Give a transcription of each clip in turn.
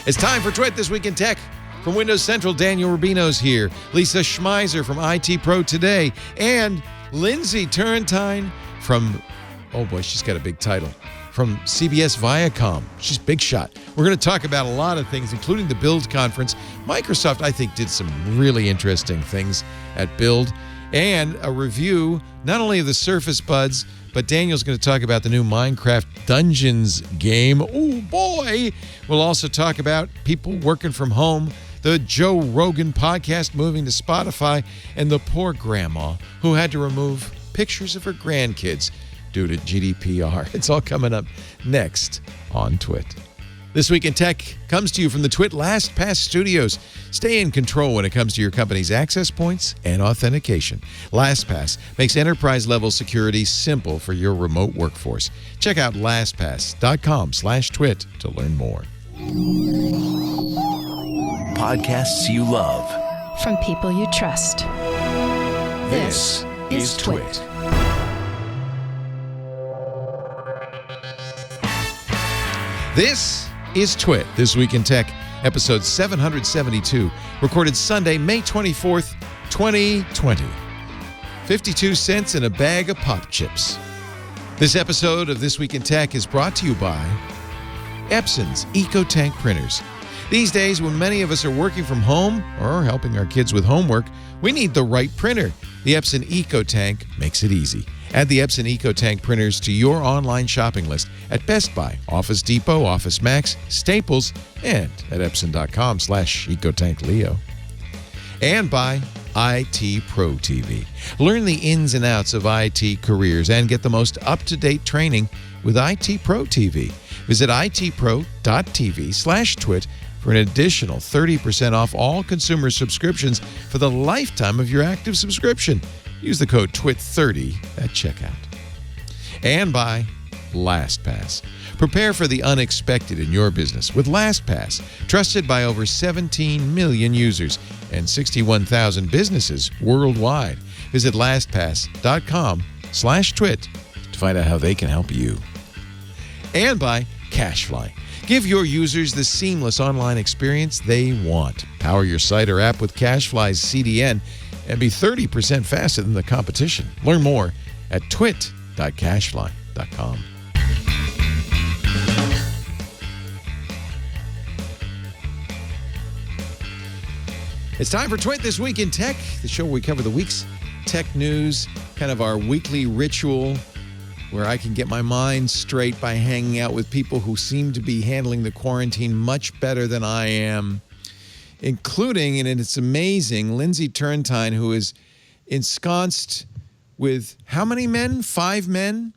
It's time for Twit This Week in Tech. From Windows Central, Daniel Rubino's here. Lisa Schmeiser from IT Pro Today. And Lindsay Turrentine from, oh boy, she's got a big title, from CBS Viacom. She's big shot. We're going to talk about a lot of things, including the Build conference. Microsoft, I think, did some really interesting things at Build. And a review, not only of the Surface Buds, but Daniel's going to talk about the new Minecraft Dungeons game. Oh, boy. We'll also talk about people working from home, the Joe Rogan podcast moving to Spotify, and the poor grandma who had to remove pictures of her grandkids due to GDPR. It's all coming up next on Twit. This Week in Tech comes to you from the Twit Lastpass Studios. Stay in control when it comes to your company's access points and authentication. Lastpass makes enterprise-level security simple for your remote workforce. Check out lastpass.com/twit to learn more. Podcasts you love. From people you trust. This is Twit. This is Twit, This Week in Tech, episode 772, recorded Sunday, May 24th, 2020. 52 cents in a bag of pop chips. This episode of This Week in Tech is brought to you by Epsons EcoTank printers. These days, when many of us are working from home or helping our kids with homework, we need the right printer. The Epson EcoTank makes it easy. Add the Epson EcoTank printers to your online shopping list at Best Buy, Office Depot, Office Max, Staples, and at Epson.com/EcoTankLeo. And by IT Pro TV. Learn the ins and outs of IT careers and get the most up-to-date training with IT Pro TV. Visit itpro.tv/twit for an additional 30% off all consumer subscriptions for the lifetime of your active subscription. Use the code TWIT30 at checkout. And by Lastpass. Prepare for the unexpected in your business with Lastpass, trusted by over 17 million users and 61,000 businesses worldwide. Visit lastpass.com/twit to find out how they can help you. And by CashFly. Give your users the seamless online experience they want. Power your site or app with CashFly's CDN and be 30% faster than the competition. Learn more at twit.cashfly.com. It's time for Twit This Week in Tech, the show where we cover the week's tech news, kind of our weekly ritual where I can get my mind straight by hanging out with people who seem to be handling the quarantine much better than I am, including, and it's amazing, Lindsay Turrentine, who is ensconced with how many men? 5 men?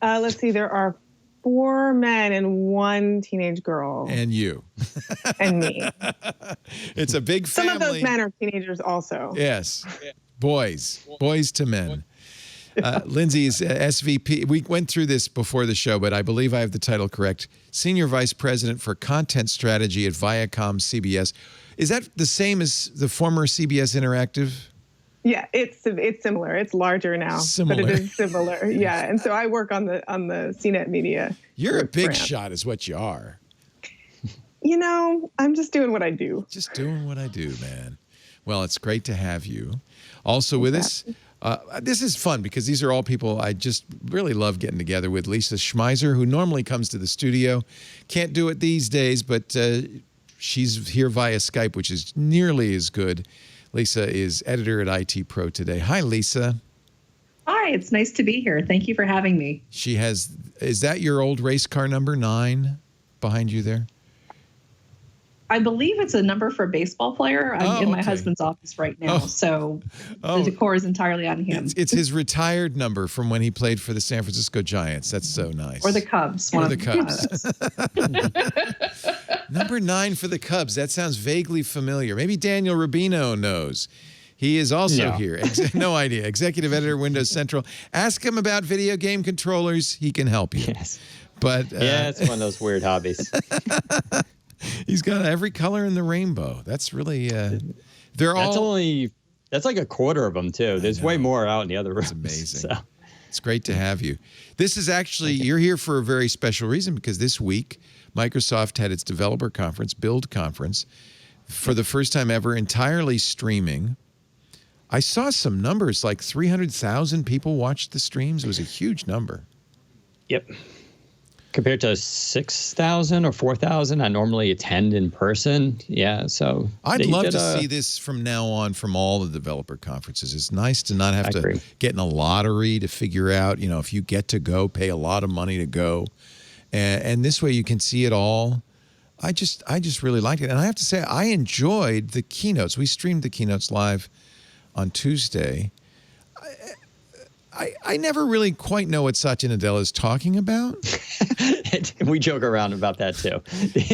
Let's see, there are 4 men and 1 teenage girl. And you. And me. It's a big family. Some of those men are teenagers also. Yes. Boys to men. Lindsay is SVP. We went through this before the show, but I believe I have the title correct. Senior Vice President for Content Strategy at Viacom CBS. Is that the same as the former CBS Interactive? Yeah, it's similar. It's larger now, but it is similar. Yeah, and so I work on the CNET Media. You're a big shot, is what you are. You know, I'm just doing what I do. Just doing what I do, man. Well, it's great to have you. Also with us. This is fun because these are all people I just really love getting together with. Lisa Schmeiser, who normally comes to the studio. Can't do it these days, but she's here via Skype, which is nearly as good. Lisa is editor at IT Pro Today. Hi, Lisa. Hi, it's nice to be here. Thank you for having me. Is that your old race car number 9 behind you there? I believe it's a number for a baseball player. I'm in my husband's office right now, so the decor is entirely on him. It's his retired number from when he played for the San Francisco Giants. That's so nice. Or the Cubs. Or the Cubs. Number 9 for the Cubs. That sounds vaguely familiar. Maybe Daniel Rubino knows. He is also here. No idea. Executive editor, Windows Central. Ask him about video game controllers. He can help you. Yes. But yeah, it's one of those weird hobbies. He's got every color in the rainbow. That's really, That's like a quarter of them too. There's way more out in the other rooms. It's amazing. So. It's great to have you. This is actually, you're here for a very special reason because this week, Microsoft had its developer conference, Build Conference, for the first time ever, entirely streaming. I saw some numbers, like 300,000 people watched the streams. It was a huge number. Yep. Compared to 6,000 or 4,000, I normally attend in person. Yeah, so I'd love to see this from now on from all the developer conferences. It's nice to not have to get in a lottery to figure out, you know, if you get to go, pay a lot of money to go. And this way you can see it all. I just really liked it. And I have to say, I enjoyed the keynotes. We streamed the keynotes live on Tuesday. I never really quite know what Satya Nadella is talking about. We joke around about that too.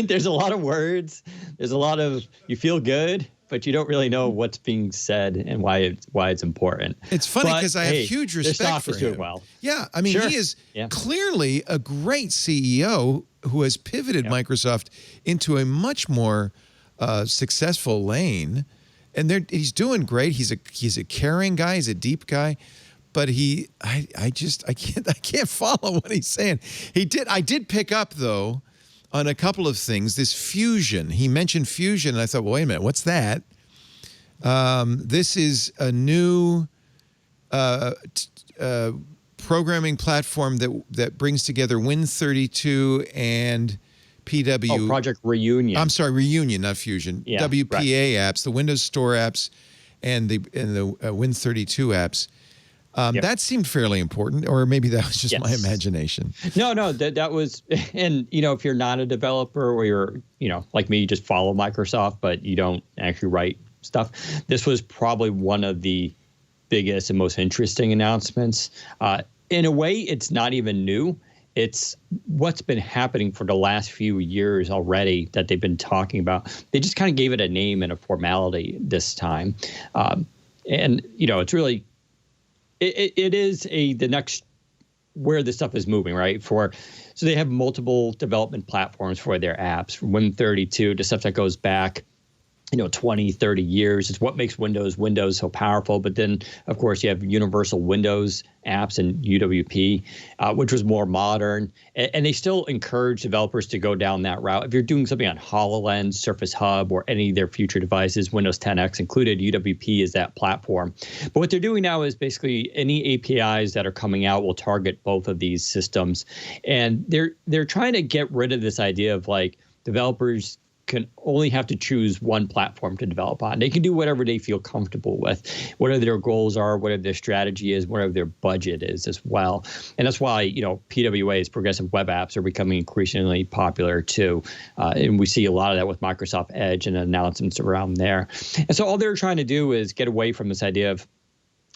There's a lot of words. There's a lot of, you feel good, but you don't really know what's being said and why it's important. It's funny because I have huge respect for him. Doing well. Yeah, I mean, he is clearly a great CEO who has pivoted Microsoft into a much more successful lane, and he's doing great. He's a caring guy. He's a deep guy. But I can't follow what he's saying. I did pick up though on a couple of things. This Fusion, he mentioned Fusion, and I thought, well, wait a minute, what's that? This is a new programming platform that brings together Win32 and PW. Oh, Project Reunion. I'm sorry, Reunion, not Fusion. Yeah, WPA apps, the Windows Store apps, and the Win32 apps. That seemed fairly important, or maybe that was just my imagination. No, that was, and if you're not a developer or you're, like me, you just follow Microsoft, but you don't actually write stuff. This was probably one of the biggest and most interesting announcements. In a way, it's not even new. It's what's been happening for the last few years already that they've been talking about. They just kind of gave it a name and a formality this time. And it's really, it is the next where this stuff is moving, right? So they have multiple development platforms for their apps, from Win32 to stuff that goes back 20, 30 years. It's what makes Windows so powerful. But then, of course, you have Universal Windows apps and UWP, which was more modern. And they still encourage developers to go down that route. If you're doing something on HoloLens, Surface Hub, or any of their future devices, Windows 10X included, UWP is that platform. But what they're doing now is basically any APIs that are coming out will target both of these systems. And they're trying to get rid of this idea of like developers can only have to choose one platform to develop on. They can do whatever they feel comfortable with, whatever their goals are, whatever their strategy is, whatever their budget is as well. And that's why, PWAs, progressive web apps, are becoming increasingly popular too. And we see a lot of that with Microsoft Edge and announcements around there. And so all they're trying to do is get away from this idea of,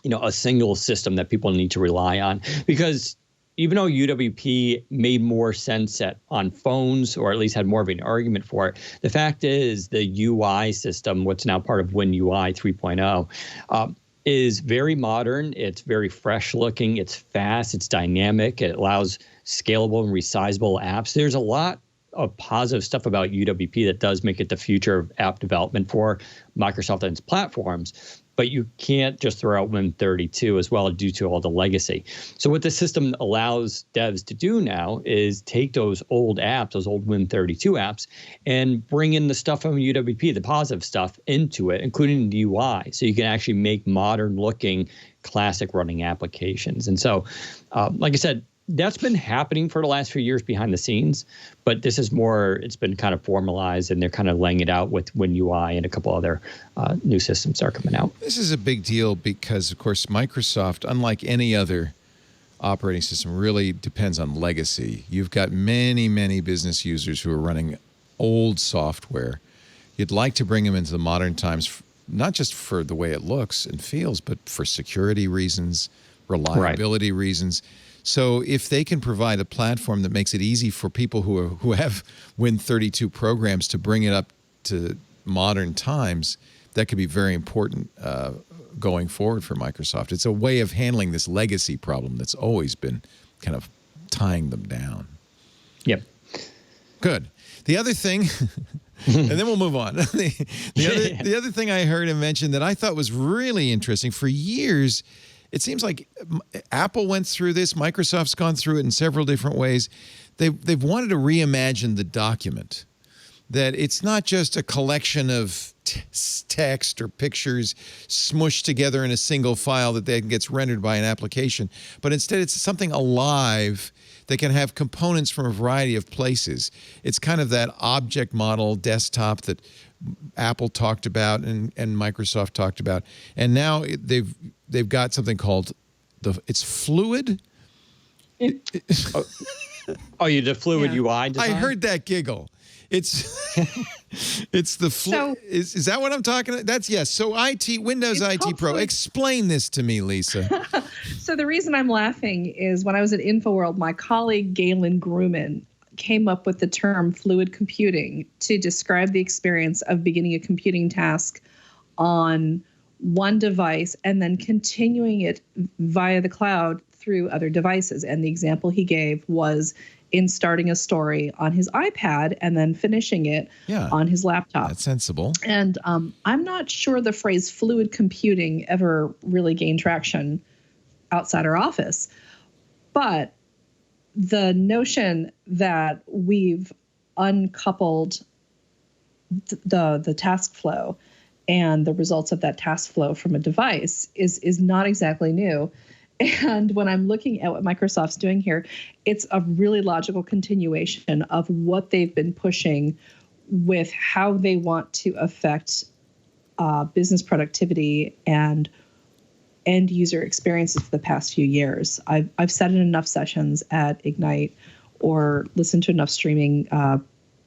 a single system that people need to rely on, because even though UWP made more sense on phones, or at least had more of an argument for it, the fact is the UI system, what's now part of WinUI 3.0, is very modern. It's very fresh looking. It's fast. It's dynamic. It allows scalable and resizable apps. There's a lot of positive stuff about UWP that does make it the future of app development for Microsoft and its platforms. But you can't just throw out Win32 as well due to all the legacy. So what the system allows devs to do now is take those old apps, those old Win32 apps, and bring in the stuff from UWP, the positive stuff, into it, including the UI. So you can actually make modern-looking, classic-running applications. And so, like I said, that's been happening for the last few years behind the scenes, but this is more, it's been kind of formalized, and they're kind of laying it out with WinUI and a couple other new systems that are coming out. This is a big deal because, of course, Microsoft, unlike any other operating system, really depends on legacy. You've got many, many business users who are running old software. You'd like to bring them into the modern times, not just for the way it looks and feels, but for security reasons, reliability reasons. So if they can provide a platform that makes it easy for people who have Win32 programs to bring it up to modern times, that could be very important going forward for Microsoft. It's a way of handling this legacy problem that's always been kind of tying them down. Yep. Good. The other thing, and then we'll move on. The other thing I heard him mention that I thought was really interesting, for years, it seems like Apple went through this. Microsoft's gone through it in several different ways. They've wanted to reimagine the document, that it's not just a collection of text or pictures smushed together in a single file that then gets rendered by an application, but instead it's something alive that can have components from a variety of places. It's kind of that object model desktop that Apple talked about and Microsoft talked about, and now they've got something called it's fluid. You did fluid UI design? I heard that giggle. It's the is that what I'm talking about? That's yes. So Windows IT Pro. Explain this to me, Lisa. So the reason I'm laughing is when I was at InfoWorld, my colleague Galen Grumman came up with the term fluid computing to describe the experience of beginning a computing task on one device and then continuing it via the cloud through other devices. And the example he gave was in starting a story on his iPad and then finishing it on his laptop. That's sensible. And I'm not sure the phrase fluid computing ever really gained traction outside our office. But the notion that we've uncoupled the task flow and the results of that task flow from a device is not exactly new. And when I'm looking at what Microsoft's doing here, it's a really logical continuation of what they've been pushing with how they want to affect business productivity and end user experiences for the past few years. I've sat in enough sessions at Ignite or listened to enough streaming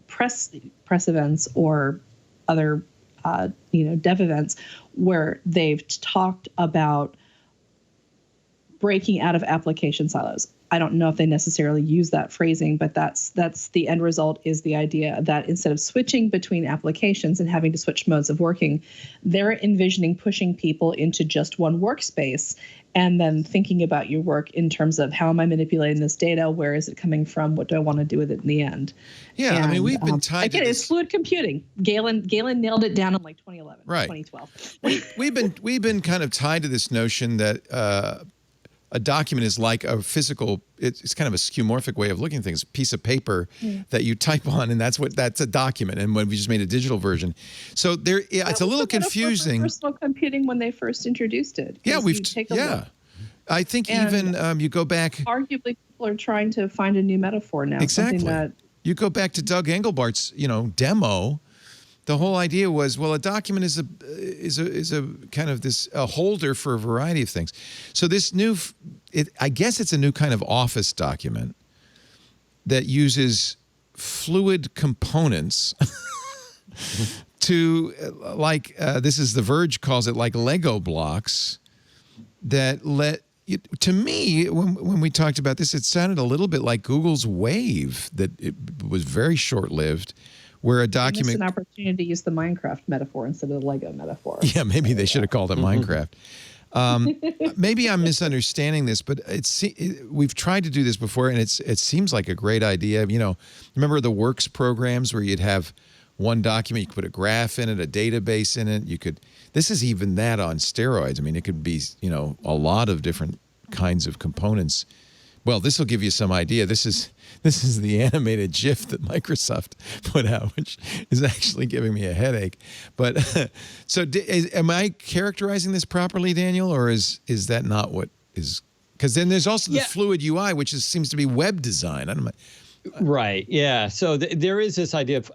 press events or other dev events where they've talked about breaking out of application silos. I don't know if they necessarily use that phrasing, but that's the end result, is the idea that instead of switching between applications and having to switch modes of working, they're envisioning pushing people into just one workspace and then thinking about your work in terms of how am I manipulating this data? Where is it coming from? What do I want to do with it in the end? Yeah, and, I mean, we've been tied again, to it's fluid computing. Galen nailed it down in like 2011, right. 2012. we've been kind of tied to this notion that a document is like a physical, it's kind of a skeuomorphic way of looking at things, a piece of paper that you type on, and that's a document. And when we just made a digital version. So it's a little confusing. Personal computing when they first introduced it. Yeah, look. I think even you go back. Arguably, people are trying to find a new metaphor now. Exactly. You go back to Doug Engelbart's, demo. The whole idea was, well, a document is a kind of a holder for a variety of things. So this I guess it's a new kind of office document that uses fluid components to, this is The Verge calls it, like Lego blocks that to me, when we talked about this, it sounded a little bit like Google's Wave, that it was very short-lived, where a document... It's an opportunity to use the Minecraft metaphor instead of the Lego metaphor. Yeah, maybe they should have called it Minecraft. Maybe I'm misunderstanding this, but we've tried to do this before, and it seems like a great idea. Remember the Works programs where you'd have one document, you could put a graph in it, a database in it. This is even that on steroids. I mean, it could be, a lot of different kinds of components. Well, this will give you some idea. This is the animated GIF that Microsoft put out, which is actually giving me a headache. But so, am I characterizing this properly, Daniel, or is that not what is? Because then there's also the fluid UI, which seems to be web design. I don't know. Right. Yeah. So there is this idea of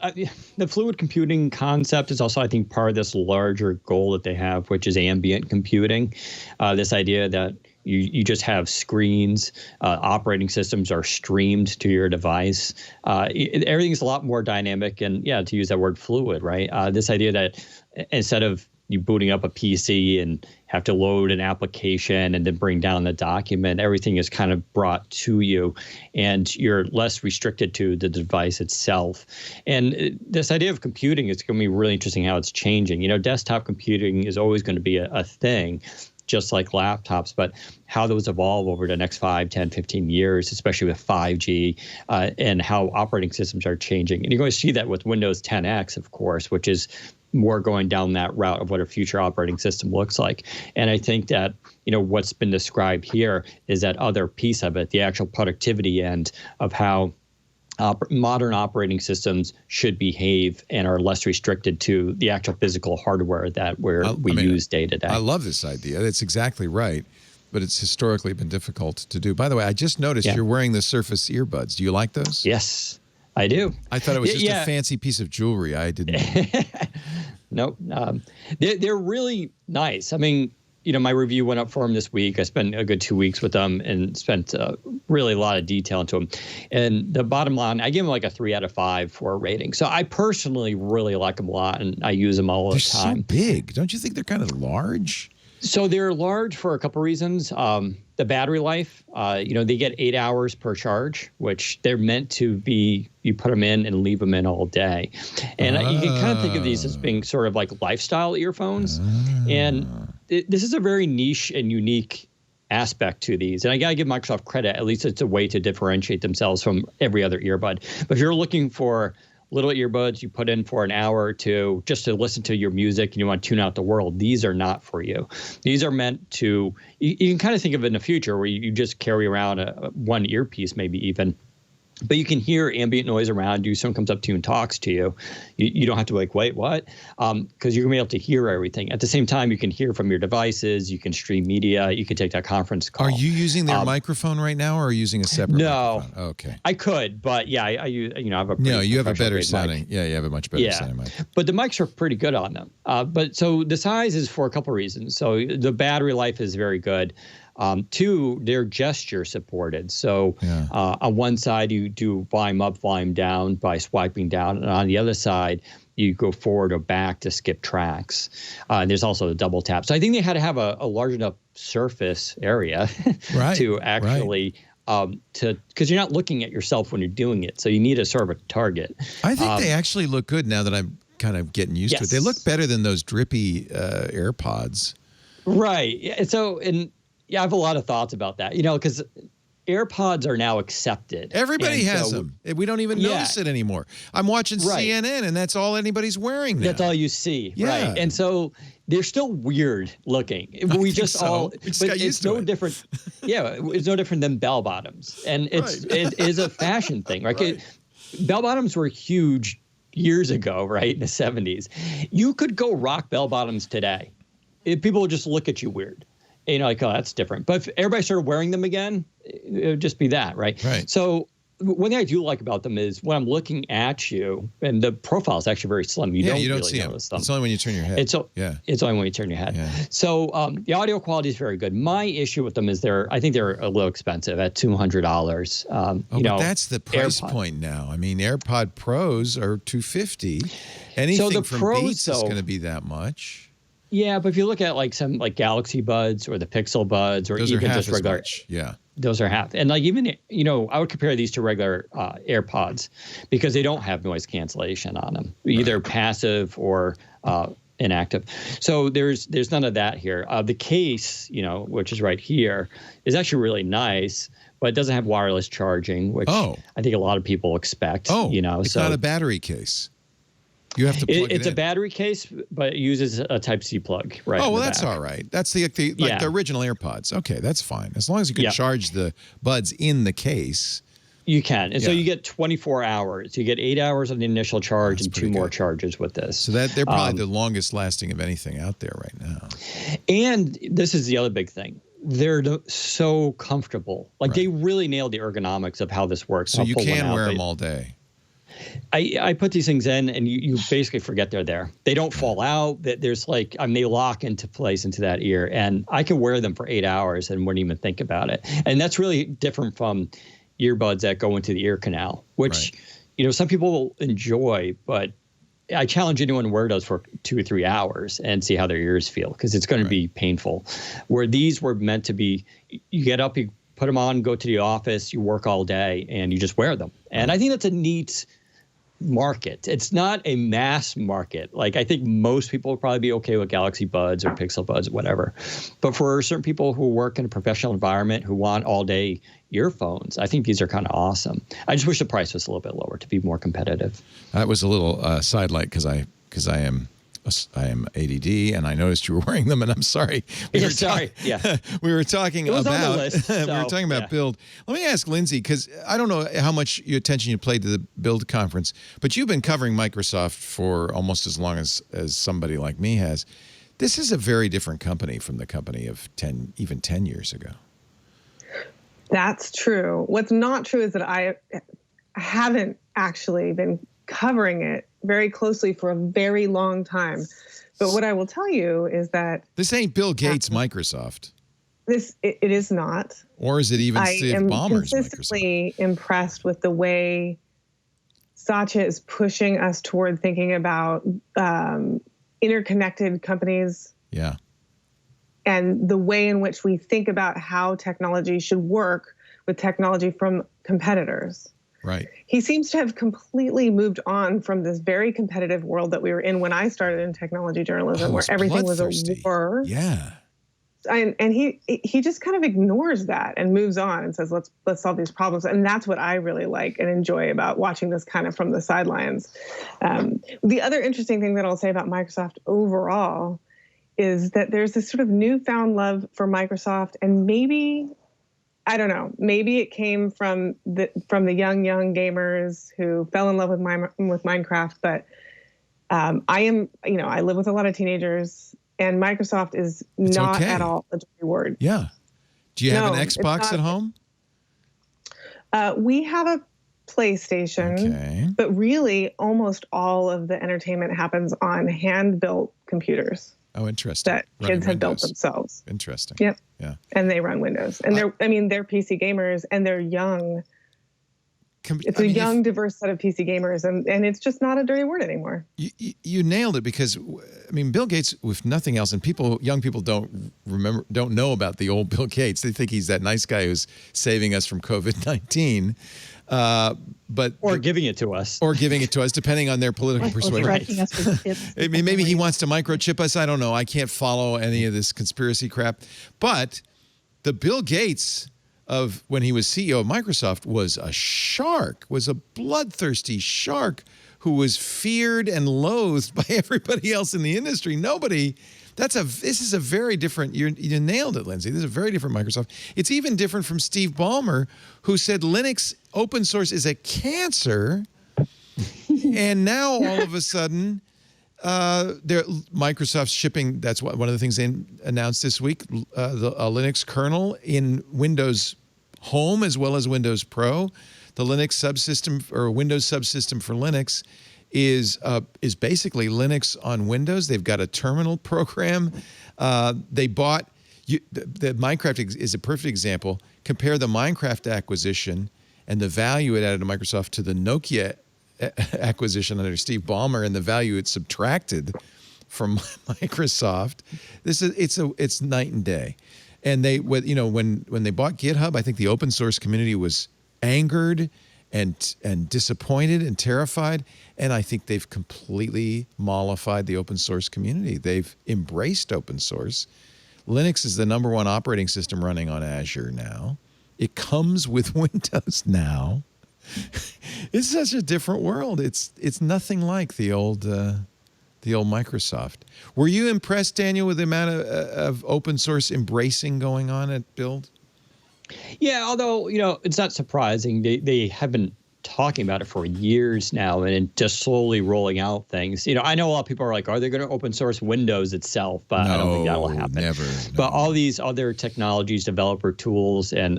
the fluid computing concept is also, I think, part of this larger goal that they have, which is ambient computing. This idea that you just have screens, operating systems are streamed to your device. Everything's a lot more dynamic and, to use that word fluid, right? This idea that instead of you booting up a PC and have to load an application and then bring down the document, everything is kind of brought to you and you're less restricted to the device itself. And this idea of computing is going to be really interesting how it's changing. Desktop computing is always going to be a thing. just like laptops, but how those evolve over the next 5, 10, 15 years, especially with 5G, and how operating systems are changing. And you're going to see that with Windows 10X, of course, which is more going down that route of what a future operating system looks like. And I think that, what's been described here is that other piece of it, the actual productivity end of how modern operating systems should behave and are less restricted to the actual physical hardware that we use day to day. I love this idea. That's exactly right. But it's historically been difficult to do. By the way, I just noticed you're wearing the Surface earbuds. Do you like those? Yes, I do. I thought it was just a fancy piece of jewelry. I didn't. Nope. They're really nice. I mean, my review went up for them this week. I spent a good 2 weeks with them and spent really a lot of detail into them. And the bottom line, I give them like a 3 out of 5 for a rating. So I personally really like them a lot, and I use them all the time. They're so big. Don't you think they're kind of large? So they're large for a couple reasons. The battery life, they get 8 hours per charge, which they're meant to be, you put them in and leave them in all day. And you can kind of think of these as being sort of like lifestyle earphones. And this is a very niche and unique aspect to these. And I got to give Microsoft credit. At least it's a way to differentiate themselves from every other earbud. But if you're looking for little earbuds you put in for an hour or two just to listen to your music and you want to tune out the world, these are not for you. These are meant to, you can kind of think of it in the future where you just carry around one earpiece maybe even, but you can hear ambient noise around you. Someone comes up to you and talks to you. You don't have to be like, wait, what? Because you're going to be able to hear everything. At the same time, you can hear from your devices. You can stream media. You can take that conference call. Are you using their microphone right now, or are you using a separate microphone? No. Okay. I could, but yeah, I use, I have a you have a better sounding. Yeah, you have a much better sounding mic. But the mics are pretty good on them. But so the size is for a couple reasons. So the battery life is very good. 2, they're gesture supported. So on one side, you do volume up, volume down by swiping down. And on the other side, you go forward or back to skip tracks. And there's also a double tap. So I think they had to have a large enough surface area to actually because you're not looking at yourself when you're doing it. So you need a sort of a target. I think they actually look good now that I'm kind of getting used to it. They look better than those drippy AirPods. Right. So, I have a lot of thoughts about that, because AirPods are now accepted. Everybody has them. We don't even notice it anymore. I'm watching CNN, and that's all anybody's wearing now. That's all you see, right? And so they're still weird looking. We just got used to it. Different. Yeah, it's no different than bell bottoms, and it is a fashion thing, right? Bell bottoms were huge years ago, right, in the 70s. You could go rock bell bottoms today. People would just look at you weird. Like, oh, that's different. But if everybody started wearing them again, it would just be that, right? So one thing I do like about them is when I'm looking at you, and the profile is actually very slim. You don't really see them. It's only when you turn your head. It's only when you turn your head. Yeah. So the audio quality is very good. My issue with them is I think they're a little expensive at $200. But that's the price point now. I mean, AirPod Pros are $250. Anything from Beats is going to be that much. Yeah, but if you look at some Galaxy Buds or the Pixel Buds or even just regular, those are half. And even I would compare these to regular AirPods because they don't have noise cancellation on them, either passive or inactive. So there's none of that here. The case, which is right here, is actually really nice, but it doesn't have wireless charging, which I think a lot of people expect. It's not a battery case. You have to plug it's a battery case, but it uses a Type-C plug, right? Oh, well, that's all right. That's the original AirPods. Okay, that's fine. As long as you can charge the buds in the case. You can. And so you get 24 hours. You get 8 hours on the initial charge and 2 more charges with this. So they're probably the longest lasting of anything out there right now. And this is the other big thing. They're so comfortable. They really nailed the ergonomics of how this works. So you can wear them all day. I put these things in and you basically forget they're there. They don't fall out. There's they lock into place into that ear, and I can wear them for 8 hours and wouldn't even think about it. And that's really different from earbuds that go into the ear canal, which, some people will enjoy, but I challenge anyone to wear those for 2 or 3 hours and see how their ears feel, because it's going to be painful. Where these were meant to be, you get up, you put them on, go to the office, you work all day, and you just wear them. And I think that's a neat market. It's not a mass market. Like, I think most people would probably be okay with Galaxy Buds or Pixel Buds or whatever. But for certain people who work in a professional environment who want all-day earphones, I think these are kind of awesome. I just wish the price was a little bit lower to be more competitive. That was a little sidelight because I am ADD, and I noticed you were wearing them, and I'm sorry. We were talking about Build. Let me ask Lindsay, because I don't know how much attention you played to the Build conference, but you've been covering Microsoft for almost as long as somebody like me has. This is a very different company from the company of 10 years ago. That's true. What's not true is that I haven't actually been covering it very closely for a very long time. But what I will tell you is that this ain't Bill Gates' Microsoft. It is not. Or is it even Steve Ballmer's Microsoft? I am consistently impressed with the way Satya is pushing us toward thinking about interconnected companies. Yeah. And the way in which we think about how technology should work with technology from competitors. Right. He seems to have completely moved on from this very competitive world that we were in when I started in technology journalism, where everything was a war. Yeah. And he just kind of ignores that and moves on and says, let's solve these problems. And that's what I really like and enjoy about watching this kind of from the sidelines. The other interesting thing that I'll say about Microsoft overall is that there's this sort of newfound love for Microsoft, and maybe, I don't know, maybe it came from the young gamers who fell in love with Minecraft. But I live with a lot of teenagers, and Microsoft is not at all a dirty word. Yeah. Do you have an Xbox at home? We have a PlayStation, but really almost all of the entertainment happens on hand-built computers. Oh, interesting. That kids have built themselves. Interesting. Yep. Yeah. And they run Windows. And they're PC gamers, and they're young. It's a young, diverse set of PC gamers, and it's just not a dirty word anymore. You nailed it, because, I mean, Bill Gates, if nothing else, and young people don't know about the old Bill Gates. They think he's that nice guy who's saving us from COVID-19. Or giving it to us. Or giving it to us, depending on their political persuasion. I mean, maybe he wants to microchip us. I don't know. I can't follow any of this conspiracy crap. But the Bill Gates of when he was CEO of Microsoft was a bloodthirsty shark who was feared and loathed by everybody else in the industry. This is a very different, you nailed it, Lindsay. This is a very different Microsoft. It's even different from Steve Ballmer, who said Linux open source is a cancer. And now all of a sudden, Microsoft's shipping, that's one of the things they announced this week, a Linux kernel in Windows Home as well as Windows Pro. The Linux subsystem, or Windows subsystem for Linux, is basically Linux on Windows. They've got a terminal program. They bought, the Minecraft is a perfect example. Compare the Minecraft acquisition and the value it added to Microsoft to the Nokia acquisition under Steve Ballmer and the value it subtracted from Microsoft. It's night and day. And when they bought GitHub, I think the open source community was angered and disappointed and terrified. And I think they've completely mollified the open source community. They've embraced open source. Linux is the #1 operating system running on Azure now. It comes with Windows now. It's such a different world. It's nothing like the old Microsoft. Were you impressed, Daniel, with the amount of open source embracing going on at Build? Yeah, although, it's not surprising. They have been talking about it for years now and just slowly rolling out things. I know a lot of people are like, are they going to open source Windows itself? But I don't think that will happen. Never. But all these other technologies, developer tools, and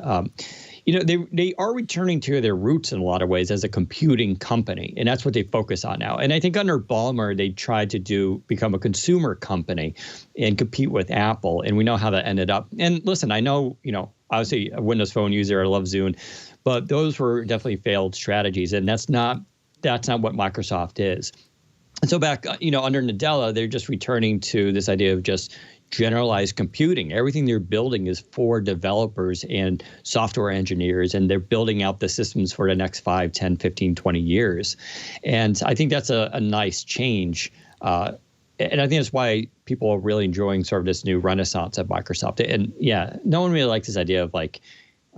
they are returning to their roots in a lot of ways as a computing company, and that's what they focus on now. And I think under Ballmer, they tried to become a consumer company and compete with Apple, and we know how that ended up. And listen, I know, obviously a Windows Phone user, I love Zune, but those were definitely failed strategies, and that's not what Microsoft is. And so back, under Nadella, they're just returning to this idea of just generalized computing. Everything they're building is for developers and software engineers, and they're building out the systems for the next 5, 10, 15, 20 years. And I think that's a nice change. And I think that's why people are really enjoying sort of this new renaissance at Microsoft. And yeah, no one really likes this idea of like,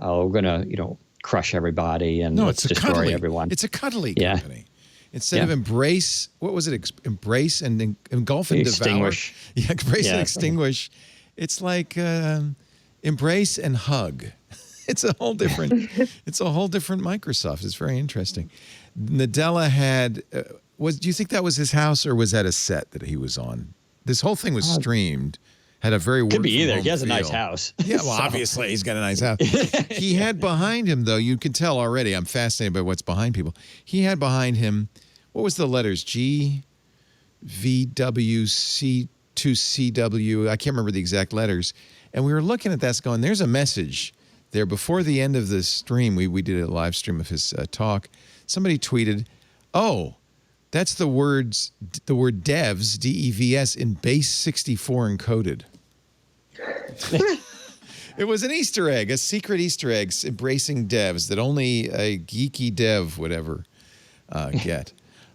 oh, we're going to, crush everybody and let's destroy everyone. It's a cuddly company. Instead of embrace, what was it? Embrace and engulf and extinguish. Devour. Yeah, embrace and extinguish. It's like embrace and hug. It's a whole different. It's a whole different Microsoft. It's very interesting. Nadella had. Do you think that was his house or was that a set that he was on? This whole thing was streamed. Had a very could be either. He has feel. A nice house. Yeah, well, obviously he's got a nice house. He had behind him, though. You can tell already. I'm fascinated by what's behind people. He had behind him. What was the letters? G, V, W, C, 2, C, W. I can't remember the exact letters. And we were looking at that, going, "There's a message there." Before the end of the stream, we did a live stream of his talk. Somebody tweeted, "Oh, that's the word devs, DEVS, in base 64 encoded." It was an Easter egg, a secret Easter egg embracing devs that only a geeky dev would ever get.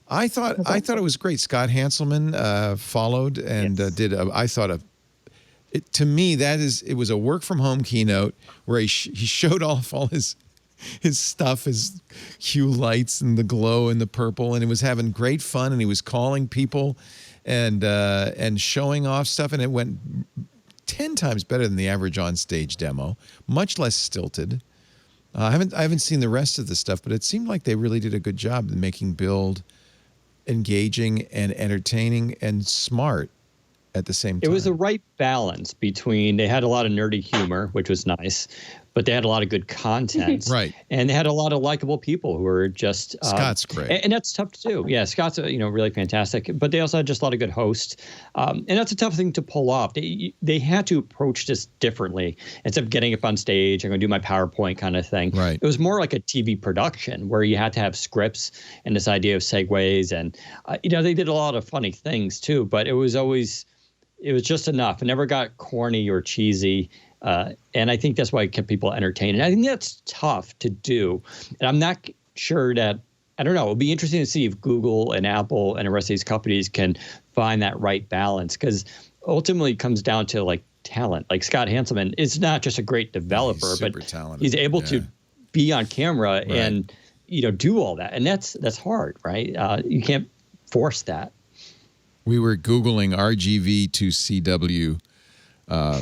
I thought it was great. Scott Hanselman followed and did. To me, it was a work from home keynote where he showed off all his stuff, his hue lights and the glow and the purple, and he was having great fun, and he was calling people and showing off stuff, and it went 10 times better than the average on-stage demo, much less stilted. I haven't seen the rest of the stuff, but it seemed like they really did a good job in making build engaging and entertaining and smart at the same time. It was the right balance between, they had a lot of nerdy humor, which was nice, but they had a lot of good content. Right. And they had a lot of likable people who were just... Scott's great. And that's tough to do. Yeah, Scott's, really fantastic. But they also had just a lot of good hosts. And that's a tough thing to pull off. They had to approach this differently. Instead of getting up on stage, I'm going to do my PowerPoint kind of thing. Right. It was more like a TV production where you had to have scripts and this idea of segues. And, they did a lot of funny things too, but it was just enough. It never got corny or cheesy. And I think that's why it kept people entertained. And I think that's tough to do. And I'm not sure that, I don't know, it'll be interesting to see if Google and Apple and the rest of these companies can find that right balance. Because ultimately it comes down to like talent. Like Scott Hanselman is not just a great developer, but he's able to be on camera and, do all that. And that's hard, right? You can't force that. We were Googling RGV to CW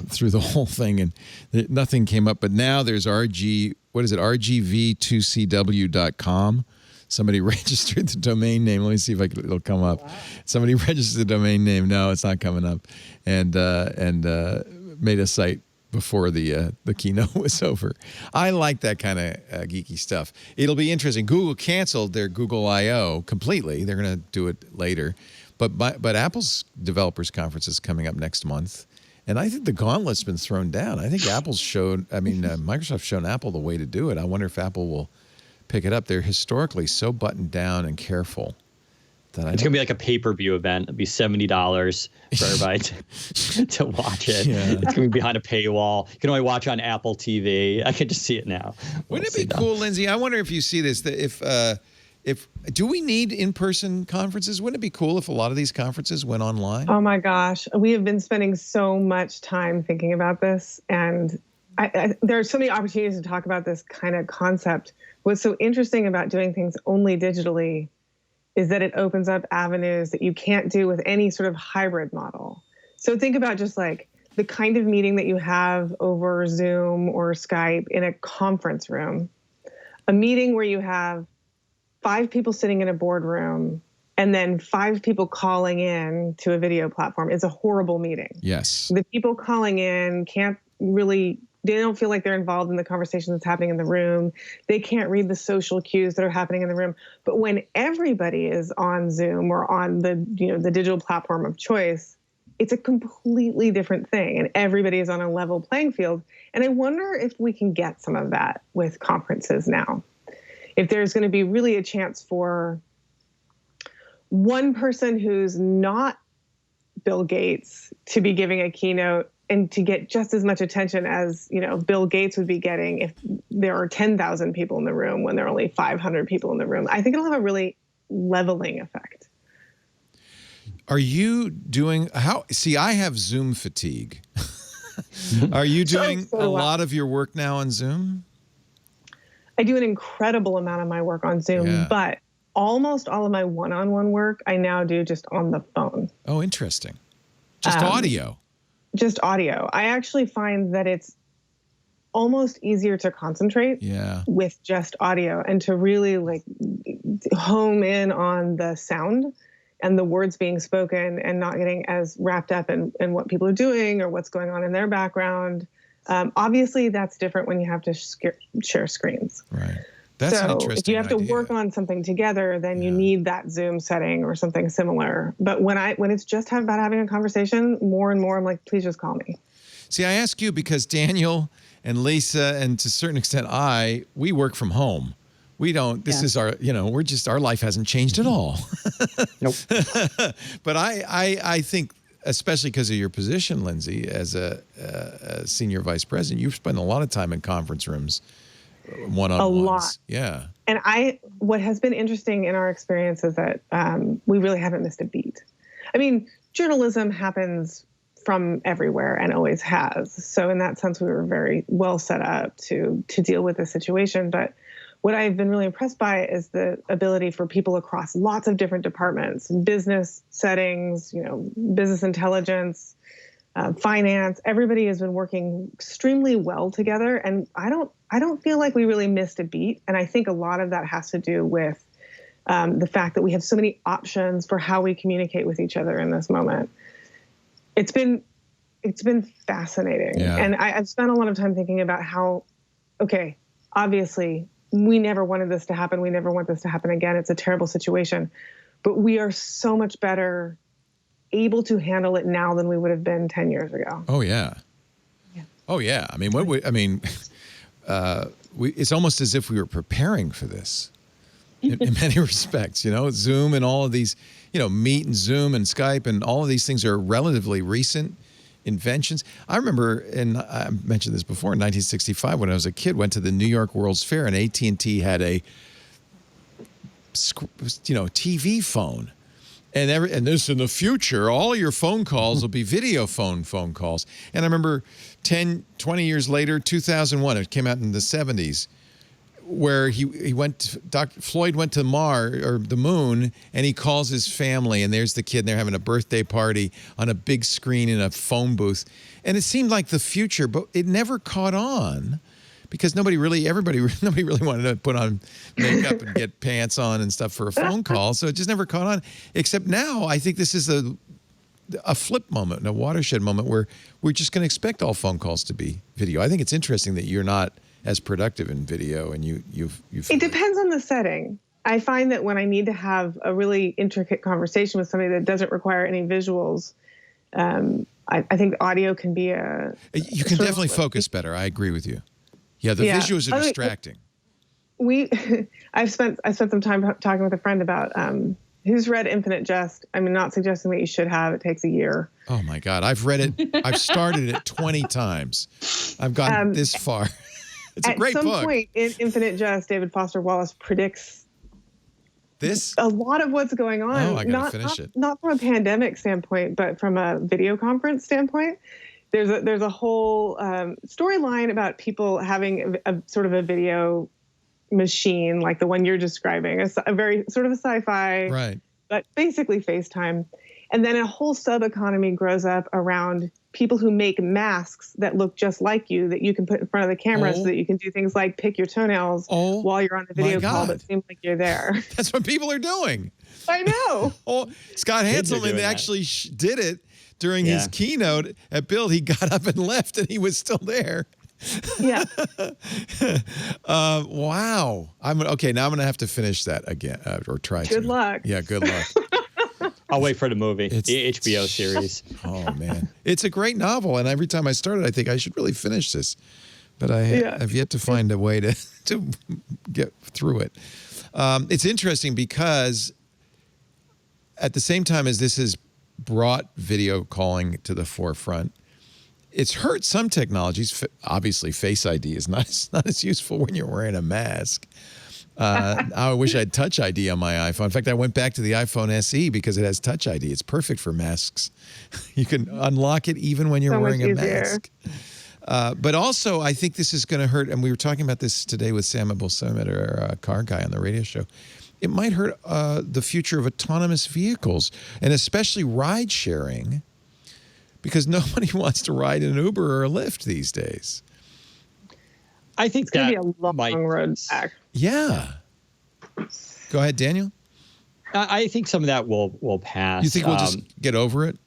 through the whole thing, and nothing came up. But now there's RGV2CW.com. Somebody registered the domain name. Let me see if it'll come up. Wow. Somebody registered the domain name. No, it's not coming up. And made a site before the keynote was over. I like that kind of geeky stuff. It'll be interesting. Google canceled their Google I/O completely. They're going to do it later. But Apple's developers conference is coming up next month, and I think the gauntlet's been thrown down. I think Microsoft's shown Apple the way to do it. I wonder if Apple will pick it up. They're historically so buttoned down and careful that it's going to be like a pay-per-view event. It'll be $70 for everybody to watch it. Yeah. It's going to be behind a paywall. You can only watch on Apple TV. I can just see it now. Wouldn't it be cool, Lindsay? I wonder if you see this. That do we need in-person conferences? Wouldn't it be cool if a lot of these conferences went online? Oh my gosh, we have been spending so much time thinking about this, and there are so many opportunities to talk about this kind of concept. What's so interesting about doing things only digitally is that it opens up avenues that you can't do with any sort of hybrid model. So think about just like the kind of meeting that you have over Zoom or Skype in a conference room, a meeting where you have 5 people sitting in a boardroom and then 5 people calling in to a video platform is a horrible meeting. Yes. The people calling in they don't feel like they're involved in the conversation that's happening in the room. They can't read the social cues that are happening in the room. But when everybody is on Zoom or on the digital platform of choice, it's a completely different thing, and everybody is on a level playing field. And I wonder if we can get some of that with conferences now. If there's going to be really a chance for one person who's not Bill Gates to be giving a keynote and to get just as much attention as, Bill Gates would be getting if there are 10,000 people in the room when there are only 500 people in the room. I think it'll have a really leveling effect. Are you doing see, I have Zoom fatigue. Are you doing a lot of your work now on Zoom? I do an incredible amount of my work on Zoom, but almost all of my one-on-one work I now do just on the phone. Oh, interesting. Just audio. Just audio. I actually find that it's almost easier to concentrate with just audio and to really like home in on the sound and the words being spoken and not getting as wrapped up in what people are doing or what's going on in their background. Obviously, that's different when you have to share screens. Right. That's an interesting if you have idea. to work on something together, then you need that Zoom setting or something similar. But when it's just about having a conversation, more and more, I'm like, please just call me. See, I ask you because Daniel and Lisa, and to a certain extent we work from home. We don't, this is our, our life hasn't changed at all. Nope. But I think, especially because of your position, Lindsay, as a senior vice president, you've spent a lot of time in conference rooms, one-on-ones. A lot. Yeah. And what has been interesting in our experience is that we really haven't missed a beat. I mean, journalism happens from everywhere and always has. So in that sense, we were very well set up to deal with the situation. But what I've been really impressed by is the ability for people across lots of different departments, business settings, business intelligence, finance. Everybody has been working extremely well together, and I don't feel like we really missed a beat. And I think a lot of that has to do with the fact that we have so many options for how we communicate with each other in this moment. It's been fascinating, and I've spent a lot of time thinking about how, okay, obviously, we never wanted this to happen. We never want this to happen again. It's a terrible situation. But we are so much better able to handle it now than we would have been 10 years ago. Oh, yeah. Oh, yeah. I mean, it's almost as if we were preparing for this in many respects. Zoom and all of these, Meet and Zoom and Skype and all of these things are relatively recent inventions. I remember, and I mentioned this before, in 1965 when I was a kid, went to the New York World's Fair, and AT&T had a TV phone. And this in the future, all your phone calls will be video phone calls. And I remember 10, 20 years later, 2001, it came out in the 70s, where Dr. Floyd went to Mars or the moon, and he calls his family, and there's the kid, and they're having a birthday party on a big screen in a phone booth. And it seemed like the future, but it never caught on because nobody really wanted to put on makeup and get pants on and stuff for a phone call. So it just never caught on. Except now, I think this is a flip moment, a watershed moment where we're just going to expect all phone calls to be video. I think it's interesting that you're not as productive in video, and you. It depends on the setting. I find that when I need to have a really intricate conversation with somebody that doesn't require any visuals, I think audio can be a. You can definitely focus better. I agree with you. Yeah, the visuals are distracting. I've spent some time talking with a friend about who's read Infinite Jest. I'm not suggesting that you should have. It takes a year. Oh my God, I've read it. I've started it 20 times. I've gotten this far. It's a great book. At some point in Infinite Jest, David Foster Wallace predicts a lot of what's going on. Oh, I gotta finish it. Not from a pandemic standpoint, but from a video conference standpoint. There's a whole storyline about people having a sort of a video machine like the one you're describing, a very sort of a sci-fi, right? But basically FaceTime. And then a whole sub-economy grows up around people who make masks that look just like you that you can put in front of the camera so that you can do things like pick your toenails while you're on the video call but seem like you're there. That's what people are doing. I know. Scott Hanselman actually did it during his keynote at Build. He got up and left, and he was still there. Yeah. Wow. Okay, now I'm going to have to finish that again or try to. Good luck. Yeah, good luck. I'll wait for the movie, the HBO series. Oh, man. It's a great novel, and every time I start it, I think I should really finish this. But I have yet to find a way to get through it. It's interesting because at the same time as this has brought video calling to the forefront. It's hurt some technologies. Obviously, Face ID is not as useful when you're wearing a mask. I wish I had Touch ID on my iPhone. In fact, I went back to the iPhone SE because it has Touch ID. It's perfect for masks. You can unlock it even when you're wearing a mask. But also, I think this is going to hurt, and we were talking about this today with Sam Abul-Samad, our car guy on the radio show. It might hurt the future of autonomous vehicles, and especially ride sharing, because nobody wants to ride an Uber or a Lyft these days. I think it's going to be a long road back. Yeah. Go ahead, Daniel. I think some of that will pass. You think we'll just get over it?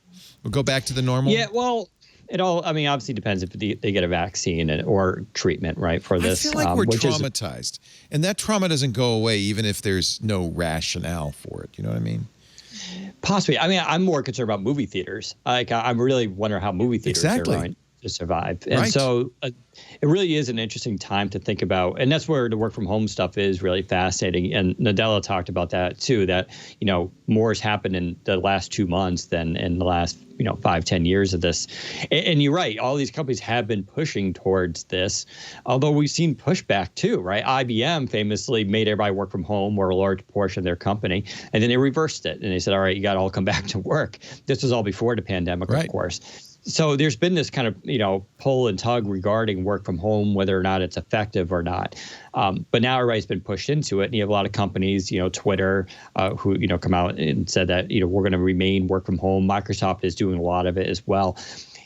We'll go back to the normal? Yeah, well, it all, I mean, obviously depends if they get a vaccine or treatment, right, for this. I feel like we're traumatized. And that trauma doesn't go away even if there's no rationale for it. You know what I mean? Possibly. I mean, I'm more concerned about movie theaters. Like, I really wonder how movie theaters are going to survive. And so it really is an interesting time to think about. And that's where the work from home stuff is really fascinating. And Nadella talked about that too, that, you know, more has happened in the last 2 months than in the last, 5-10 years of this. And you're right. All these companies have been pushing towards this, although we've seen pushback too, right? IBM famously made everybody work from home or a large portion of their company. And then they reversed it. And they said, all right, you got to all come back to work. This was all before the pandemic, of course. So there's been this kind of, pull and tug regarding work from home, whether or not it's effective or not. But now everybody's been pushed into it. And you have a lot of companies, Twitter, who, come out and said that, we're going to remain work from home. Microsoft is doing a lot of it as well.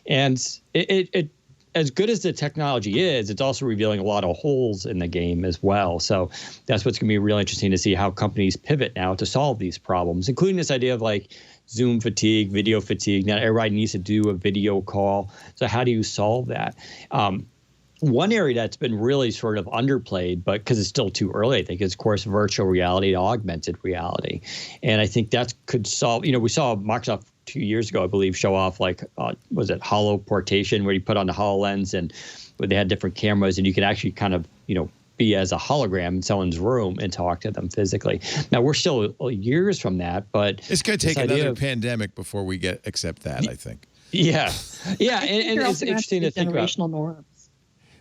And it as good as the technology is, it's also revealing a lot of holes in the game as well. So that's what's going to be really interesting to see how companies pivot now to solve these problems, including this idea of like Zoom fatigue, video fatigue. Not everybody needs to do a video call. So how do you solve that? One area that's been really sort of underplayed, but because it's still too early, I think, is, of course, virtual reality, augmented reality. And I think that could solve, we saw Microsoft 2 years ago, I believe, show off like, was it holoportation, where you put on the HoloLens and where they had different cameras and you could actually kind of, be as a hologram in someone's room and talk to them physically. Now, we're still years from that, but it's going to take another pandemic before we accept that, I think. Yeah. Yeah. And it's interesting to think about. Generational norms.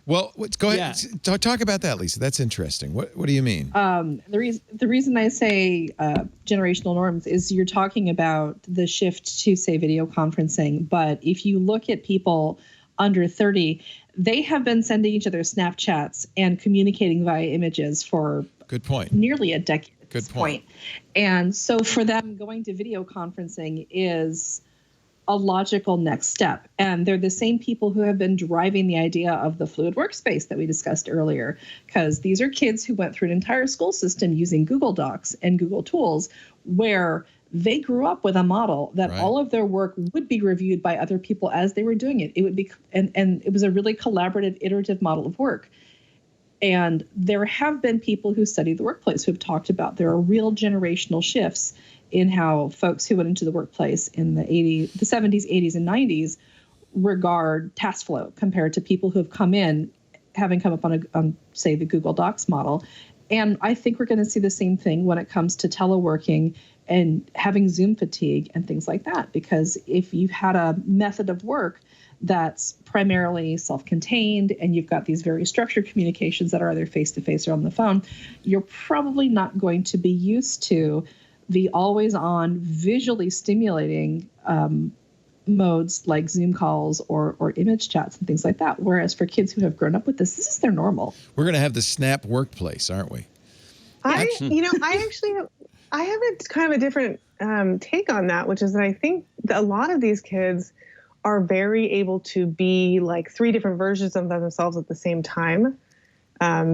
Well, go ahead. Yeah. Talk about that, Lisa. That's interesting. What do you mean? The reason I say generational norms is you're talking about the shift to, say, video conferencing. But if you look at people under 30, they have been sending each other Snapchats and communicating via images for nearly a decade at this point. And so for them, going to video conferencing is a logical next step. And they're the same people who have been driving the idea of the fluid workspace that we discussed earlier, because these are kids who went through an entire school system using Google Docs and Google Tools, where they grew up with a model that all of their work would be reviewed by other people as they were doing it. It would be, and it was a really collaborative, iterative model of work. And there have been people who study the workplace who have talked about there are real generational shifts in how folks who went into the workplace in the 70s, 80s, and 90s regard task flow compared to people who have come in, having come up on say, the Google Docs model. And I think we're going to see the same thing when it comes to teleworking and having Zoom fatigue and things like that. Because if you've had a method of work that's primarily self-contained and you've got these very structured communications that are either face-to-face or on the phone, you're probably not going to be used to the always-on, visually stimulating modes like Zoom calls or image chats and things like that. Whereas for kids who have grown up with this is their normal. We're going to have the Snap workplace, aren't we? I have a kind of a different take on that, which is that I think that a lot of these kids are very able to be like 3 different versions of themselves at the same time.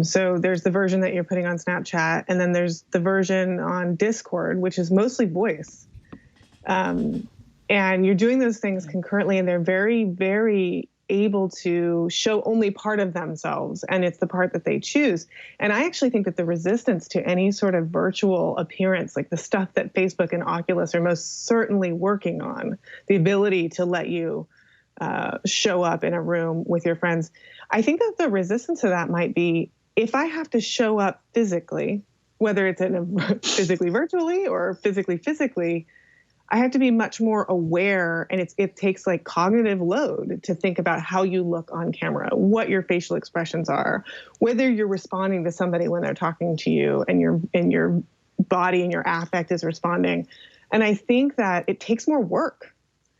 So there's the version that you're putting on Snapchat, and then there's the version on Discord, which is mostly voice. And you're doing those things concurrently, and they're very, very able to show only part of themselves, and it's the part that they choose. And I actually think that the resistance to any sort of virtual appearance, like the stuff that Facebook and Oculus are most certainly working on, the ability to let you show up in a room with your friends, I think that the resistance to that might be, if I have to show up physically, whether it's physically virtually or physically, I have to be much more aware, and it takes like cognitive load to think about how you look on camera, what your facial expressions are, whether you're responding to somebody when they're talking to you, and your body and your affect is responding. And I think that it takes more work,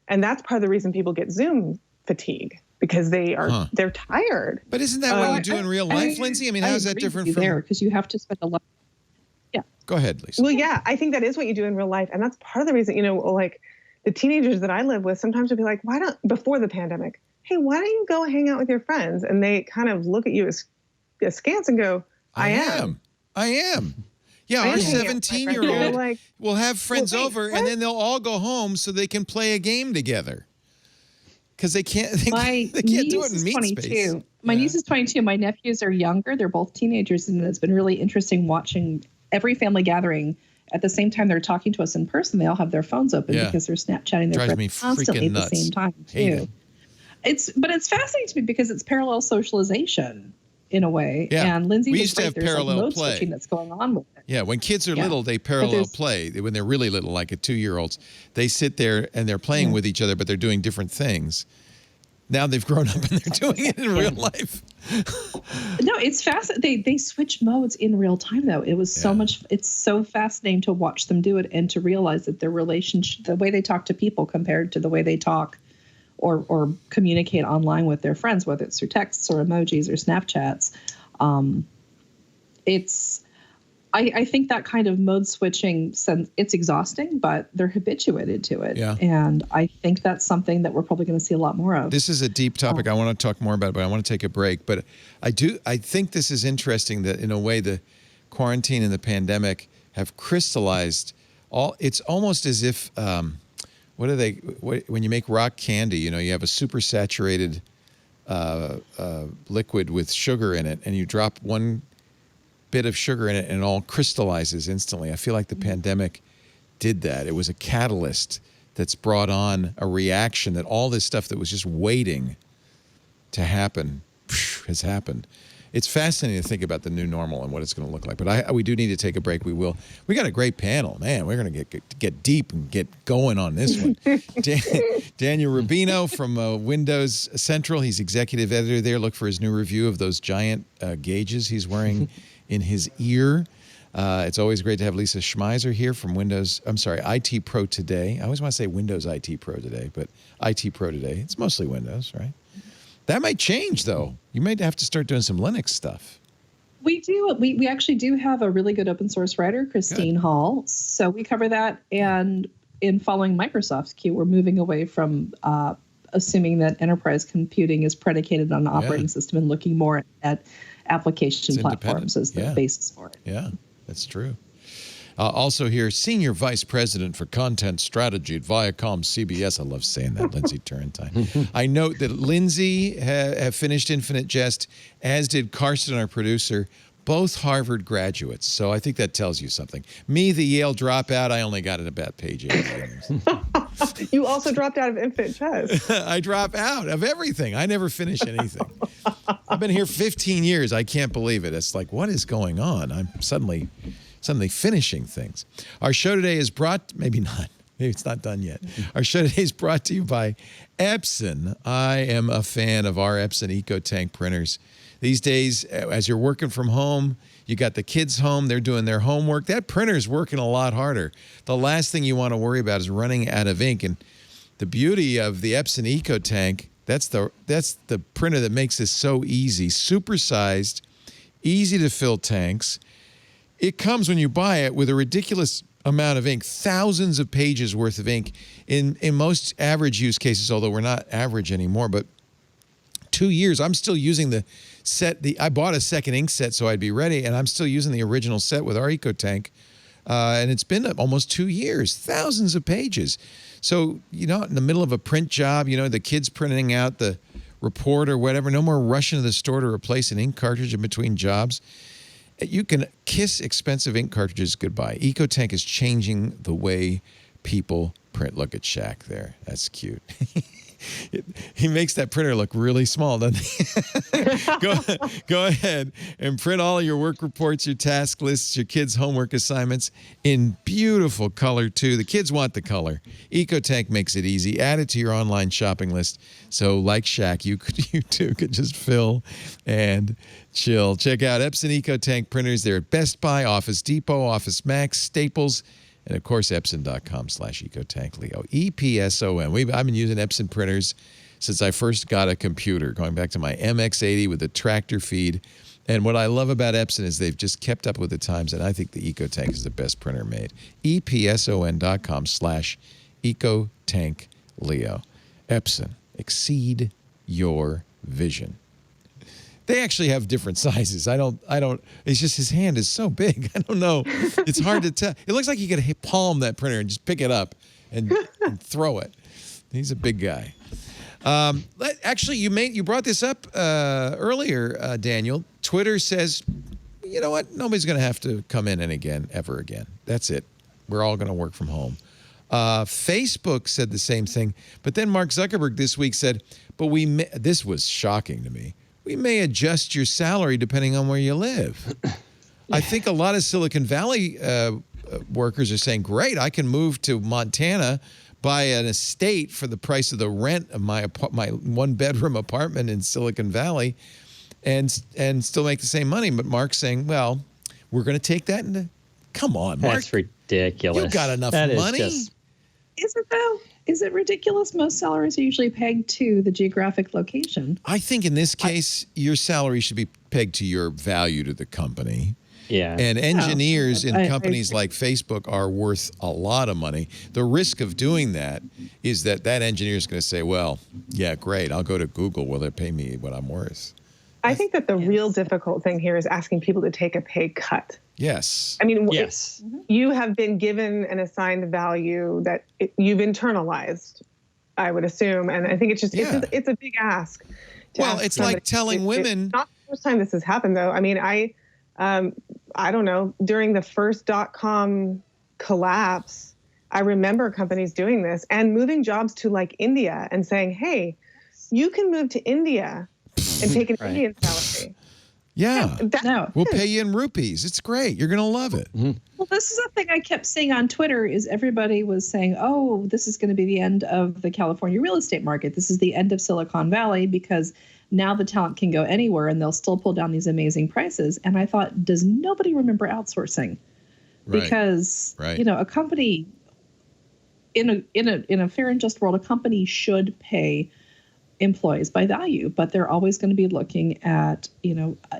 and that's part of the reason people get Zoom fatigue, because they're tired. But isn't that what you do in real life, Lindsay? I mean, how is that different from there? Because you have to spend a lot. Go ahead, Lisa. Well, yeah, I think that is what you do in real life. And that's part of the reason, like the teenagers that I live with sometimes would be like, before the pandemic, hey, why don't you go hang out with your friends? And they kind of look at you askance and go, I am. Yeah, I our am 17-year-old will have friends Well, wait, over, what? and then they'll all go home so they can play a game together. Because they can't do it in meat space. My niece is 22. My nephews are younger. They're both teenagers, and it's been really interesting watching every family gathering at the same time they're talking to us in person. They all have their phones open because they're Snapchatting their Drives me friends constantly freaking at the nuts. same time Hate too. It's fascinating to me because it's parallel socialization in a way. Yeah. And Lindsay We was used to right. have There's parallel mode play. switching that's going on with it. Yeah, when kids are little, they parallel play. When they're really little, like a 2-year-olds, they sit there and they're playing with each other, but they're doing different things. Now they've grown up and they're doing it in real life. No, it's fascinating. They switch modes in real time, though. It was so much. It's so fascinating to watch them do it and to realize that their relationship, the way they talk to people compared to the way they talk or communicate online with their friends, whether it's through texts or emojis or Snapchats. I think that kind of mode switching, it's exhausting, but they're habituated to it. Yeah. And I think that's something that we're probably going to see a lot more of. This is a deep topic. I want to talk more about it, but I want to take a break. But I think this is interesting that in a way the quarantine and the pandemic have crystallized it's almost as if, when you make rock candy, you have a super saturated liquid with sugar in it, and you drop one bit of sugar in it and it all crystallizes instantly. I feel like the pandemic did that. It was a catalyst that's brought on a reaction that all this stuff that was just waiting to happen has happened. It's fascinating to think about the new normal and what it's going to look like. But we do need to take a break. We will. We got a great panel, man. We're going to get deep and get going on this one. Daniel Rubino from Windows Central. He's executive editor there. Look for his new review of those giant gauges he's wearing in his ear. It's always great to have Lisa Schmeiser here from IT Pro Today. I always want to say Windows IT Pro Today, but IT Pro Today. It's mostly Windows, right? That might change, though. You might have to start doing some Linux stuff. We do. We actually do have a really good open source writer, Christine Hall. So we cover that. And in following Microsoft's cue, we're moving away from assuming that enterprise computing is predicated on an operating system and looking more at application platforms as the basis for it. Yeah, that's true. Also here, Senior Vice President for Content Strategy at Viacom CBS. I love saying that, Lindsay Turrentine. I note that Lindsay have finished Infinite Jest, as did Karsten, our producer, both Harvard graduates. So I think that tells you something. Me, the Yale dropout, I only got it about page 8. You also dropped out of Infinite Jest. I drop out of everything. I never finish anything. I've been here 15 years. I can't believe it. It's like, what is going on? I'm suddenly finishing things. Our show today is maybe it's not done yet. Our show today is brought to you by Epson. I am a fan of our Epson EcoTank printers. These days, as you're working from home, you got the kids home, they're doing their homework. That printer's working a lot harder. The last thing you want to worry about is running out of ink. And the beauty of the Epson EcoTank, that's the printer that makes this so easy. Supersized, easy to fill tanks. It comes when you buy it with a ridiculous amount of ink, thousands of pages worth of ink in most average use cases, although we're not average anymore. But 2 years, I'm still using the set. I bought a second ink set so I'd be ready, and I'm still using the original set with our EcoTank. And it's been almost 2 years, thousands of pages. So, in the middle of a print job, the kids printing out the report or whatever, no more rushing to the store to replace an ink cartridge in between jobs. You can kiss expensive ink cartridges goodbye. EcoTank is changing the way people print. Look at Shaq there. That's cute. he makes that printer look really small, doesn't he? Go ahead and print all of your work reports, your task lists, your kids' homework assignments in beautiful color, too. The kids want the color. EcoTank makes it easy. Add it to your online shopping list. So like Shaq, you too could just fill and chill. Check out Epson EcoTank printers. They're at Best Buy, Office Depot, Office Max, Staples, and, of course, Epson.com/EcoTank, Leo. EPSON. I've been using Epson printers since I first got a computer, going back to my MX80 with the tractor feed. And what I love about Epson is they've just kept up with the times, and I think the EcoTank is the best printer made. EPSON.com/EcoTank, Leo. Epson. Exceed your vision. They actually have different sizes. I don't, it's just his hand is so big. I don't know. It's hard to tell. It looks like he could palm that printer and just pick it up and throw it. He's a big guy. Actually, you brought this up earlier, Daniel. Twitter says, you know what? Nobody's going to have to come in ever again. That's it. We're all going to work from home. Facebook said the same thing. But then Mark Zuckerberg this week said, but this was shocking to me. We may adjust your salary depending on where you live. I think a lot of Silicon Valley workers are saying, great, I can move to Montana, buy an estate for the price of the rent of my one-bedroom apartment in Silicon Valley and still make the same money. But Mark's saying, well, we're going to take that into... Come on, Mark. That's ridiculous. You've got enough money. Is it, though? Is it ridiculous? Most salaries are usually pegged to the geographic location. I think in this case, your salary should be pegged to your value to the company. Yeah. And engineers in companies like Facebook are worth a lot of money. The risk of doing that is that engineer is going to say, well, yeah, great, I'll go to Google. Will they pay me what I'm worth? I think that the real difficult thing here is asking people to take a pay cut. Yes. I mean, yes. You have been given an assigned value that you've internalized, I would assume. And I think it's just, it's a big ask. Well, it's like telling women. It's not the first time this has happened, though. I mean, I don't know, during the first .com collapse, I remember companies doing this and moving jobs to like India and saying, hey, you can move to India and take an Indian salary. Yeah. We'll pay you in rupees. It's great. You're going to love it. Mm-hmm. Well, this is a thing I kept seeing on Twitter is everybody was saying, oh, this is going to be the end of the California real estate market. This is the end of Silicon Valley because now the talent can go anywhere and they'll still pull down these amazing prices. And I thought, does nobody remember outsourcing? Right. Because, a company in a fair and just world, a company should pay employees by value, but they're always going to be looking at,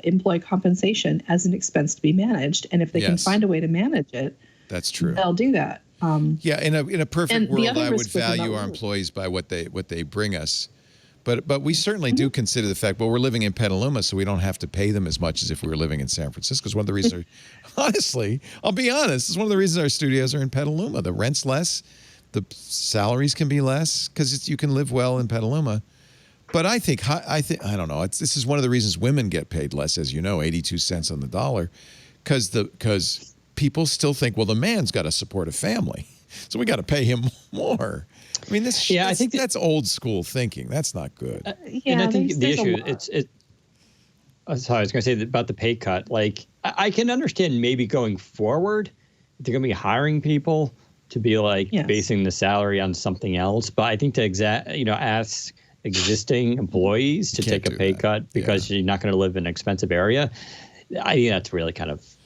employee compensation as an expense to be managed. And if they can find a way to manage it, that's true. They'll do that. In a perfect world, I would value our employees by what they bring us. But we certainly do consider the fact, we're living in Petaluma, so we don't have to pay them as much as if we were living in San Francisco. It's one of the reasons, honestly, I'll be honest, it's one of the reasons our studios are in Petaluma. The rent's less, the salaries can be less, because you can live well in Petaluma. But I don't know. This is one of the reasons women get paid less, as you know, 82 cents on the dollar, because people still think, well, the man's got to support a family, so we got to pay him more. I mean, I think that's old school thinking. That's not good. And I think the issue, sorry, I was going to say about the pay cut. Like, I can understand maybe going forward, they're going to be hiring people to be basing the salary on something else. But I think to ask existing employees to take a pay cut because you're not going to live in an expensive area, I think that's really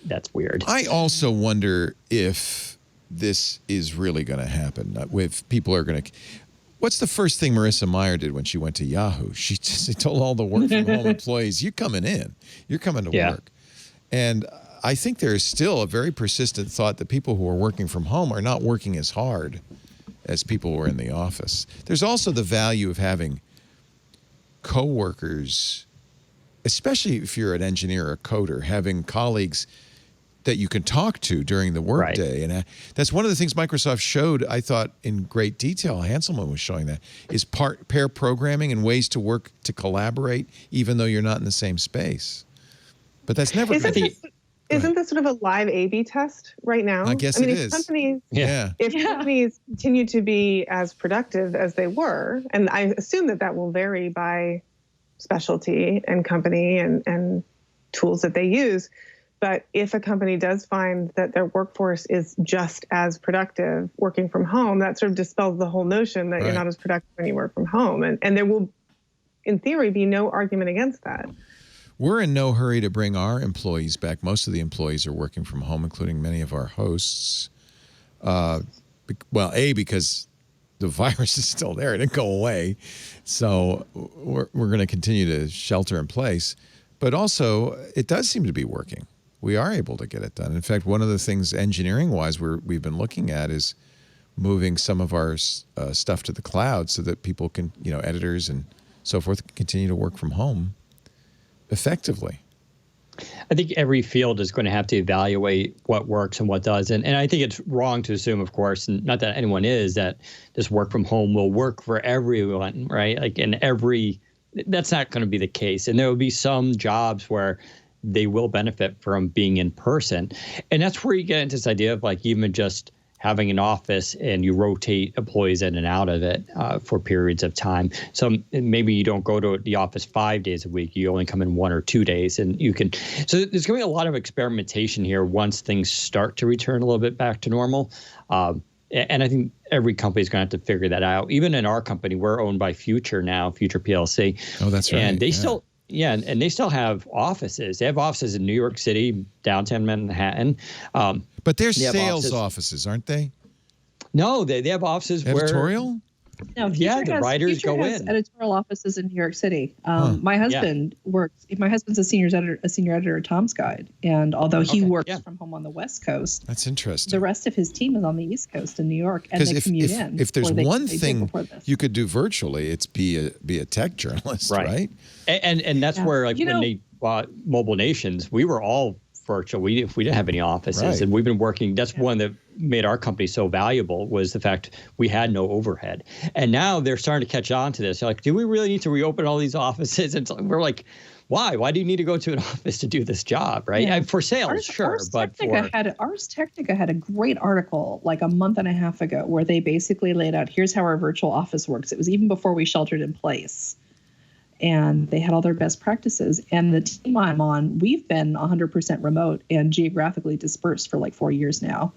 that's weird. I also wonder if this is really going to happen. If people are going to... What's the first thing Marissa Mayer did when she went to Yahoo? She told all the work from home employees, you're coming in. You're coming to work. And I think there is still a very persistent thought that people who are working from home are not working as hard as people who are in the office. There's also the value of having coworkers, especially if you're an engineer or a coder, having colleagues that you can talk to during the workday. And that's one of the things Microsoft showed, I thought, in great detail. Hanselman was showing that, is pair programming and ways to work to collaborate, even though you're not in the same space. But that's never... Isn't this sort of a live A/B test right now? I guess mean, it if is. Companies, Yeah. If companies continue to be as productive as they were, and I assume that will vary by specialty and company and tools that they use. But if a company does find that their workforce is just as productive working from home, that sort of dispels the whole notion that you're not as productive when you work from home. And there will, in theory, be no argument against that. We're in no hurry to bring our employees back. Most of the employees are working from home, including many of our hosts. Because the virus is still there. It didn't go away. So we're going to continue to shelter in place. But also, it does seem to be working. We are able to get it done. In fact, one of the things engineering-wise we've been looking at is moving some of our stuff to the cloud so that people can, editors and so forth, can continue to work from home effectively. I think every field is going to have to evaluate what works and what doesn't. And I think it's wrong to assume, of course, and not that anyone is, that this work from home will work for everyone, right? That's not going to be the case. And there will be some jobs where they will benefit from being in person. And that's where you get into this idea of even just having an office and you rotate employees in and out of it for periods of time. So maybe you don't go to the office 5 days a week. You only come in 1 or 2 days, and you can. So there's going to be a lot of experimentation here once things start to return a little bit back to normal. And I think every company is going to have to figure that out. Even in our company, we're owned by Future now, Future PLC. Oh, that's right. And they still. Yeah, and they still have offices. They have offices in New York City, downtown Manhattan. But they're sales offices, aren't they? No, they have offices editorial? No, the writers Future go has in. Editorial offices in New York City. My husband works. My husband's a senior editor at Tom's Guide, and although he works from home on the West Coast, that's interesting. The rest of his team is on the East Coast in New York, and they commute in. If there's one thing you could do virtually, it's be a tech journalist, right? And that's where when they bought Mobile Nations, we were all virtual. We didn't have any offices, and we've been working. That's one that made our company so valuable, was the fact we had no overhead. And now they're starting to catch on to this. They're like, do we really need to reopen all these offices? And we're like, why? Why do you need to go to an office to do this job, right? Yeah. For sales, Ars Technica had a great article like a month and a half ago where they basically laid out, here's how our virtual office works. It was even before we sheltered in place. And they had all their best practices. And the team I'm on, we've been 100% remote and geographically dispersed for 4 years now.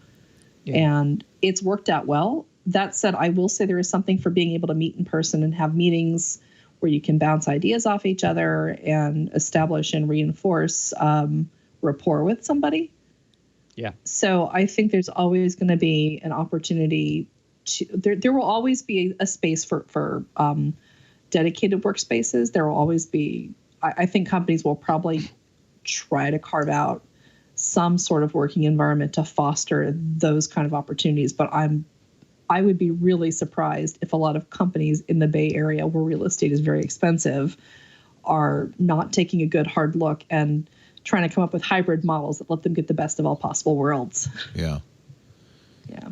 Yeah. And it's worked out well. That said, I will say there is something for being able to meet in person and have meetings where you can bounce ideas off each other and establish and reinforce rapport with somebody. Yeah. So I think there's always going to be an opportunity to, there will always be a space for dedicated workspaces. There will always be, I think companies will probably try to carve out some sort of working environment to foster those kind of opportunities. But I would be really surprised if a lot of companies in the Bay Area, where real estate is very expensive, are not taking a good hard look and trying to come up with hybrid models that let them get the best of all possible worlds. Yeah. Yeah.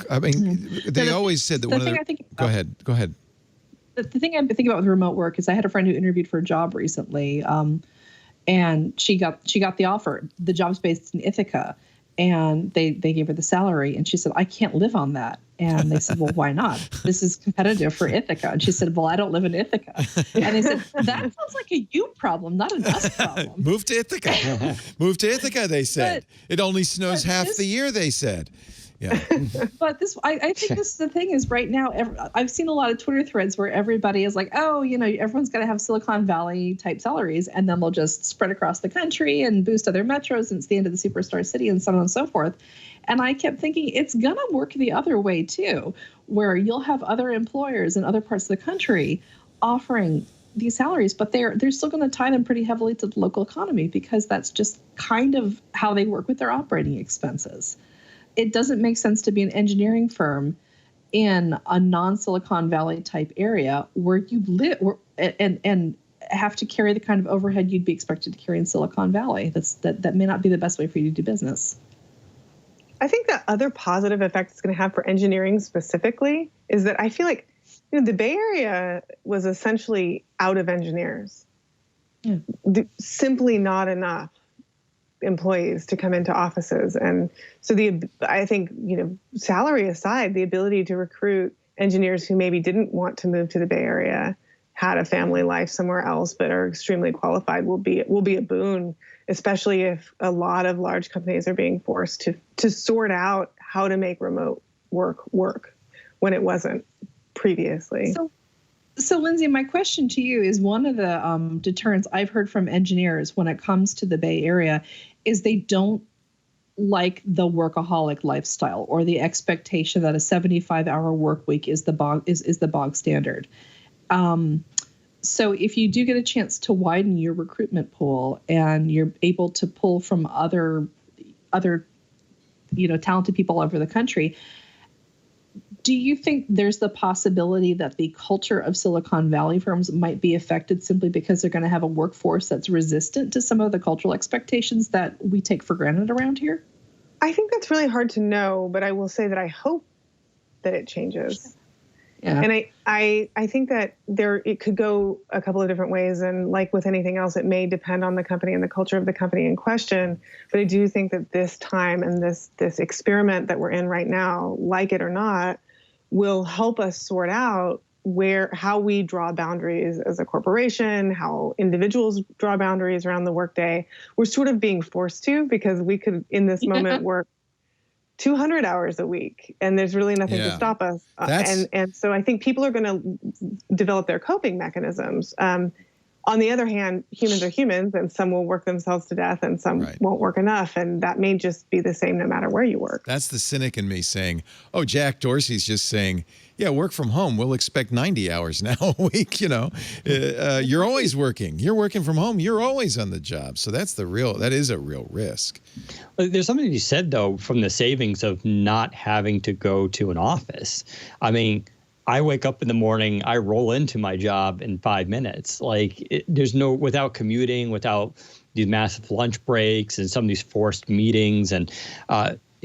I mean, they always said that one of the... Go ahead. The thing I've been thinking about with remote work is I had a friend who interviewed for a job recently, and she got the offer. The job's based in Ithaca, and they gave her the salary, and she said, I can't live on that. And they said, well, why not? This is competitive for Ithaca. And she said, well, I don't live in Ithaca. And they said, that sounds like a you problem, not an us problem. Move to Ithaca. Move to Ithaca, they said. It only snows half the year, they said. Yeah. But I think this is the thing is right now, I've seen a lot of Twitter threads where everybody is like, oh, everyone's got to have Silicon Valley type salaries, and then they'll just spread across the country and boost other metros, and it's the end of the superstar city and so on and so forth. And I kept thinking it's going to work the other way too, where you'll have other employers in other parts of the country offering these salaries, but they're still going to tie them pretty heavily to the local economy because that's just kind of how they work with their operating expenses. It doesn't make sense to be an engineering firm in a non-Silicon Valley type area where you live and have to carry the kind of overhead you'd be expected to carry in Silicon Valley. That may not be the best way for you to do business. I think the other positive effect it's going to have for engineering specifically is that I feel like the Bay Area was essentially out of engineers. Yeah. Simply not enough employees to come into offices. And so I think, salary aside, the ability to recruit engineers who maybe didn't want to move to the Bay Area, had a family life somewhere else, but are extremely qualified will be a boon, especially if a lot of large companies are being forced to sort out how to make remote work when it wasn't previously. So Lindsay, my question to you is, one of the deterrents I've heard from engineers when it comes to the Bay Area is they don't like the workaholic lifestyle or the expectation that a 75-hour work week is the bog standard. So if you do get a chance to widen your recruitment pool and you're able to pull from other talented people all over the country, do you think there's the possibility that the culture of Silicon Valley firms might be affected simply because they're going to have a workforce that's resistant to some of the cultural expectations that we take for granted around here? I think that's really hard to know, but I will say that I hope that it changes. Yeah. And I think that it could go a couple of different ways. And like with anything else, it may depend on the company and the culture of the company in question. But I do think that this time and this experiment that we're in right now, like it or not, will help us sort out how we draw boundaries as a corporation, how individuals draw boundaries around the workday. We're sort of being forced to, because we could, in this moment, work 200 hours a week, and there's really nothing to stop us. And so I think people are going to develop their coping mechanisms. On the other hand, humans are humans, and some will work themselves to death and some won't work enough. And that may just be the same no matter where you work. That's the cynic in me saying, oh, Jack Dorsey's just saying, yeah, work from home. We'll expect 90 hours now a week. You're always working. You're working from home. You're always on the job. So that is a real risk. There's something to be said, though, from the savings of not having to go to an office. I mean, I wake up in the morning, I roll into my job in 5 minutes. Without commuting, without these massive lunch breaks and some of these forced meetings, and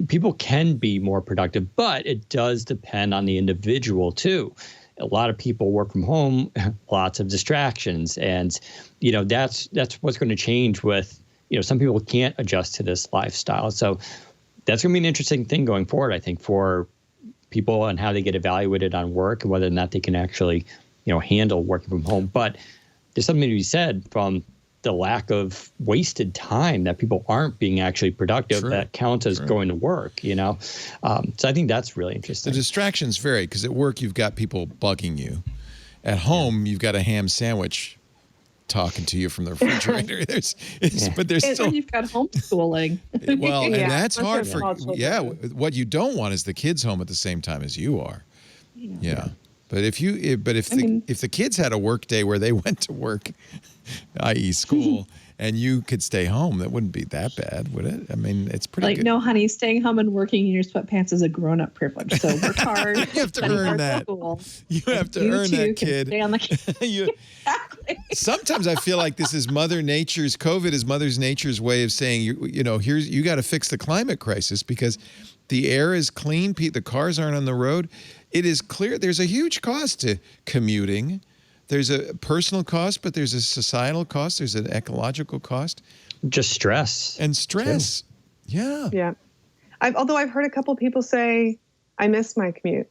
people can be more productive, but it does depend on the individual too. A lot of people work from home, lots of distractions, and that's what's going to change with, some people can't adjust to this lifestyle. So that's going to be an interesting thing going forward, I think, for people and how they get evaluated on work and whether or not they can actually, handle working from home. But there's something to be said from the lack of wasted time that people aren't being actually productive that counts as going to work, So I think that's really interesting. The distractions vary, because at work you've got people bugging you. At home you've got a ham sandwich talking to you from the refrigerator. But there's still. And you've got homeschooling. Well, and that's hard for. Yeah, what you don't want is the kids home at the same time as you are. Yeah. But if the kids had a work day where they went to work, i.e. school, and you could stay home, that wouldn't be that bad, would it? I mean, it's pretty good. No, honey, staying home and working in your sweatpants is a grown-up privilege. So work hard. You have to earn that. You have to earn that, kid. Stay on the Exactly. Sometimes I feel like this is COVID is Mother Nature's way of saying, you got to fix the climate crisis, because the air is clean, the cars aren't on the road. It is clear there's a huge cost to commuting. There's a personal cost, but there's a societal cost. There's an ecological cost. Just stress. And stress. Too. Yeah. Yeah. Although I've heard a couple people say, I miss my commute.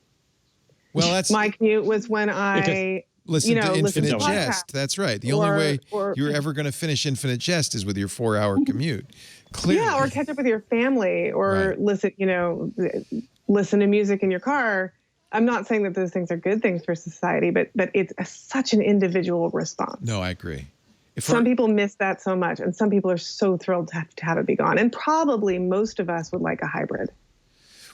Well, my commute was when I listen to Infinite Jest. That's right. The only way you're ever going to finish Infinite Jest is with your 4-hour commute. Clearly. Yeah, or catch up with your family, or listen to music in your car. I'm not saying that those things are good things for society, but it's such an individual response. No, I agree. Some people miss that so much, and some people are so thrilled to have it be gone. And probably most of us would like a hybrid.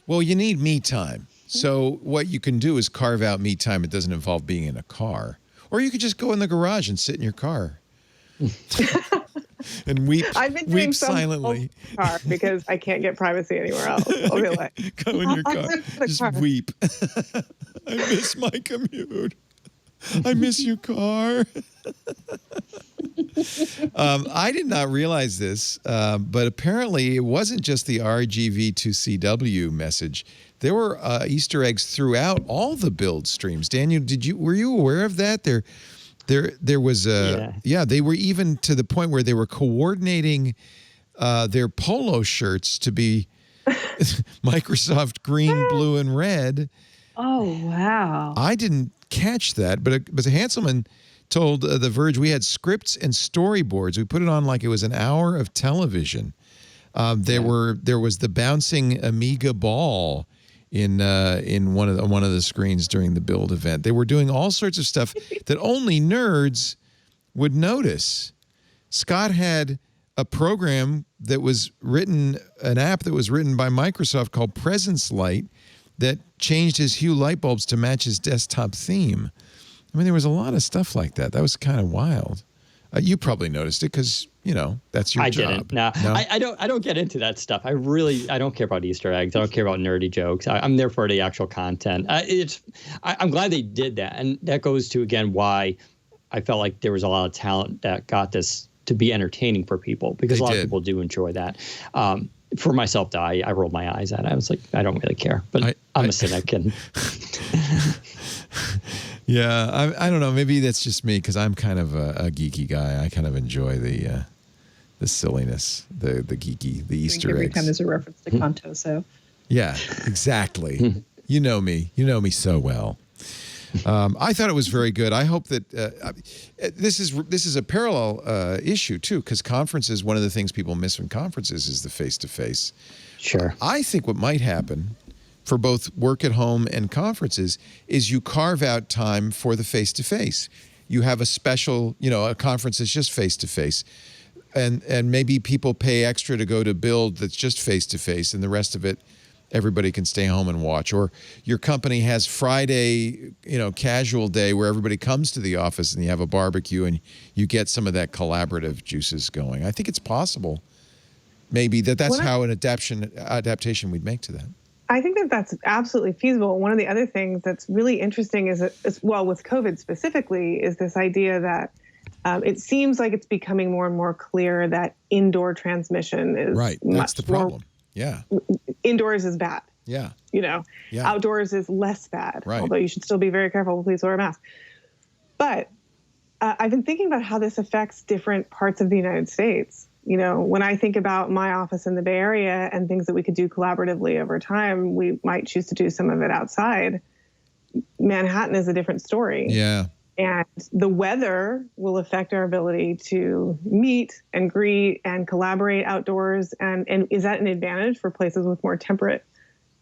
Well, you need me time. So what you can do is carve out me time. It doesn't involve being in a car. Or you could just go in the garage and sit in your car. And weep. I've been doing silently. Car because I can't get privacy anywhere else. I'll be like, go in your car, just weep. I miss my commute. I miss your car. I did not realize this, but apparently it wasn't just the RGV2CW message. There were Easter eggs throughout all the build streams. Daniel, were you aware of that? There was they were even to the point where they were coordinating their polo shirts to be Microsoft green, blue, and red. Oh, wow. I didn't catch that, but Hanselman told The Verge we had scripts and storyboards. We put it on like it was an hour of television. There was the bouncing Amiga ball in one of the screens during the build event. They were doing all sorts of stuff that only nerds would notice. Scott had a program that was written, an app that was written by Microsoft called Presence Light that changed his Hue light bulbs to match his desktop theme. I mean, there was a lot of stuff like that. That was kind of wild. You probably noticed it because, that's your job. I didn't. No? I don't get into that stuff. I don't care about Easter eggs. I don't care about nerdy jokes. I'm there for the actual content. I'm glad they did that. And that goes to, again, why I felt like there was a lot of talent that got this to be entertaining for people, because a lot of people do enjoy that. For myself, though, I rolled my eyes at it. I was like, I don't really care. But I'm a cynic. And yeah, I don't know. Maybe that's just me because I'm kind of a geeky guy. I kind of enjoy the silliness, the geeky, the Easter eggs. Every time there's a reference to Contoso. Yeah, exactly. You know me. You know me so well. I thought it was very good. I hope that this is a parallel issue too, because conferences, one of the things people miss from conferences is the face-to-face. Sure. I think what might happen for both work at home and conferences is you carve out time for the face-to-face. You have a special, a conference that's just face-to-face. And maybe people pay extra to go to Build that's just face-to-face, and the rest of it, everybody can stay home and watch. Or your company has Friday, casual day where everybody comes to the office and you have a barbecue and you get some of that collaborative juices going. I think it's possible maybe that's how an adaptation we'd make to that. I think that's absolutely feasible. One of the other things that's really interesting is with COVID specifically, is this idea that it seems like it's becoming more and more clear that indoor transmission is right. That's the problem. Yeah. Indoors is bad. Yeah. Outdoors is less bad. Right. Although you should still be very careful. Please wear a mask. But I've been thinking about how this affects different parts of the United States. When I think about my office in the Bay Area and things that we could do collaboratively over time, we might choose to do some of it outside. Manhattan is a different story. Yeah. And the weather will affect our ability to meet and greet and collaborate outdoors. And is that an advantage for places with more temperate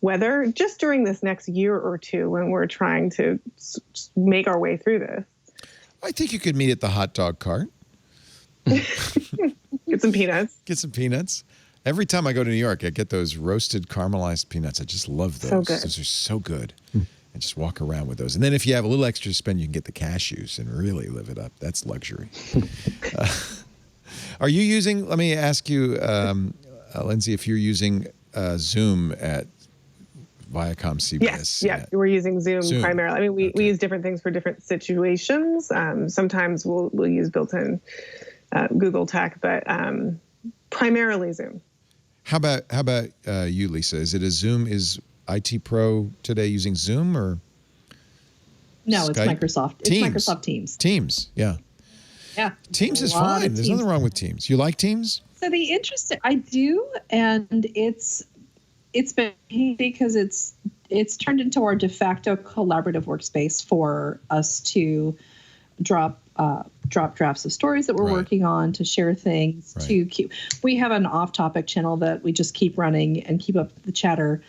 weather just during this next year or two when we're trying to make our way through this? I think you could meet at the hot dog cart. Get some peanuts. Get some peanuts. Every time I go to New York, I get those roasted caramelized peanuts. I just love those. So good. Those are so good. And just walk around with those. And then if you have a little extra to spend, you can get the cashews and really live it up. That's luxury. Are you using, let me ask you, Lindsay, if you're using Zoom at Viacom CBS? Yes, we're using Zoom primarily. I mean, we use different things for different situations. Sometimes we'll use built-in Google Tech, but primarily Zoom. How about you, Lisa? Is it a Zoom? Is IT Pro today using Zoom or? No, Skype? it's Microsoft. Teams. It's Microsoft Teams. Teams, yeah. Yeah. Teams is fine. There's nothing wrong with Teams. You like Teams? So I do, and it's been because it's turned into our de facto collaborative workspace for us to drop drafts of stories that we're working on, to share things, to keep. We have an off-topic channel that we just keep running and keep up the chatter.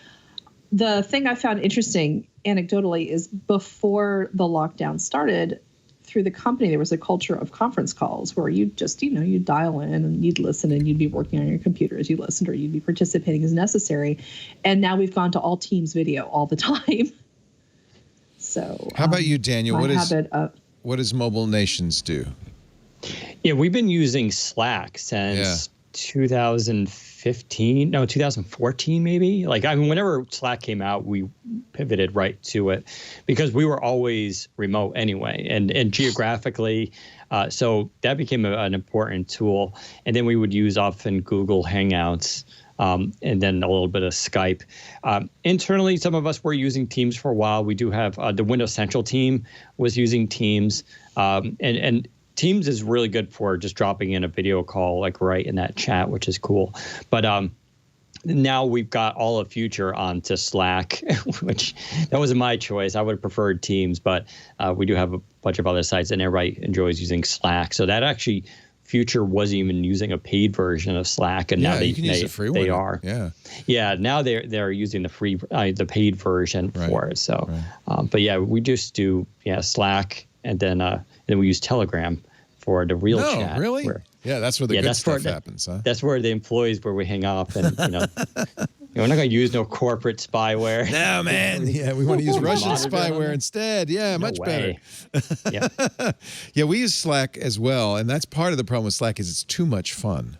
The thing I found interesting anecdotally is before the lockdown started, through the company, there was a culture of conference calls where you just, you dial in and you'd listen and you'd be working on your computer as you listened, or you'd be participating as necessary. And now we've gone to all Teams video all the time. So how about you, Daniel? What does Mobile Nations do? Yeah, we've been using Slack since 2014 maybe. Whenever Slack came out, we pivoted right to it because we were always remote anyway, and geographically, so that became an important tool. And then we would use often Google Hangouts, and then a little bit of Skype. Internally, some of us were using Teams for a while. We do have the Windows Central team was using Teams, and Teams is really good for just dropping in a video call, like right in that chat, which is cool. But now we've got all of Future onto Slack, which that wasn't my choice. I would have preferred Teams, but we do have a bunch of other sites, and everybody enjoys using Slack. So that actually, Future wasn't even using a paid version of Slack, and now you can use the free one. They are. Yeah. Now they're using the paid version for it. So, but yeah, we just do Slack, and then we use Telegram for the real chat. No, really? Yeah, that's where the good stuff happens, huh? That's where the employees, where we hang up, and we're not going to use no corporate spyware. No, man. Yeah, we want to use Russian spyware instead. Yeah, much better. Yeah. Yeah, we use Slack as well, and that's part of the problem with Slack is it's too much fun.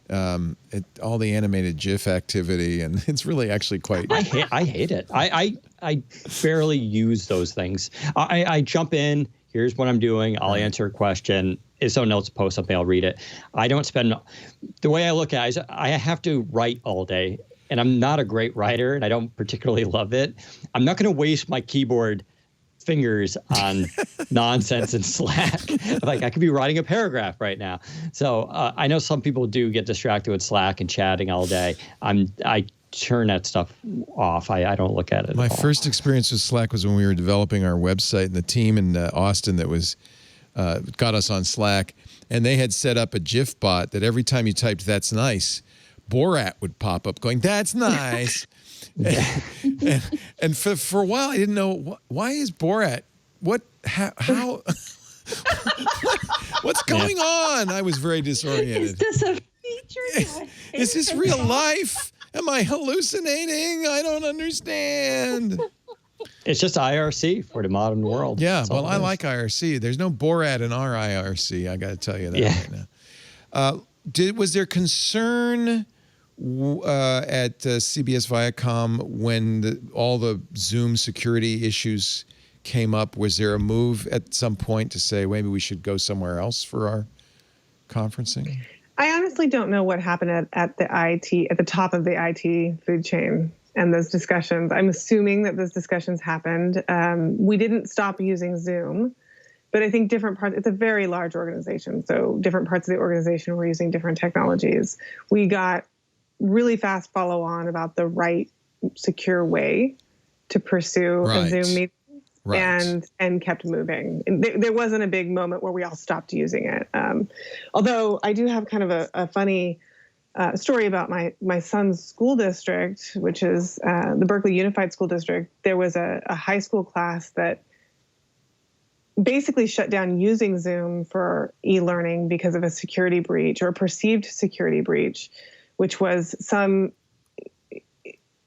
All the animated GIF activity, and it's really actually quite. I hate it. I barely use those things. I jump in. Here's what I'm doing. I'll answer a question. If someone else posts something, I'll read it. I don't spend. The way I look at it is I have to write all day, and I'm not a great writer, and I don't particularly love it. I'm not going to waste my keyboard fingers on nonsense in Slack. Like, I could be writing a paragraph right now. So I know some people do get distracted with Slack and chatting all day. I turn that stuff off. I don't look at it. My at all. first experience with Slack was when we were developing our website, and the team in Austin that was got us on Slack, and they had set up a GIF bot that every time you typed "that's nice," Borat would pop up going, "That's nice." and for a while, I didn't know why is Borat. How what's going on? I was very disoriented. Is this a feature? Is this real life? Am I hallucinating? I don't understand. It's just IRC for the modern world. Yeah, well, I like IRC. There's no Borat in our IRC. I got to tell you that right now. Was there concern at CBS Viacom when all the Zoom security issues came up? Was there a move at some point to say maybe we should go somewhere else for our conferencing? I honestly don't know what happened at the top of the IT food chain and those discussions. I'm assuming that those discussions happened. We didn't stop using Zoom, but I think different parts, it's a very large organization. So different parts of the organization were using different technologies. We got really fast follow on about the right secure way to pursue a Zoom meeting. And kept moving. There wasn't a big moment where we all stopped using it. Although I do have kind of a funny story about my son's school district, which is the Berkeley Unified School District. There was a high school class that basically shut down using Zoom for e-learning because of a security breach or a perceived security breach, which was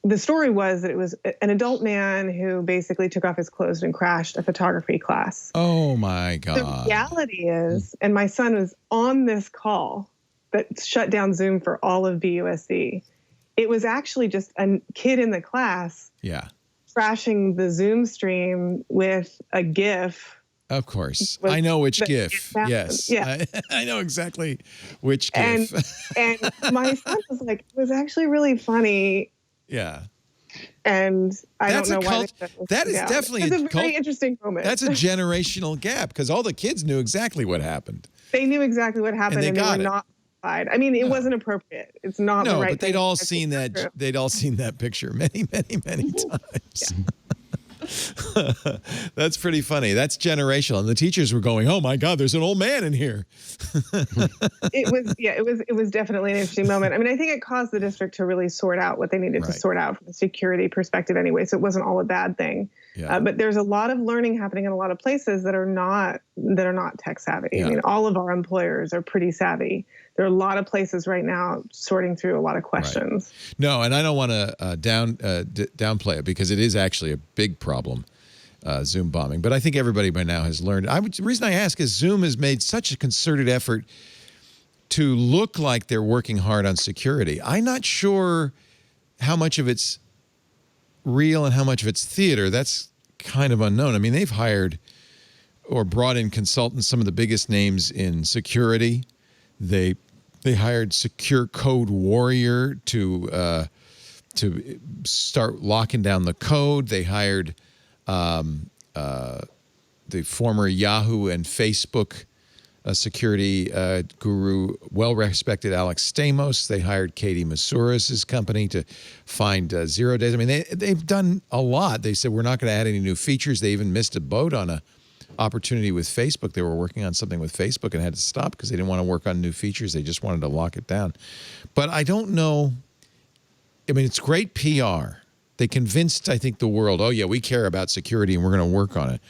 the story was that it was an adult man who basically took off his clothes and crashed a photography class. Oh my God. The reality is, and my son was on this call that shut down Zoom for all of BUSD. It was actually just a kid in the class crashing the Zoom stream with a GIF. Of course. I know which GIF. Yes. Yeah. I know exactly which GIF. And my son was like, it was actually really funny. Yeah. And I don't know why. That is definitely a very interesting moment. That's a generational gap because all the kids knew exactly what happened. They knew exactly what happened and they were not notified. I mean, it wasn't appropriate. It's not the right thing. No, but they'd all seen that. They'd all seen that picture many, many, many times. Yeah. That's pretty funny. That's generational. And the teachers were going, "Oh my God, there's an old man in here." It was definitely an interesting moment. I mean, I think it caused the district to really sort out what they needed to sort out from a security perspective anyway. So it wasn't all a bad thing. Yeah. But there's a lot of learning happening in a lot of places that are not tech savvy. Yeah. I mean, all of our employers are pretty savvy. There are a lot of places right now sorting through a lot of questions. Right. No, and I don't want to downplay it because it is actually a big problem, Zoom bombing. But I think everybody by now has learned. The reason I ask is Zoom has made such a concerted effort to look like they're working hard on security. I'm not sure how much of it's real and how much of it's theater. That's kind of unknown. I mean, they've hired or brought in consultants, some of the biggest names in security. They hired Secure Code Warrior to start locking down the code. They hired the former Yahoo and Facebook security guru, well-respected Alex Stamos. They hired Katie Masouras' company to find 0 days. I mean, they've done a lot. They said, we're not going to add any new features. They even missed a boat on a opportunity with Facebook. They were working on something with Facebook and had to stop because they didn't want to work on new features. They just wanted to lock it down. But I don't know. I mean, it's great PR. They convinced, I think, the world, oh, yeah, we care about security and we're going to work on it.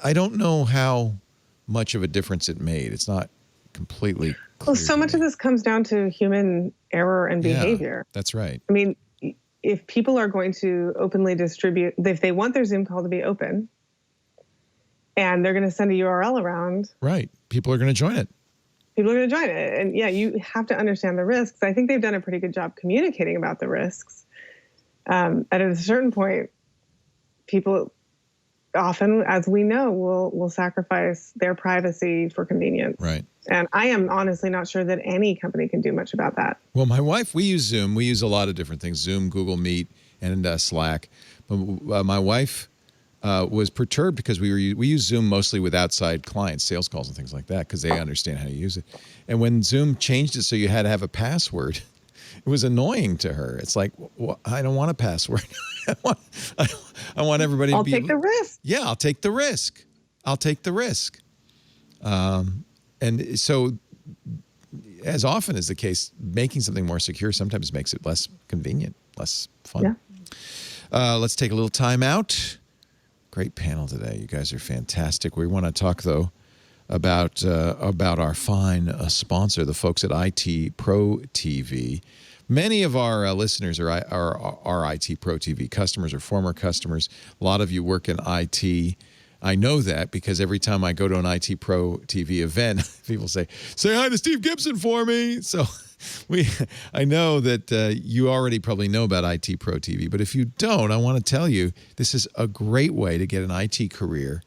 I don't know how much of a difference it made. It's not completely clear. Well, so much of this comes down to human error and behavior. Yeah, that's right. I mean, if people are going to openly distribute, if they want their Zoom call to be open and they're going to send a URL around. Right. People are going to join it. People are going to join it. And yeah, you have to understand the risks. I think they've done a pretty good job communicating about the risks. At a certain point, people often, as we know, will sacrifice their privacy for convenience. Right. And I am honestly not sure that any company can do much about that. Well, my wife, we use Zoom. We use a lot of different things, Zoom, Google Meet, and Slack. But my wife was perturbed because we use Zoom mostly with outside clients, sales calls and things like that, because they understand how to use it. And when Zoom changed it so you had to have a password, it was annoying to her. It's like, well, I don't want a password. I want everybody to be. I'll take the risk. Yeah, I'll take the risk. I'll take the risk. And so, as often is the case, making something more secure sometimes makes it less convenient, less fun. Yeah. Let's take a little time out. Great panel today. You guys are fantastic. We want to talk, though, about our fine sponsor, the folks at IT Pro TV. Many of our listeners are IT Pro TV customers or former customers. A lot of you work in IT. I know that because every time I go to an IT Pro TV event, people say hi to Steve Gibson for me. So I know that you already probably know about IT Pro TV. But if you don't, I want to tell you, this is a great way to get an IT career,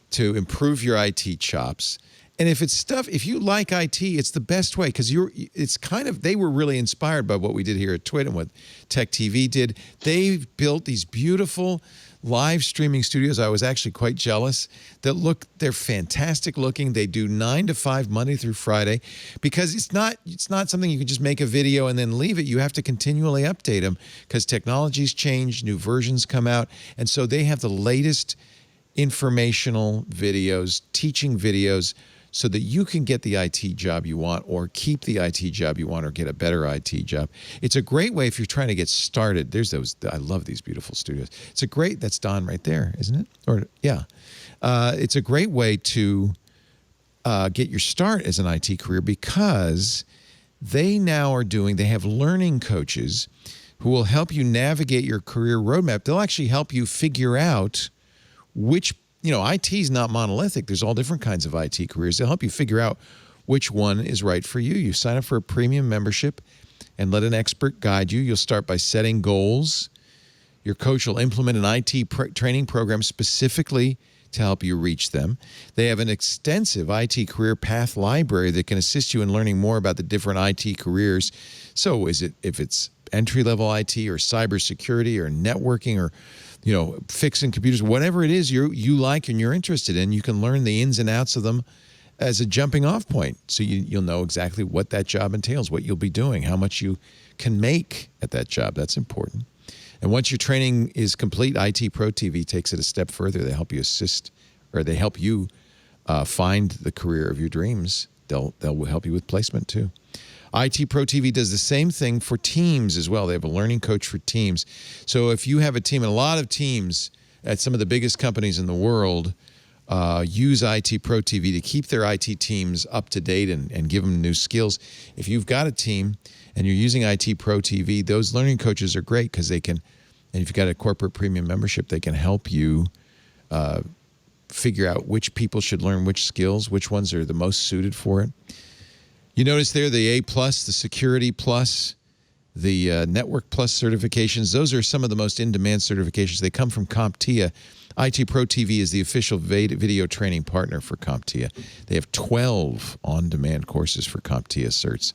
to improve your IT chops. And if you like IT, it's the best way because they were really inspired by what we did here at Twit and what Tech TV did. They've built these beautiful live streaming studios. I was actually quite jealous. They're fantastic looking. They do 9 to 5 Monday through Friday because it's not something you can just make a video and then leave it. You have to continually update them because technology's changed, new versions come out. And so they have the latest informational videos, teaching videos, so that you can get the IT job you want or keep the IT job you want or get a better IT job. It's a great way if you're trying to get started. I love these beautiful studios. That's Don right there, isn't it? Or yeah. It's a great way to get your start as an IT career because they have learning coaches who will help you navigate your career roadmap. They'll actually help you figure out which IT is not monolithic. There's all different kinds of IT careers. They'll help you figure out which one is right for you. You sign up for a premium membership and let an expert guide you. You'll start by setting goals. Your coach will implement an IT training program specifically to help you reach them. They have an extensive IT career path library that can assist you in learning more about the different IT careers. So if it's entry-level IT or cybersecurity or networking or fixing computers, whatever it is you like and you're interested in, you can learn the ins and outs of them as a jumping off point. So you'll know exactly what that job entails, what you'll be doing, how much you can make at that job. That's important. And once your training is complete, IT Pro TV takes it a step further. They help you find the career of your dreams. They'll help you with placement too. IT Pro TV does the same thing for teams as well. They have a learning coach for teams. So if you have a team, and a lot of teams at some of the biggest companies in the world use IT Pro TV to keep their IT teams up to date and give them new skills. If you've got a team and you're using IT Pro TV, those learning coaches are great because they can, and if you've got a corporate premium membership, they can help you figure out which people should learn which skills, which ones are the most suited for it. You notice there the A+, the Security Plus, the Network Plus certifications. Those are some of the most in-demand certifications. They come from CompTIA. IT Pro TV is the official video training partner for CompTIA. They have 12 on-demand courses for CompTIA certs.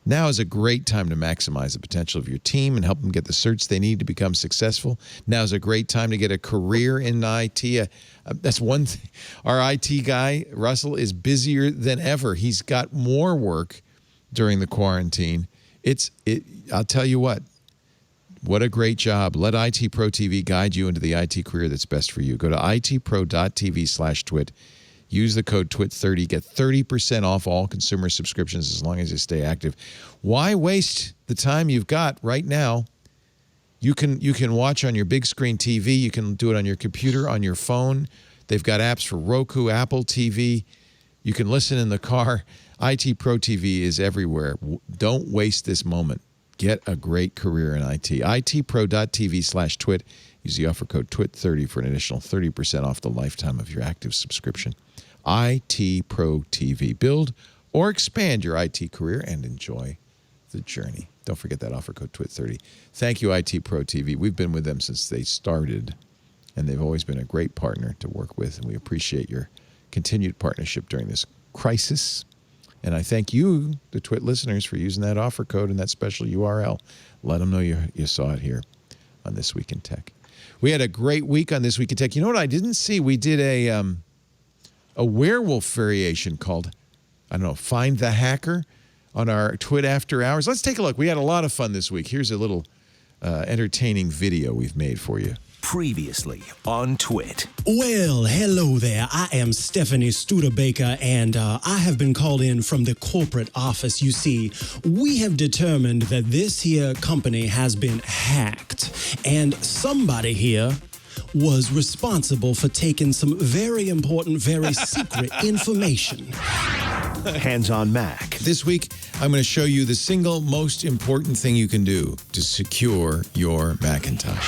Now is a great time to maximize the potential of your team and help them get the certs they need to become successful. Now is a great time to get a career in IT. That's one thing. Our IT guy, Russell, is busier than ever. He's got more work during the quarantine. I'll tell you what a great job. Let IT Pro TV guide you into the IT career that's best for you. Go to itpro.tv/twit. Use the code TWIT30. Get 30% off all consumer subscriptions as long as you stay active. Why waste the time you've got right now? You can watch on your big screen TV. You can do it on your computer, on your phone. They've got apps for Roku, Apple TV. You can listen in the car. IT Pro TV is everywhere. Don't waste this moment. Get a great career in IT. itpro.tv/twit. Use the offer code TWIT30 for an additional 30% off the lifetime of your active subscription. IT Pro TV. Build or expand your IT career and enjoy the journey. Don't forget that offer code TWIT30. Thank you, IT Pro TV. We've been with them since they started, and they've always been a great partner to work with, and we appreciate your continued partnership during this crisis. And I thank you, the Twit listeners, for using that offer code and that special URL. Let them know you saw it here on This Week in Tech. We had a great week on This Week in Tech. You know what I didn't see? We did a werewolf variation called, I don't know, Find the Hacker on our Twit After Hours. Let's take a look. We had a lot of fun this week. Here's a little entertaining video we've made for you. Previously on Twit. Well, hello there. I am Stephanie Studebaker, and I have been called in from the corporate office. You see, we have determined that this here company has been hacked, and somebody here was responsible for taking some very important, very secret information. Hands on Mac. This week, I'm going to show you the single most important thing you can do to secure your Macintosh.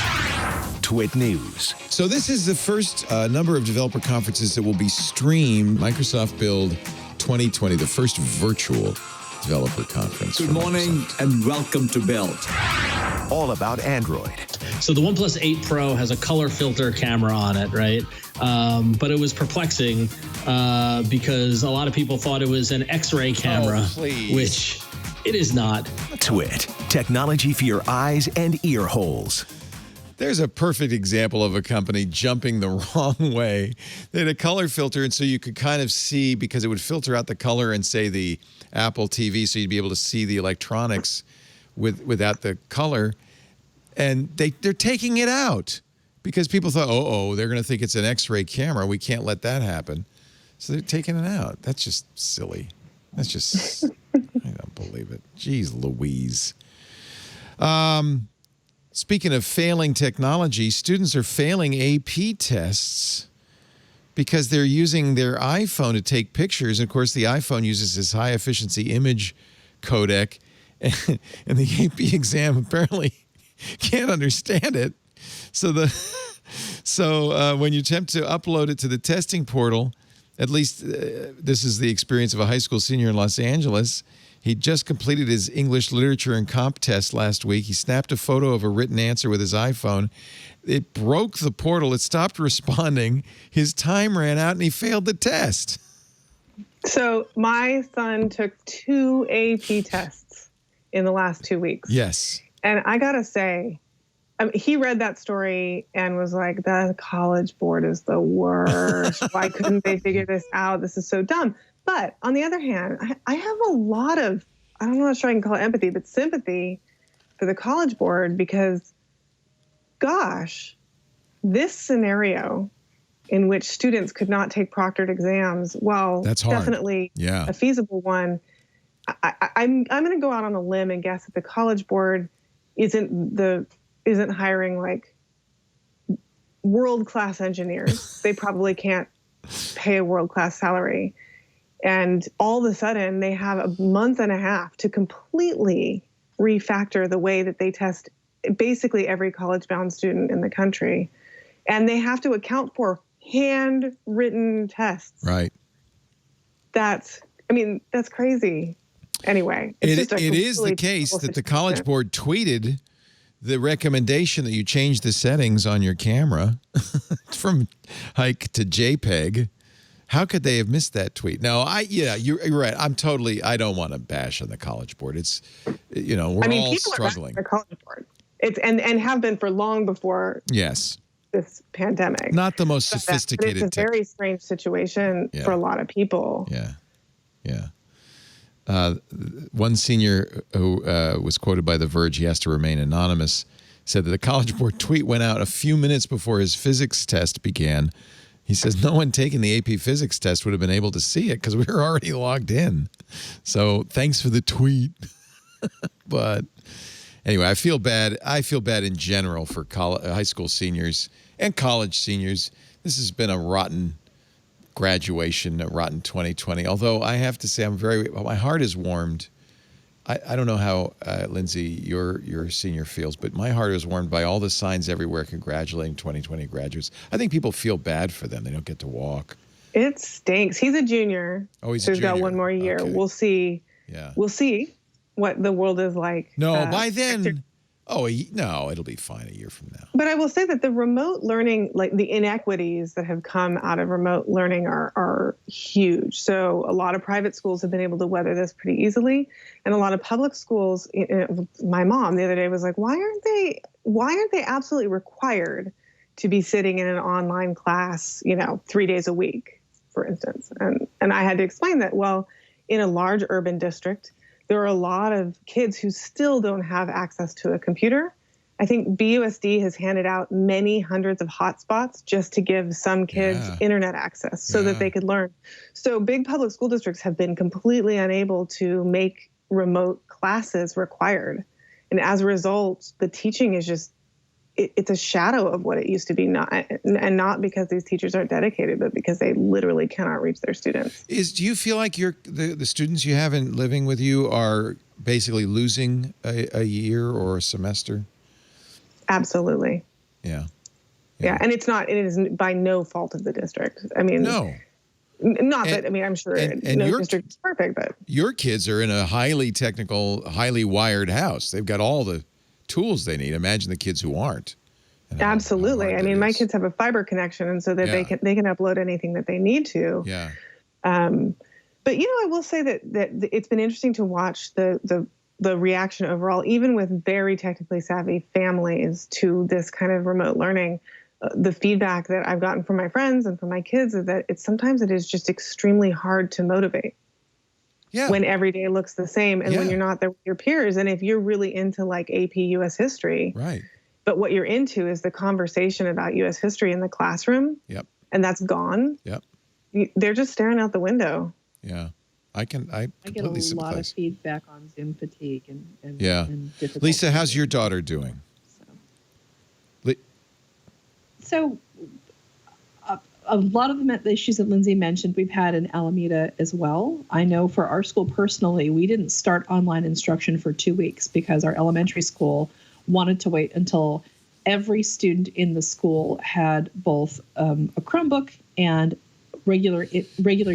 Twit News. So this is the first number of developer conferences that will be streamed. Microsoft Build 2020, the first virtual developer conference. Good morning and welcome to Build. All about Android. So the OnePlus 8 Pro has a color filter camera on it, right? But it was perplexing because a lot of people thought it was an X-ray camera, which it is not. Twit. Technology for your eyes and ear holes. There's a perfect example of a company jumping the wrong way. They had a color filter, and so you could kind of see, because it would filter out the color and say the Apple TV, so you'd be able to see the electronics without the color. And they're taking it out because people thought, they're going to think it's an X-ray camera. We can't let that happen. So they're taking it out. That's just silly. That's just, I don't believe it. Jeez Louise. Speaking of failing technology, students are failing AP tests because they're using their iPhone to take pictures. And of course, the iPhone uses this high-efficiency image codec, and the AP exam apparently can't understand it. So when you attempt to upload it to the testing portal, at least this is the experience of a high school senior in Los Angeles. He just completed his English literature and comp test last week. He snapped a photo of a written answer with his iPhone. It broke the portal. It stopped responding. His time ran out and he failed the test. So my son took 2 AP tests in the last 2 weeks. Yes. And I got to say, he read that story and was like, the College Board is the worst. Why couldn't they figure this out? This is so dumb. But on the other hand, I have a lot of, I'm not sure I can call it empathy, but sympathy for the College Board because, gosh, this scenario in which students could not take proctored exams, well, that's definitely a feasible one. I'm going to go out on a limb and guess that the College Board isn't hiring like world-class engineers. They probably can't pay a world-class salary. And all of a sudden, they have a month and a half to completely refactor the way that they test basically every college-bound student in the country. And they have to account for handwritten tests. Right. That's crazy. Anyway. It is the case that the College Board tweeted the recommendation that you change the settings on your camera from hike to JPEG. How could they have missed that tweet? No, you're right. I don't want to bash on the College Board. It's, we're all struggling. The College Board. It's and have been for long before. Yes. This pandemic. Not the most sophisticated. It's a very strange situation for a lot of people. Yeah. One senior who was quoted by The Verge, he has to remain anonymous, said that the College Board tweet went out a few minutes before his physics test began. He says no one taking the AP physics test would have been able to see it because we were already logged in. So thanks for the tweet. But anyway, I feel bad. I feel bad in general for high school seniors and college seniors. This has been a rotten graduation, a rotten 2020. Although I have to say, my heart is warmed. I don't know how, Lindsay, your senior feels, but my heart is warmed by all the signs everywhere congratulating 2020 graduates. I think people feel bad for them. They don't get to walk. It stinks. He's a junior. Oh, he's a junior. Got one more year. Okay. We'll see. Yeah. We'll see what the world is like. No, by then. No, it'll be fine a year from now. But I will say that the remote learning, like the inequities that have come out of remote learning are huge. So a lot of private schools have been able to weather this pretty easily. And a lot of public schools, my mom the other day was like, why aren't they absolutely required to be sitting in an online class, 3 days a week, for instance? And I had to explain that, well, in a large urban district, there are a lot of kids who still don't have access to a computer. I think BUSD has handed out many hundreds of hotspots just to give some kids internet access so that they could learn. So big public school districts have been completely unable to make remote classes required. And as a result, the teaching is just, it's a shadow of what it used to be, not because these teachers aren't dedicated, but because they literally cannot reach their students. Do you feel like the students you have living with you are basically losing a year or a semester? Absolutely. Yeah. And it is by no fault of the district. I mean, no. I'm sure no district is perfect, but your kids are in a highly technical, highly wired house. They've got all the tools they need. Imagine the kids who aren't. Absolutely. I mean, my kids have a fiber connection, and so that they can upload anything that they need to. Yeah. But I will say that it's been interesting to watch the reaction overall, even with very technically savvy families, to this kind of remote learning. The feedback that I've gotten from my friends and from my kids is that sometimes it is just extremely hard to motivate. Yeah. When every day looks the same and when you're not there with your peers. And if you're really into like AP US history, right? But what you're into is the conversation about US history in the classroom. Yep. And that's gone. Yep. They're just staring out the window. Yeah. I get a lot of feedback on Zoom fatigue and difficulty. Lisa, how's your daughter doing? So a lot of the issues that Lindsay mentioned, we've had in Alameda as well. I know for our school personally, we didn't start online instruction for 2 weeks because our elementary school wanted to wait until every student in the school had both a Chromebook and regular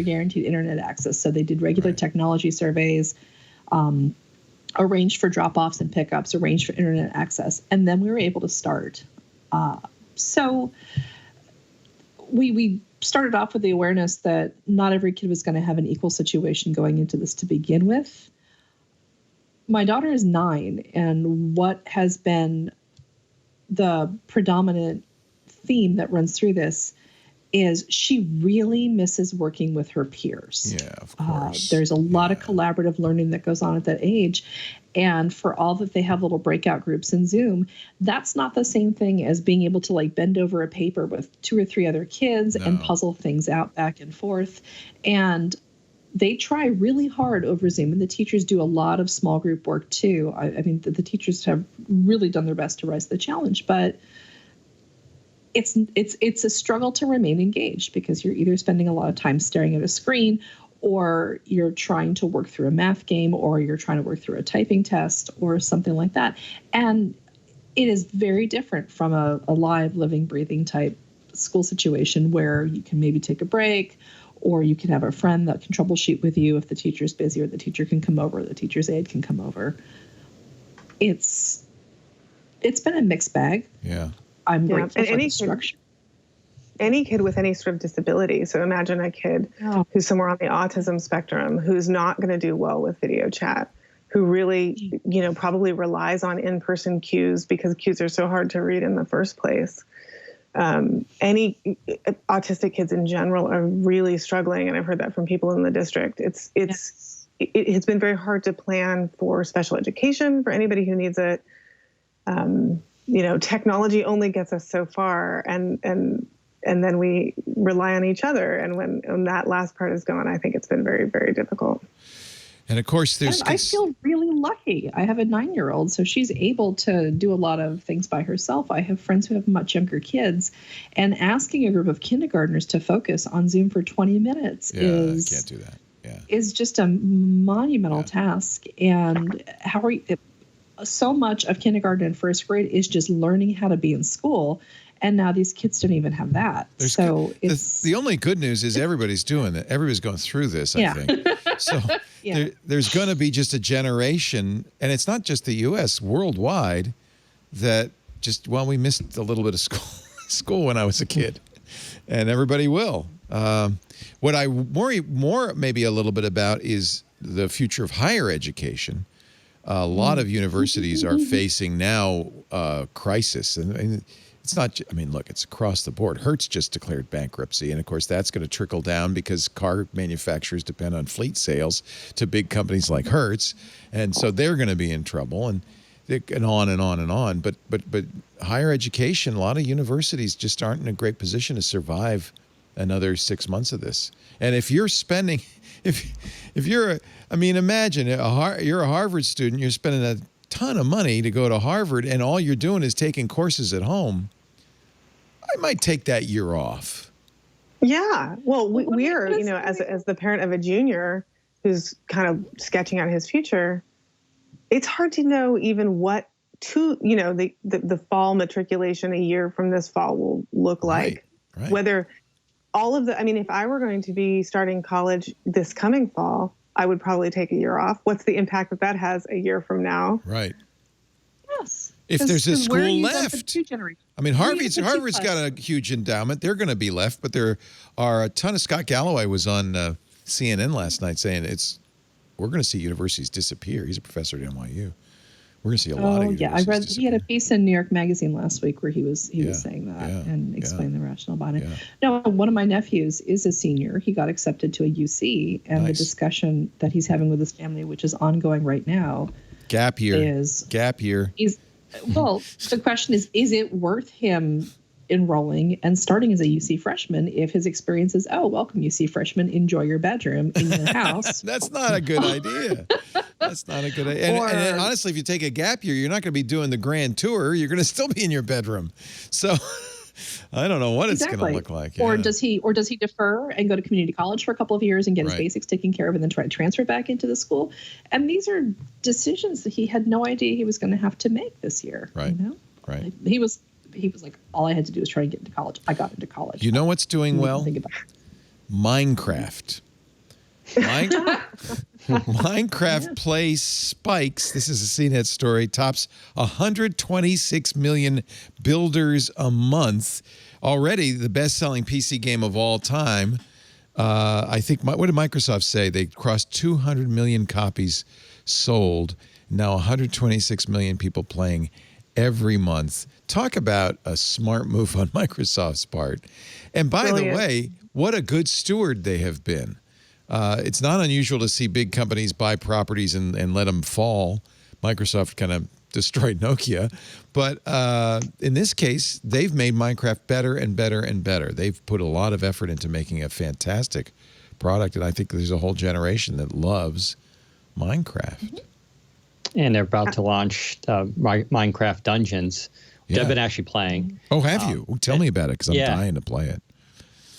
guaranteed internet access. So they did regular technology surveys, arranged for drop-offs and pickups, arranged for internet access, and then we were able to start. So we started off with the awareness that not every kid was going to have an equal situation going into this to begin with. My daughter is 9, and what has been the predominant theme that runs through this is she really misses working with her peers. Yeah, of course. There's a lot of collaborative learning that goes on at that age. And for all that they have little breakout groups in Zoom, that's not the same thing as being able to like bend over a paper with 2 or 3 other kids and puzzle things out back and forth. And they try really hard over Zoom, and the teachers do a lot of small group work too. I mean, the teachers have really done their best to rise to the challenge, but it's a struggle to remain engaged because you're either spending a lot of time staring at a screen, or you're trying to work through a math game, or you're trying to work through a typing test or something like that. And it is very different from a live, living, breathing type school situation where you can maybe take a break, or you can have a friend that can troubleshoot with you if the teacher's busy, or the teacher can come over, or the teacher's aide can come over. It's been a mixed bag. Yeah. I'm grateful for the structure. any kid with any sort of disability. So imagine a kid who's somewhere on the autism spectrum, who's not going to do well with video chat, who really, probably relies on in-person cues because cues are so hard to read in the first place. Any autistic kids in general are really struggling, and I've heard that from people in the district. It's been very hard to plan for special education for anybody who needs it. Technology only gets us so far, and then we rely on each other. And when that last part is gone, I think it's been very, very difficult. And of course, I feel really lucky. I have a 9-year-old, so she's able to do a lot of things by herself. I have friends who have much younger kids, and asking a group of kindergartners to focus on Zoom for 20 minutes I can't do that. Yeah. Is just a monumental task. And so much of kindergarten and first grade is just learning how to be in school. And now these kids don't even have that. The only good news is everybody's doing it. Everybody's going through this, I think. So there's going to be just a generation, and it's not just the U.S., worldwide, that we missed a little bit of school when I was a kid. And everybody will. What I worry more maybe a little bit about is the future of higher education. A lot of universities are facing now crisis. And it's not, look, it's across the board. Hertz just declared bankruptcy. And of course, that's going to trickle down because car manufacturers depend on fleet sales to big companies like Hertz. And so they're going to be in trouble. And on and on and on. But higher education, a lot of universities just aren't in a great position to survive another 6 months of this. And if you're spending, imagine you're a Harvard student, you're spending a ton of money to go to Harvard, and all you're doing is taking courses at home. I might take that year off. Yeah. Well, we're, as the parent of a junior who's kind of sketching out his future, it's hard to know even what the fall matriculation a year from this fall will look like. Right. Whether all of if I were going to be starting college this coming fall, I would probably take a year off. What's the impact that has a year from now? Right. Yes. If there's a school left. Harvard's got a huge endowment. They're going to be left, but there are a ton of. Scott Galloway was on CNN last night saying we're going to see universities disappear. He's a professor at NYU. We're going to see a lot of universities disappear. He had a piece in New York Magazine last week where he was saying that and explained the rationale behind it. No, one of my nephews is a senior. He got accepted to a UC, and the discussion that he's having with his family, which is ongoing right now, Gap year. The question is it worth him enrolling and starting as a UC freshman if his experience is, welcome UC freshman, enjoy your bedroom in your house? That's not a good idea. That's not a good idea. And honestly, if you take a gap year, you're not going to be doing the grand tour. You're going to still be in your bedroom. So I don't know what it's going to look like. Or does he defer and go to community college for a couple of years and get his basics taken care of and then try to transfer back into the school? And these are decisions that he had no idea he was going to have to make this year. Right. Right. He was like, all I had to do was try and get into college. I got into college. You know what's doing well? Minecraft. Minecraft play spikes. This is a CNET story. Tops 126 million builders a month. Already the best-selling PC game of all time. I think, what did Microsoft say? They crossed 200 million copies sold. Now 126 million people playing every month. Talk about a smart move on Microsoft's part. And by the way, what a good steward they have been. It's not unusual to see big companies buy properties and let them fall. Microsoft kind of destroyed Nokia. But in this case, they've made Minecraft better and better and better. They've put a lot of effort into making a fantastic product. And I think there's a whole generation that loves Minecraft. Mm-hmm. And they're about to launch Minecraft Dungeons, which I've been actually playing. Oh, have you? Tell me about it, because I'm dying to play it.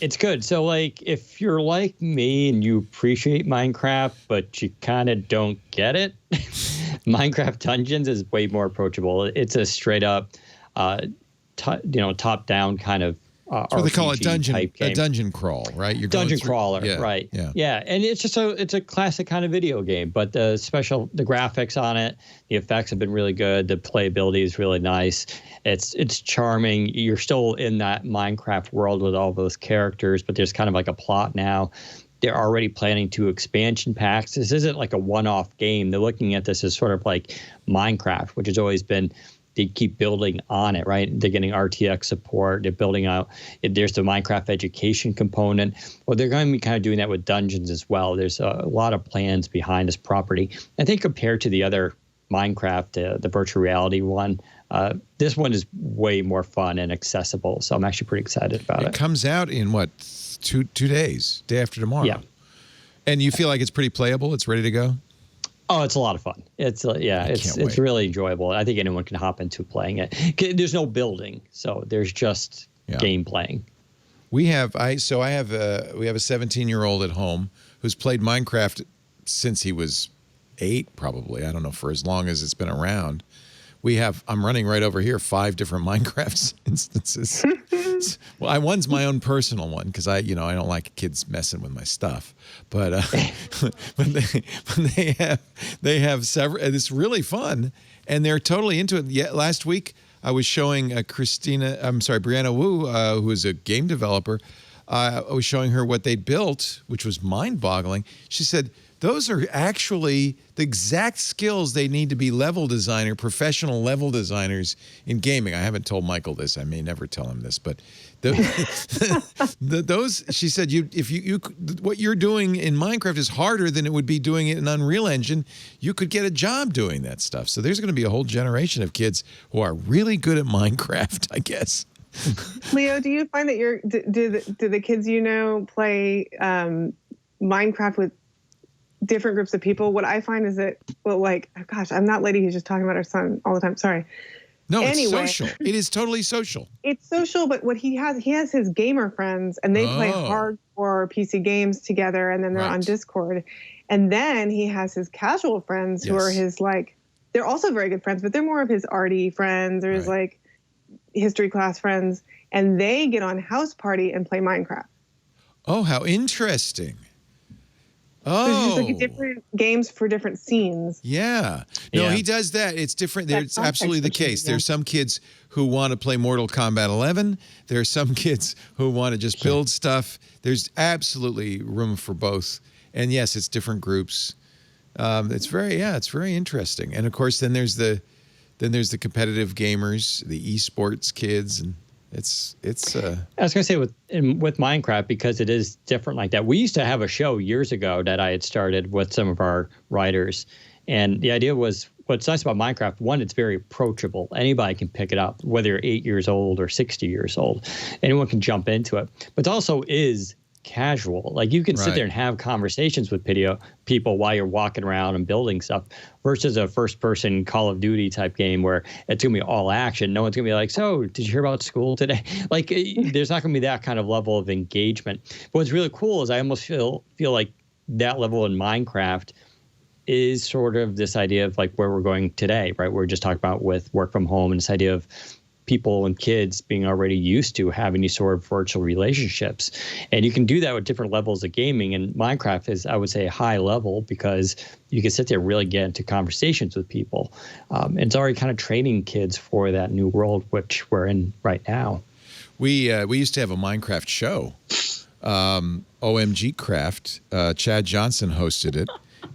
It's good. So, if you're like me and you appreciate Minecraft, but you kind of don't get it, Minecraft Dungeons is way more approachable. It's a straight up, top-down kind of That's what they call a dungeon crawl, right? You're dungeon crawler, right? Yeah, and it's a classic kind of video game. But the graphics on it, the effects have been really good. The playability is really nice. It's charming. You're still in that Minecraft world with all those characters, but there's kind of like a plot now. They're already planning 2 expansion packs. This isn't like a one-off game. They're looking at this as sort of like Minecraft, which has always been. They keep building on it, right? They're getting RTX support. They're building out. There's the Minecraft education component. Well, they're going to be kind of doing that with dungeons as well. There's a lot of plans behind this property. I think compared to the other Minecraft, the virtual reality one, this one is way more fun and accessible. So I'm actually pretty excited about it. It comes out in what, 2 days, day after tomorrow. Yeah. And you feel like it's pretty playable? It's ready to go? Oh, it's a lot of fun. It's really enjoyable. I think anyone can hop into playing it. There's no building, so there's just game playing. We have we have a 17-year-old at home who's played Minecraft since he was 8, probably. I don't know, for as long as it's been around. I'm running right over here 5 different Minecraft instances. Well, one's my own personal one because I don't like kids messing with my stuff. But they have several. It's really fun, and they're totally into it. Yeah, last week I was showing Brianna Wu, who is a game developer. I was showing her what they built, which was mind-boggling. She said, those are actually the exact skills they need to be professional level designers in gaming. I haven't told Michael this. I may never tell him this, but those, she said, what you're doing in Minecraft is harder than it would be doing it in Unreal Engine. You could get a job doing that stuff. So there's going to be a whole generation of kids who are really good at Minecraft, I guess. Leo, do you find that do the kids play Minecraft with different groups of people? What I find is that, I'm that lady who's just talking about her son all the time. Sorry. No, it's social. It is totally social. It's social, but what he has his gamer friends, and they play hardcore PC games together, and then they're on Discord. And then he has his casual friends who are his, they're also very good friends, but they're more of his arty friends or his, history class friends. And they get on House Party and play Minecraft. Oh, how interesting. Oh. There's just different games for different scenes. Yeah. No, he does that. It's different. It's absolutely the case. There's some kids who want to play Mortal Kombat 11. There are some kids who want to just build stuff. There's absolutely room for both. And yes, it's different groups. It's very interesting. And of course, then there's the competitive gamers, the esports kids, and it's I was gonna say with Minecraft, because it is different like that. We used to have a show years ago that I had started with some of our writers, and the idea was, what's nice about Minecraft, one, it's very approachable. Anybody can pick it up, whether you're 8 years old or 60 years old. Anyone can jump into it. But it also is casual. Like, you can sit there and have conversations with people while you're walking around and building stuff, versus a first-person Call of Duty type game where it's going to be all action. No one's going to be like, so, did you hear about school today? Like, there's not going to be that kind of level of engagement. But what's really cool is I almost feel like that level in Minecraft is sort of this idea of like where we're going today, right? We're just talking about with work from home and this idea of people and kids being already used to having these sort of virtual relationships. And you can do that with different levels of gaming. And Minecraft is, I would say, a high level because you can sit there and really get into conversations with people. And it's already kind of training kids for that new world, which we're in right now. We used to have a Minecraft show, OMG Craft. Chad Johnson hosted it.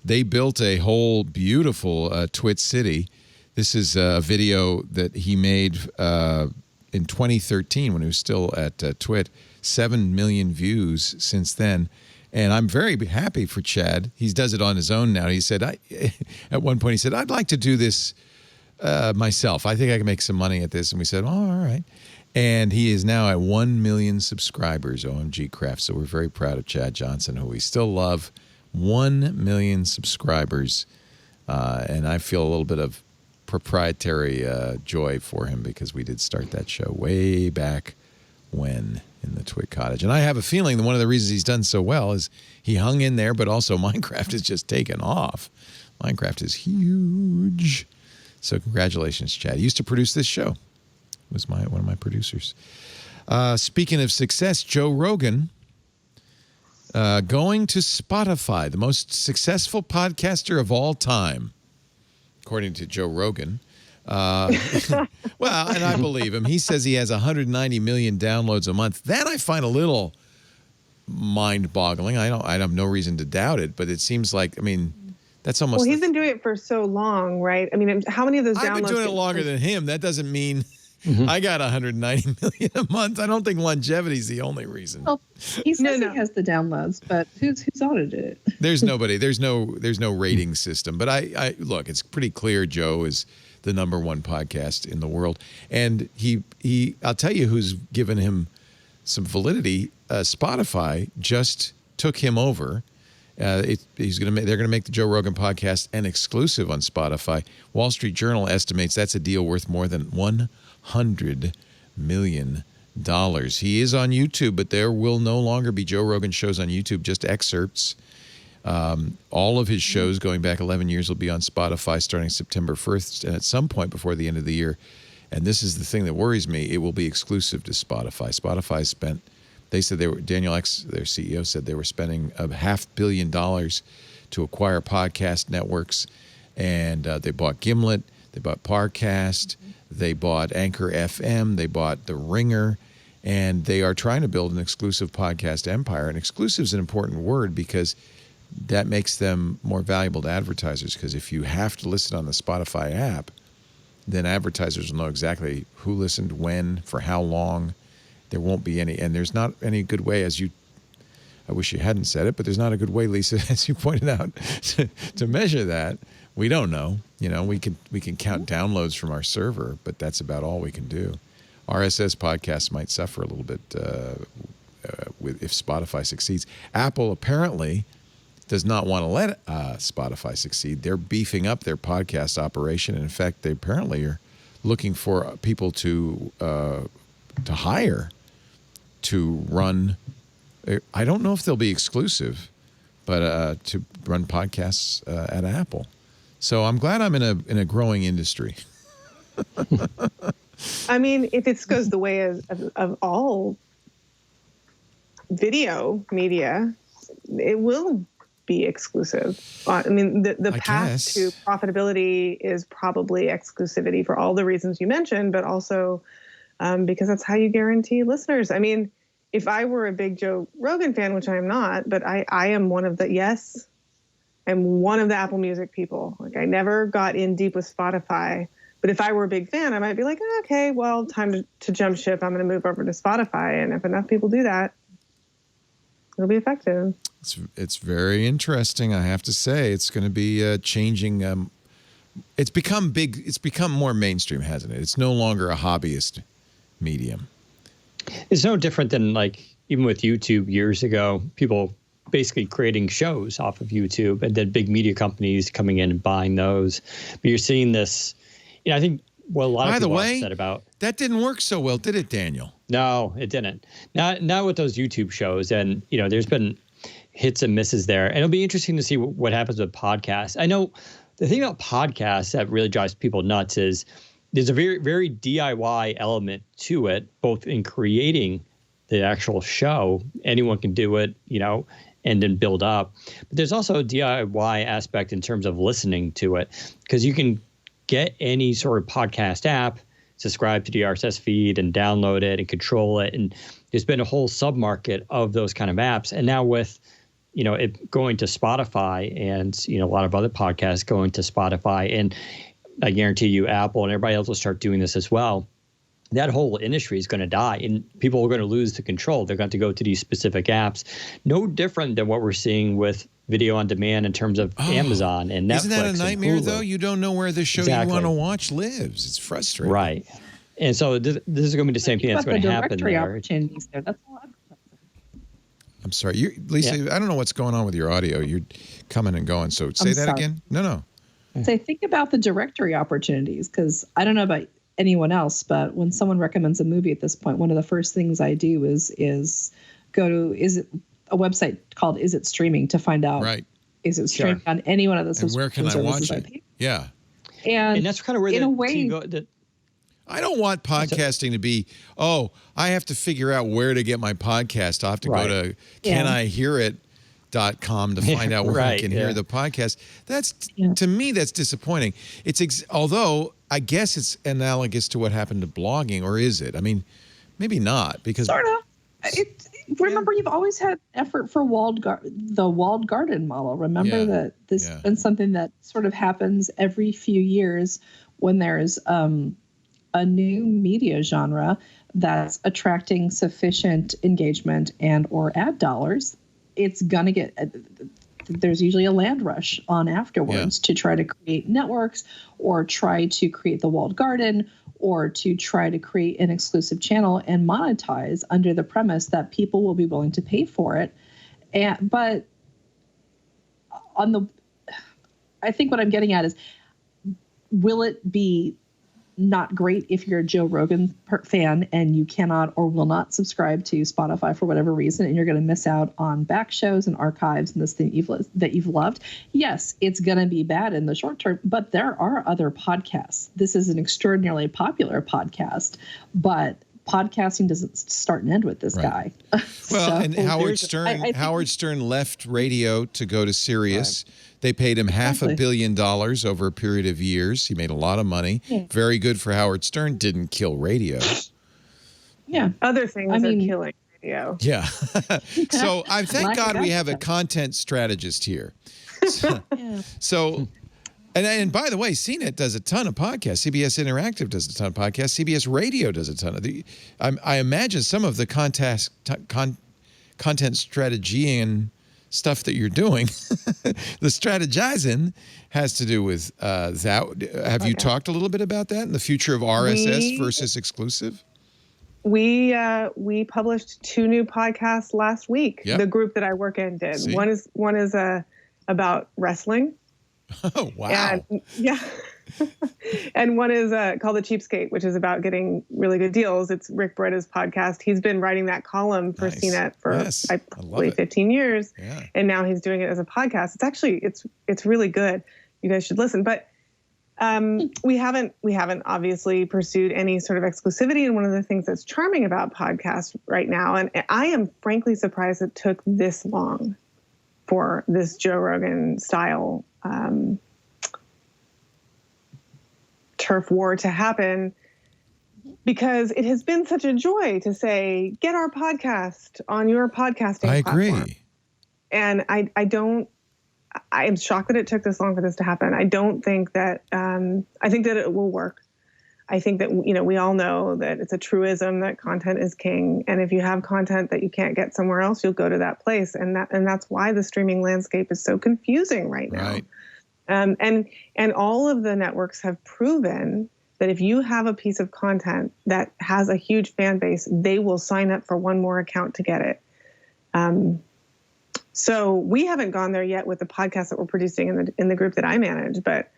They built a whole beautiful Twit City. This is a video that he made in 2013 when he was still at Twit. 7 million views since then. And I'm very happy for Chad. He does it on his own now. He said, at one point, he said, I'd like to do this myself. I think I can make some money at this. And we said, oh, all right. And he is now at 1 million subscribers, OMG Craft. So we're very proud of Chad Johnson, who we still love. 1 million subscribers. And I feel a little bit of proprietary joy for him because we did start that show way back when in the Twit Cottage. And I have a feeling that one of the reasons he's done so well is he hung in there, but also Minecraft has just taken off. Minecraft is huge. So congratulations, Chad. He used to produce this show. He was one of my producers. Speaking of success, Joe Rogan going to Spotify, the most successful podcaster of all time, according to Joe Rogan. Well, and I believe him. He says he has 190 million downloads a month. That I find a little mind-boggling. I have no reason to doubt it, but it seems like, I mean, that's almost. Well, he's been doing it for so long, right? I mean, how many of those downloads? I've been doing it longer than him. That doesn't mean I got 190 million a month. I don't think longevity is the only reason. Well, he says he has the downloads, but who's audited it? There's nobody. There's no rating system. But I look, it's pretty clear Joe is the #1 podcast in the world. And he I'll tell you who's given him some validity. Spotify just took him over. They're going to make the Joe Rogan podcast an exclusive on Spotify. Wall Street Journal estimates that's a deal worth more than $100 million. He is on YouTube, but there will no longer be Joe Rogan shows on YouTube, just excerpts. All of his shows going back 11 years will be on Spotify starting September 1st, and at some point before the end of the year. And this is the thing that worries me. It will be exclusive to Spotify. Spotify spent, they said Daniel X, their CEO, said they were spending $500 million to acquire podcast networks. And they bought Gimlet, they bought Parcast, they bought Anchor FM, they bought The Ringer, and they are trying to build an exclusive podcast empire. And exclusive is an important word because that makes them more valuable to advertisers, because if you have to listen on the Spotify app, then advertisers will know exactly who listened, when, for how long. There won't be any, and there's not any good way, I wish you hadn't said it, but there's not a good way, Lisa, as you pointed out, to measure that. We don't know. We can count downloads from our server, but that's about all we can do. RSS podcasts might suffer a little bit if Spotify succeeds. Apple apparently does not want to let Spotify succeed. They're beefing up their podcast operation. And in fact, they apparently are looking for people to hire to run. I don't know if they'll be exclusive, but to run podcasts at Apple. So I'm glad I'm in a growing industry. I mean, if it goes the way of all video media, it will be exclusive. I mean, the path to profitability is probably exclusivity for all the reasons you mentioned, but also because that's how you guarantee listeners. I mean, if I were a big Joe Rogan fan, which I am not, but I am one of the Apple Music people. Like, I never got in deep with Spotify, but if I were a big fan, I might be like, oh, okay, well, time to jump ship. I'm going to move over to Spotify. And if enough people do that, it'll be effective. It's very interesting, I have to say. It's going to be changing. It's become big. It's become more mainstream, hasn't it? It's no longer a hobbyist medium. It's no different than, like, even with YouTube years ago, people basically creating shows off of YouTube, and then big media companies coming in and buying those. But you're seeing this, I think what a lot of people have said about. That didn't work so well, did it, Daniel? No, it didn't. Not with those YouTube shows. And, there's been hits and misses there. And it'll be interesting to see what happens with podcasts. I know the thing about podcasts that really drives people nuts is there's a very, very DIY element to it, both in creating the actual show. Anyone can do it, and then build up. But there's also a DIY aspect in terms of listening to it, because you can get any sort of podcast app, subscribe to the RSS feed and download it and control it. And there's been a whole sub-market of those kind of apps. And now with, it going to Spotify and, a lot of other podcasts going to Spotify, and I guarantee you Apple and everybody else will start doing this as well. That whole industry is going to die, and people are going to lose the control. They're going to go to these specific apps. No different than what we're seeing with video on demand in terms of Amazon and Netflix. Isn't that a nightmare, though? You don't know where the show you want to watch lives. It's frustrating. Right. And so this is going to be the same thing that's going to happen directory there. Opportunities there. That's all I'm sorry. Lisa, I don't know what's going on with your audio. You're coming and going. So say that again. No. So think about the directory opportunities, because I don't know about anyone else, but when someone recommends a movie at this point, one of the first things I do is go to a website called Is It Streaming to find out is it streaming on any one of the and where can I watch it? Yeah. And that's kind of where in a way, I don't want podcasting to be, I have to figure out where to get my podcast. I have to go to canihearit.com to find out where I can hear the podcast. That's to me, that's disappointing. It's although I guess it's analogous to what happened to blogging, or is it? I mean, maybe not, because sort of. Remember, you've always had effort for the walled garden model. Remember that this has been something that sort of happens every few years when there's a new media genre that's attracting sufficient engagement and or ad dollars. It's gonna get. There's usually a land rush on afterwards to try to create networks or try to create the walled garden or to try to create an exclusive channel and monetize under the premise that people will be willing to pay for it. But I think what I'm getting at is, will it be not great if you're a Joe Rogan fan and you cannot or will not subscribe to Spotify for whatever reason, and you're going to miss out on back shows and archives and this thing that you've loved? Yes, it's going to be bad in the short term, but there are other podcasts. This is an extraordinarily popular podcast, but podcasting doesn't start and end with this guy. Well, and Howard Stern left radio to go to Sirius. Right. They paid him $500 million over a period of years. He made a lot of money. Yeah. Very good for Howard Stern. Didn't kill radio. Yeah. Other things are killing radio. Yeah. So I thank God we have a content strategist here. So and by the way, CNET does a ton of podcasts. CBS Interactive does a ton of podcasts. CBS Radio does a ton of the. I imagine some of the content strategy and stuff that you're doing, the strategizing, has to do with that. Have you talked a little bit about that and the future of RSS versus exclusive? We published 2 new podcasts last week. Yep. The group that I work in did. See? One is about wrestling. Oh, wow. And, and one is called The Cheapskate, which is about getting really good deals. It's Rick Beretta's podcast. He's been writing that column for CNET for probably 15 years. Yeah. And now he's doing it as a podcast. It's actually, it's really good. You guys should listen. But we haven't obviously pursued any sort of exclusivity. And one of the things that's charming about podcasts right now, and I am frankly surprised it took this long for this Joe Rogan style turf war to happen, because it has been such a joy to say, get our podcast on your podcasting platform. I agree. And I am shocked that it took this long for this to happen. I don't think that, I think that it will work. I think that, we all know that it's a truism that content is king. And if you have content that you can't get somewhere else, you'll go to that place. And that's why the streaming landscape is so confusing right now. Right. And all of the networks have proven that if you have a piece of content that has a huge fan base, they will sign up for one more account to get it. So we haven't gone there yet with the podcast that we're producing in the group that I manage, but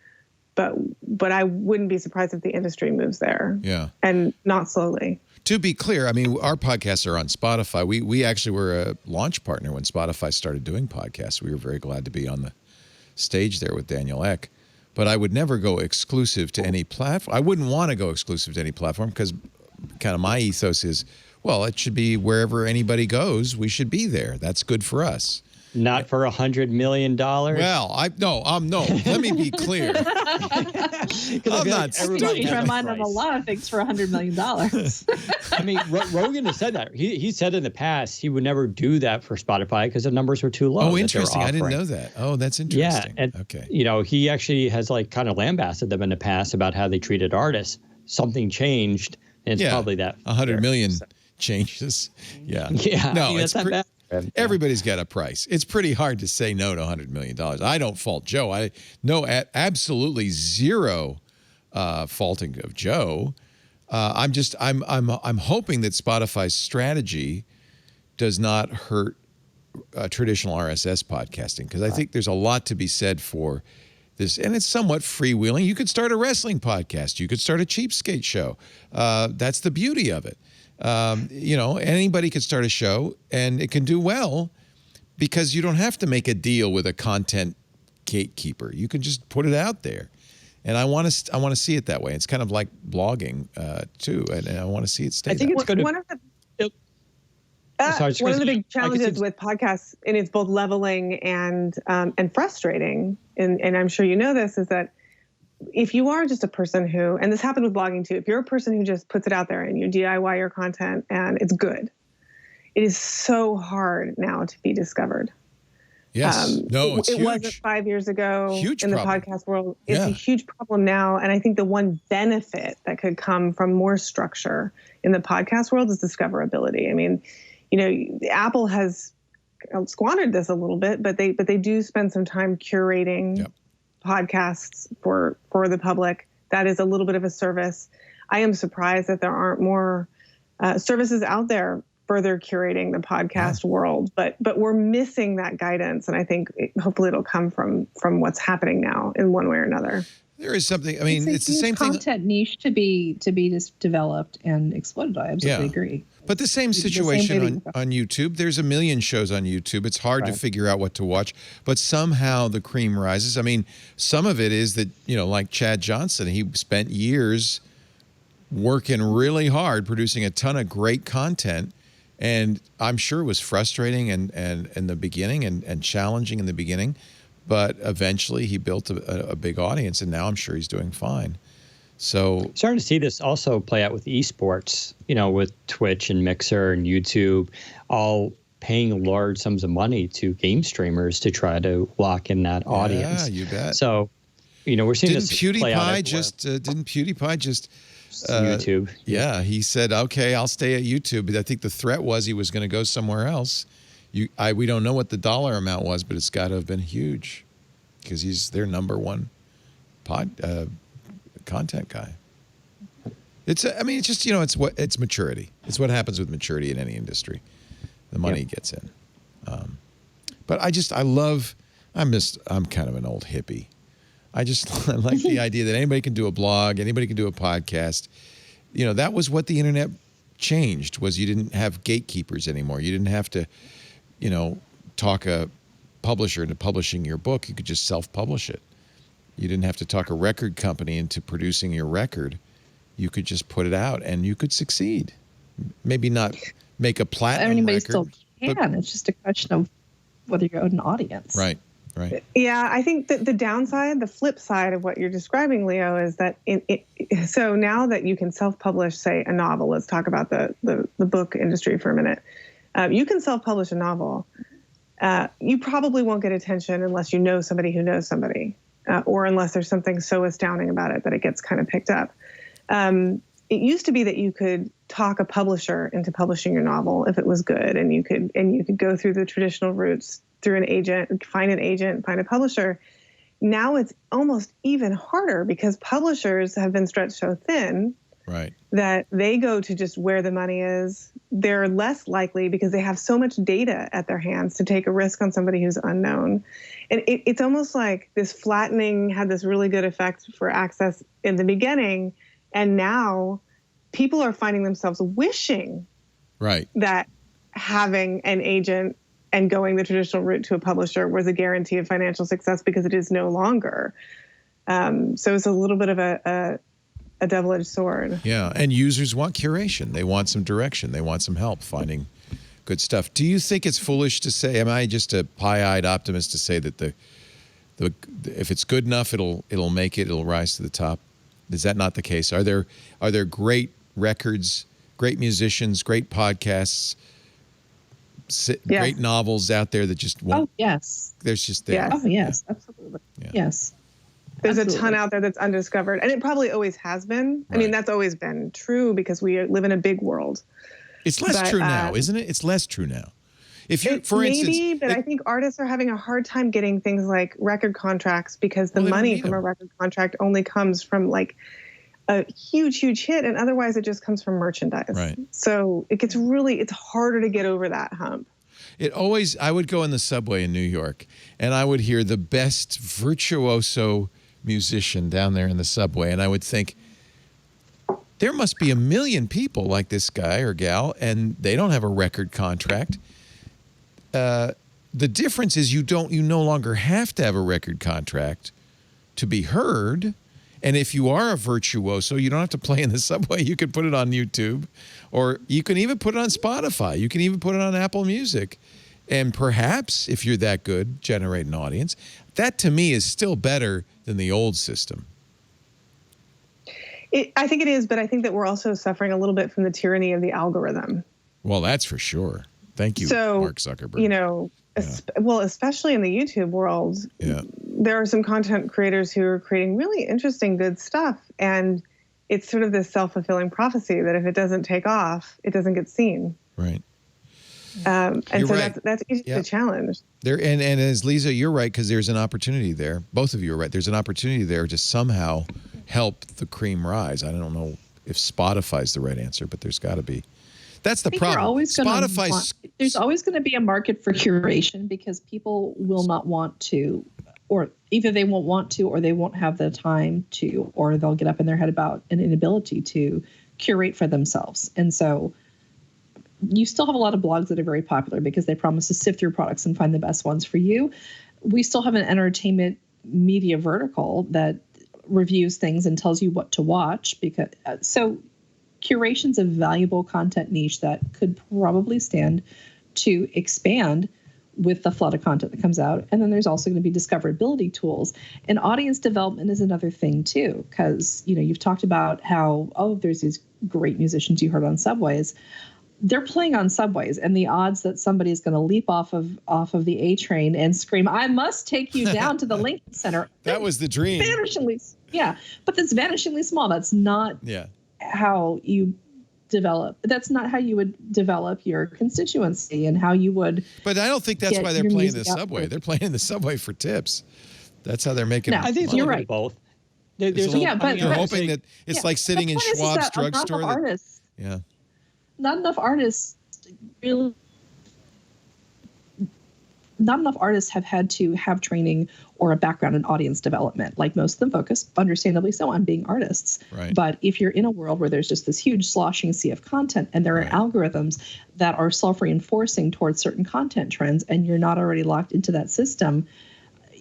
I wouldn't be surprised if the industry moves there. Yeah. And not slowly. To be clear, I mean, our podcasts are on Spotify. We actually were a launch partner when Spotify started doing podcasts. We were very glad to be on the stage there with Daniel Ek. But I would never go exclusive to any platform. I wouldn't want to go exclusive to any platform, because kind of my ethos is, well, it should be wherever anybody goes, we should be there. That's good for us. Not for $100 million. Well, no. Let me be clear. I'm not stupid. You remind of a lot of things for $100 million. I mean, Rogan has said that. He said in the past he would never do that for Spotify because the numbers were too low. Oh, interesting. I didn't know that. Oh, that's interesting. Yeah. And, okay. He actually has kind of lambasted them in the past about how they treated artists. Something changed, and it's probably that. 100 million changes. Yeah. Yeah. No, it's not bad. Everybody's got a price. It's pretty hard to say no to $100 million. I don't fault Joe. I know absolutely zero faulting of Joe. I'm hoping that Spotify's strategy does not hurt traditional RSS podcasting, because I think there's a lot to be said for this, and it's somewhat freewheeling. You could start a wrestling podcast. You could start a cheapskate show. That's the beauty of it. Anybody could start a show and it can do well, because you don't have to make a deal with a content gatekeeper. You can just put it out there. And I want to see it that way. It's kind of like blogging too, and I want to see it stay. I think it's going to. One of the big challenges with podcasts, and it's both leveling and frustrating, and I'm sure you know this, is that if you are just a person who, and this happened with blogging too, if you're a person who just puts it out there and you DIY your content and it's good, it is so hard now to be discovered. Yes. It's it huge. wasn't 5 years ago Huge in the problem. podcast world. It's a huge problem now. And I think the one benefit that could come from more structure in the podcast world is discoverability. I mean, Apple has squandered this a little bit, but they do spend some time curating podcasts for the public. That is a little bit of a service. I am surprised that there aren't more services out there further curating the podcast world, but we're missing that guidance, and I think hopefully it'll come from what's happening now in one way or another. There is something. I mean, it's the same thing. Content niche to be just developed and exploited. I absolutely agree. But the same situation on YouTube. There's a million shows on YouTube. It's hard to figure out what to watch, but somehow the cream rises. I mean, some of it is that, like Chad Johnson, he spent years working really hard, producing a ton of great content. And I'm sure it was frustrating and in the beginning and challenging in the beginning, but eventually he built a big audience, and now I'm sure he's doing fine. So starting to see this also play out with esports, with Twitch and Mixer and YouTube, all paying large sums of money to game streamers to try to lock in that audience. Yeah, you bet. So, we're seeing this play out everywhere. Didn't PewDiePie just YouTube? Yeah, he said, "Okay, I'll stay at YouTube." But I think the threat was he was going to go somewhere else. We don't know what the dollar amount was, but it's got to have been huge because he's their number one content guy. It's it's maturity. It's what happens with maturity in any industry. The money gets in. But I'm kind of an old hippie. I like the idea that anybody can do a blog, anybody can do a podcast. That was what the internet changed, was you didn't have gatekeepers anymore. You didn't have to, talk a publisher into publishing your book. You could just self-publish it. You didn't have to talk a record company into producing your record. You could just put it out and you could succeed. Maybe not make a platinum Anybody record. still can. It's just a question of whether you're an audience. Right. Yeah, I think that the flip side of what you're describing, Leo, is that so now that you can self-publish, say, a novel, let's talk about the book industry for a minute. You can self-publish a novel. You probably won't get attention unless you know somebody who knows somebody, or unless there's something so astounding about it that it gets kind of picked up. It used to be that you could talk a publisher into publishing your novel if it was good, and you could go through the traditional routes through an agent, find a publisher. Now it's almost even harder because publishers have been stretched so thin that they go to just where the money is. They're less likely, because they have so much data at their hands, to take a risk on somebody who's unknown. And it's almost like this flattening had this really good effect for access in the beginning. And now people are finding themselves wishing that having an agent and going the traditional route to a publisher was a guarantee of financial success, because it is no longer. So it's a little bit of a double-edged sword. Yeah, and users want curation. They want some direction. They want some help finding good stuff. Do you think it's foolish to say, am I just a pie-eyed optimist to say that if it's good enough, it'll make it, it'll rise to the top? Is that not the case? Are there great records, great musicians, great podcasts, great novels out there that just won't? Oh, yes. There's just there. Oh, yes, absolutely. Yeah. Yes. There's a ton out there that's undiscovered, and it probably always has been. I mean, that's always been true because we live in a big world. It's less true now, isn't it? It's less true now. If you, for instance, but I think artists are having a hard time getting things like record contracts, because the money from a record contract only comes from like a huge hit, and otherwise it just comes from merchandise. Right. So it's harder to get over that hump. I would go in the subway in New York, and I would hear the best virtuoso musician down there in the subway, and I would think, there must be a million people like this guy or gal, and they don't have a record contract. The difference is you no longer have to have a record contract to be heard, And if you are a virtuoso, you don't have to play in the subway. You can put it on YouTube, or you can even put it on Spotify. You can even put it on Apple Music. And perhaps, if you're that good, generate an audience. That, to me, is still better than the old system. I think it is, but I think that we're also suffering a little bit from the tyranny of the algorithm. Well, that's for sure. Thank you, Mark Zuckerberg. You know, well, especially in the YouTube world, there are some content creators who are creating really interesting, good stuff. And it's sort of this self-fulfilling prophecy that if it doesn't take off, it doesn't get seen. Right. And you're so right. that's easy to challenge. And as Lisa, you're right, because there's an opportunity there. Both of you are right. There's an opportunity there to somehow help the cream rise. I don't know if Spotify's the right answer, but there's got to be. That's the problem. There's always going to be a market for curation because people will not want to, or either they won't want to, or they won't have the time to, or they'll get up in their head about an inability to curate for themselves. And so you still have a lot of blogs that are very popular because they promise to sift through products and find the best ones for you. We still have an entertainment media vertical that reviews things and tells you what to watch. Because so curation's a valuable content niche that could probably stand to expand with the flood of content that comes out. And then there's also going to be discoverability tools. And audience development is another thing too, because you've talked about how, there's these great musicians you heard on subways. They're playing on subways, and the odds that somebody is going to leap off of the A train and scream, "I must take you down to the Lincoln Center." That was the dream. But that's vanishingly small. That's not how you develop. That's not how you would develop your constituency and how you would. But I don't think that's why they're playing the subway. They're playing the subway for tips. That's how they're making. I think you're right. Both. They're hoping that it's like sitting in Schwab's drugstore. Not enough artists have had to have training or a background in audience development. Like most of them focus, understandably so, on being artists. Right. But if you're in a world where there's just this huge sloshing sea of content and there are algorithms that are self-reinforcing towards certain content trends and you're not already locked into that system,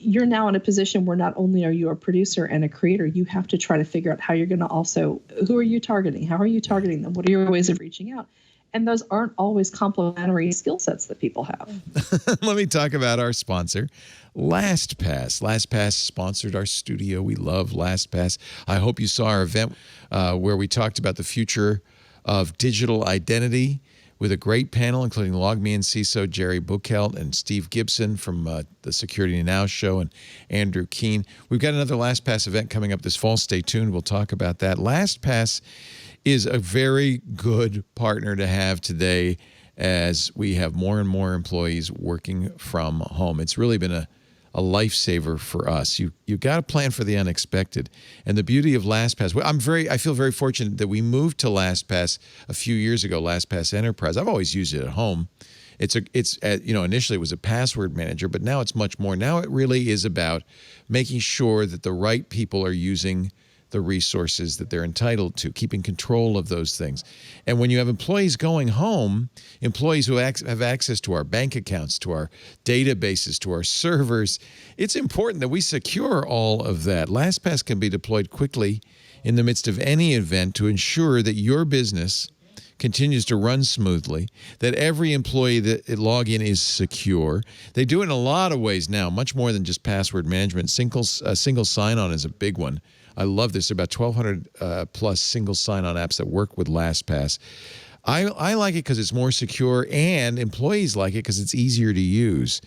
you're now in a position where not only are you a producer and a creator, you have to try to figure out how you're going to also, who are you targeting? How are you targeting them? What are your ways of reaching out? And those aren't always complementary skill sets that people have. Let me talk about our sponsor, Lastpass. Lastpass sponsored our studio. We love Lastpass. I hope you saw our event where we talked about the future of digital identity with a great panel, including LogMeIn CISO Jerry Buchelt and Steve Gibson from the Security Now show and Andrew Keene. We've got another LastPass event coming up this fall. Stay tuned. We'll talk about that. LastPass is a very good partner to have today as we have more and more employees working from home. It's really been a lifesaver for us. You got to plan for the unexpected. And the beauty of Lastpass, I feel very fortunate that we moved to Lastpass a few years ago, Lastpass Enterprise. I've always used it at home. Initially it was a password manager, but now it's much more. Now it really is about making sure that the right people are using the resources that they're entitled to, keeping control of those things. And when you have employees going home, employees who have access to our bank accounts, to our databases, to our servers, it's important that we secure all of that. LastPass can be deployed quickly in the midst of any event to ensure that your business continues to run smoothly, that every employee that log in is secure. They do it in a lot of ways now, much more than just password management. Single sign-on is a big one. I love this. There are about 1,200 plus single sign-on apps that work with LastPass. I like it because it's more secure, and employees like it because it's easier to use.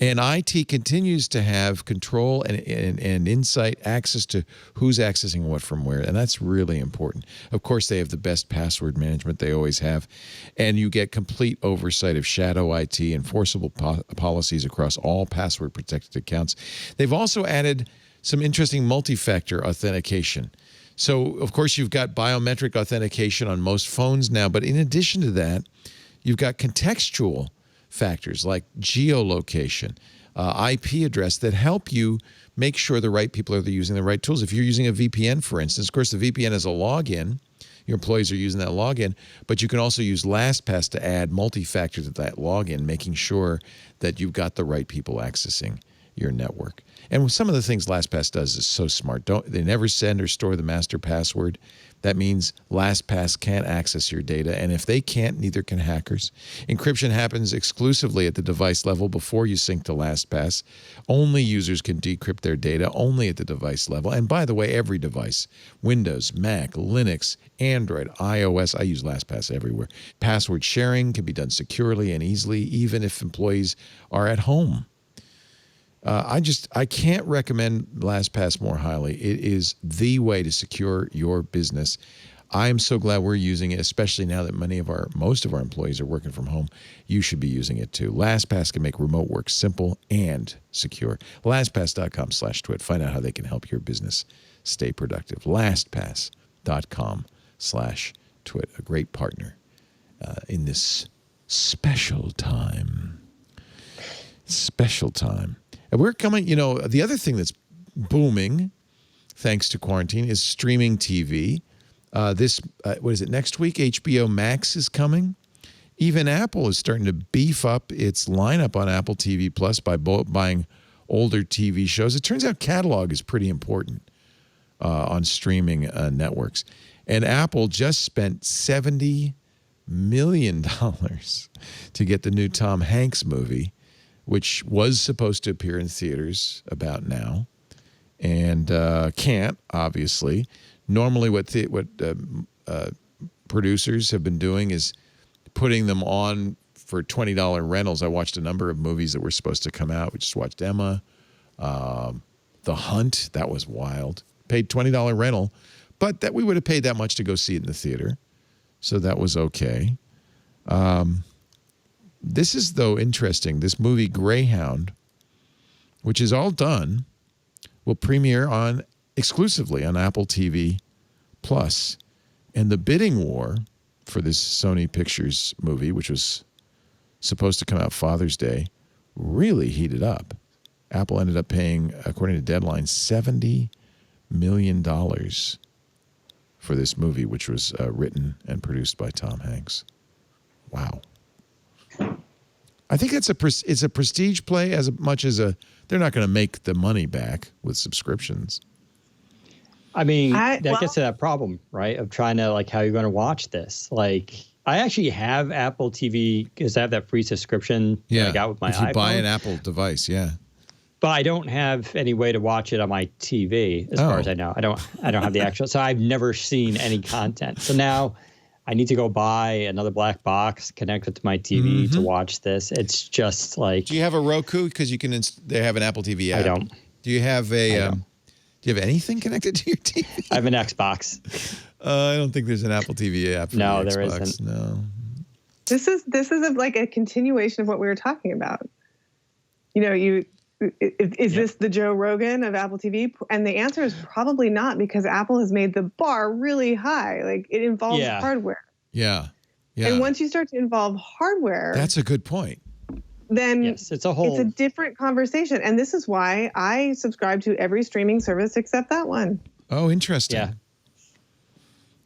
And IT continues to have control and insight, access to who's accessing what from where. And that's really important. Of course, they have the best password management they always have. And you get complete oversight of shadow IT, enforceable policies across all password-protected accounts. They've also added some interesting multi-factor authentication. So, of course, you've got biometric authentication on most phones now. But in addition to that, you've got contextual factors like geolocation, IP address that help you make sure the right people are using the right tools. If you're using a VPN, for instance, of course, the VPN is a login. Your employees are using that login, but you can also use LastPass to add multi-factor to that login, making sure that you've got the right people accessing your network. And some of the things LastPass does is so smart. They never send or store the master password. That means LastPass can't access your data, and if they can't, neither can hackers. Encryption happens exclusively at the device level before you sync to LastPass. Only users can decrypt their data, only at the device level. And by the way, every device, Windows, Mac, Linux, Android, iOS, I use LastPass everywhere. Password sharing can be done securely and easily, even if employees are at home. I can't recommend LastPass more highly. It is the way to secure your business. I am so glad we're using it, especially now that most of our employees are working from home. You should be using it too. LastPass can make remote work simple and secure. LastPass.com/twit. Find out how they can help your business stay productive. LastPass.com/twit. A great partner in this special time. Special time. And we're coming, the other thing that's booming, thanks to quarantine, is streaming TV. What is it, next week? HBO Max is coming. Even Apple is starting to beef up its lineup on Apple TV Plus by buying older TV shows. It turns out catalog is pretty important on streaming networks. And Apple just spent $70 million to get the new Tom Hanks movie, which was supposed to appear in theaters about now, and can't, obviously. Normally what producers have been doing is putting them on for $20 rentals. I watched a number of movies that were supposed to come out. We just watched Emma, The Hunt. That was wild. Paid $20 rental, but that we would have paid that much to go see it in the theater, so that was okay. This is, though, interesting. This movie, Greyhound, which is all done, will premiere exclusively on Apple TV Plus. And the bidding war for this Sony Pictures movie, which was supposed to come out Father's Day, really heated up. Apple ended up paying, according to Deadline, $70 million for this movie, which was written and produced by Tom Hanks. Wow. I think it's a prestige play as much as they're not going to make the money back with subscriptions. I mean, that gets to that problem, right? Of trying to, how you're going to watch this. I actually have Apple TV because I have that free subscription that I got with my iPhone. If you buy an Apple device, yeah. But I don't have any way to watch it on my TV, as far as I know. I don't have the actual, so I've never seen any content. So now I need to go buy another black box, connect it to my TV to watch this. It's just like. Do you have a Roku? Because they have an Apple TV app. I don't. Do you have do you have anything connected to your TV? I have an Xbox. I don't think there's an Apple TV app for the Xbox. There isn't. No. This is like a continuation of what we were talking about. Is this the Joe Rogan of Apple TV? And the answer is probably not, because Apple has made the bar really high. It involves hardware. Yeah. And once you start to involve hardware, that's a good point. Then it's a different conversation. And this is why I subscribe to every streaming service except that one. Oh, interesting. Yeah.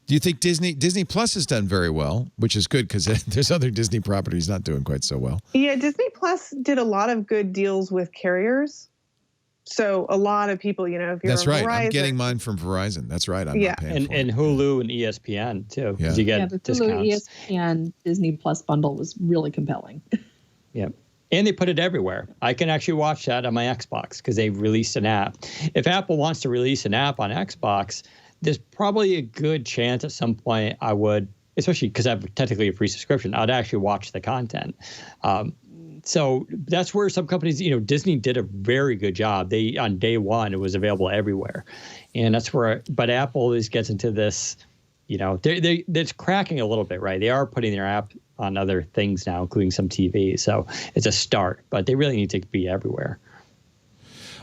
Do you think Disney Plus has done very well, which is good because there's other Disney properties not doing quite so well? Yeah, Disney Plus did a lot of good deals with carriers. So a lot of people, if you're That's right. Verizon, I'm getting mine from Verizon. That's right. I'm not paying for it. And Hulu and ESPN too. Yeah. You get the discounts. Hulu, ESPN, Disney Plus bundle was really compelling. Yep. And they put it everywhere. I can actually watch that on my Xbox because they've released an app. If Apple wants to release an app on Xbox, there's probably a good chance at some point I would, especially because I have technically a free subscription, I'd actually watch the content. So that's where some companies, Disney did a very good job. On day one, it was available everywhere. And that's where, but Apple always gets into this, it's cracking a little bit, right? They are putting their app on other things now, including some TV. So it's a start, but they really need to be everywhere.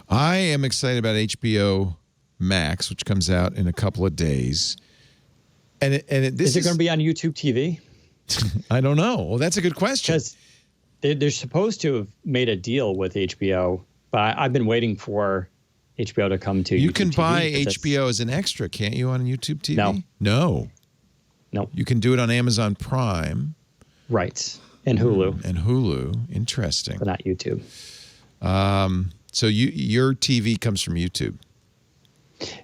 I am excited about HBO Max, which comes out in a couple of days. And is it going to be on YouTube TV? I don't know. Well, that's a good question. Because they're supposed to have made a deal with HBO, but I've been waiting for HBO to come to YouTube. You can buy HBO as an extra, can't you, on YouTube TV? No. You can do it on Amazon Prime. Right. And Hulu. Interesting. But not YouTube. So your TV comes from YouTube.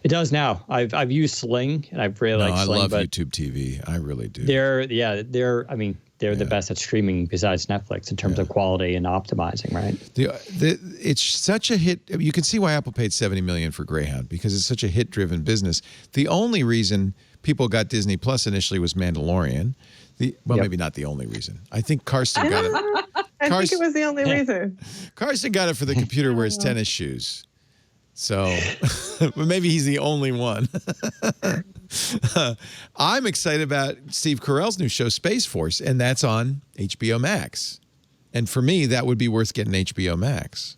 It does now. I've used Sling, and I've really liked Sling. I love YouTube TV. I really do. They're the best at streaming besides Netflix in terms of quality and optimizing, right? It's such a hit. You can see why Apple paid $70 million for Greyhound, because it's such a hit-driven business. The only reason people got Disney Plus initially was Mandalorian. Maybe not the only reason. I think Karsten got it. I think it was the only reason. Karsten got it for the computer wears tennis shoes. So maybe he's the only one. I'm excited about Steve Carell's new show, Space Force, and that's on HBO Max. And for me, that would be worth getting HBO Max.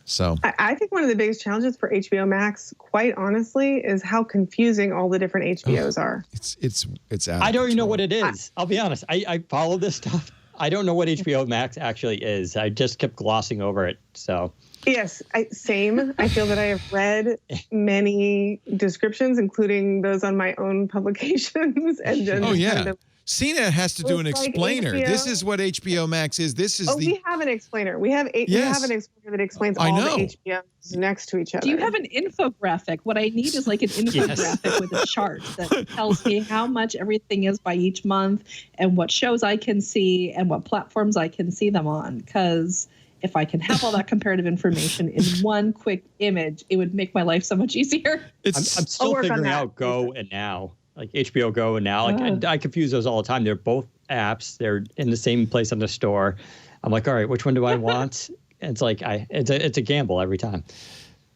So I think one of the biggest challenges for HBO Max, quite honestly, is how confusing all the different HBOs are. It's out. I don't even know what it is. I'll be honest. I follow this stuff. I don't know what HBO Max actually is. I just kept glossing over it. So. Yes, same. I feel that I have read many descriptions, including those on my own publications. And just CNET has to do an explainer. HBO. This is what HBO Max is. This is we have an explainer. We have an explainer that explains all the HBOs next to each other. Do you have an infographic? What I need is like an infographic with a chart that tells me how much everything is by each month and what shows I can see and what platforms I can see them on. Because if I can have all that comparative information in one quick image, it would make my life so much easier. I'm still figuring out Go and Now, like HBO Go and Now. Like I confuse those all the time. They're both apps. They're in the same place on the store. I'm like, all right, which one do I want? And it's like it's a gamble every time.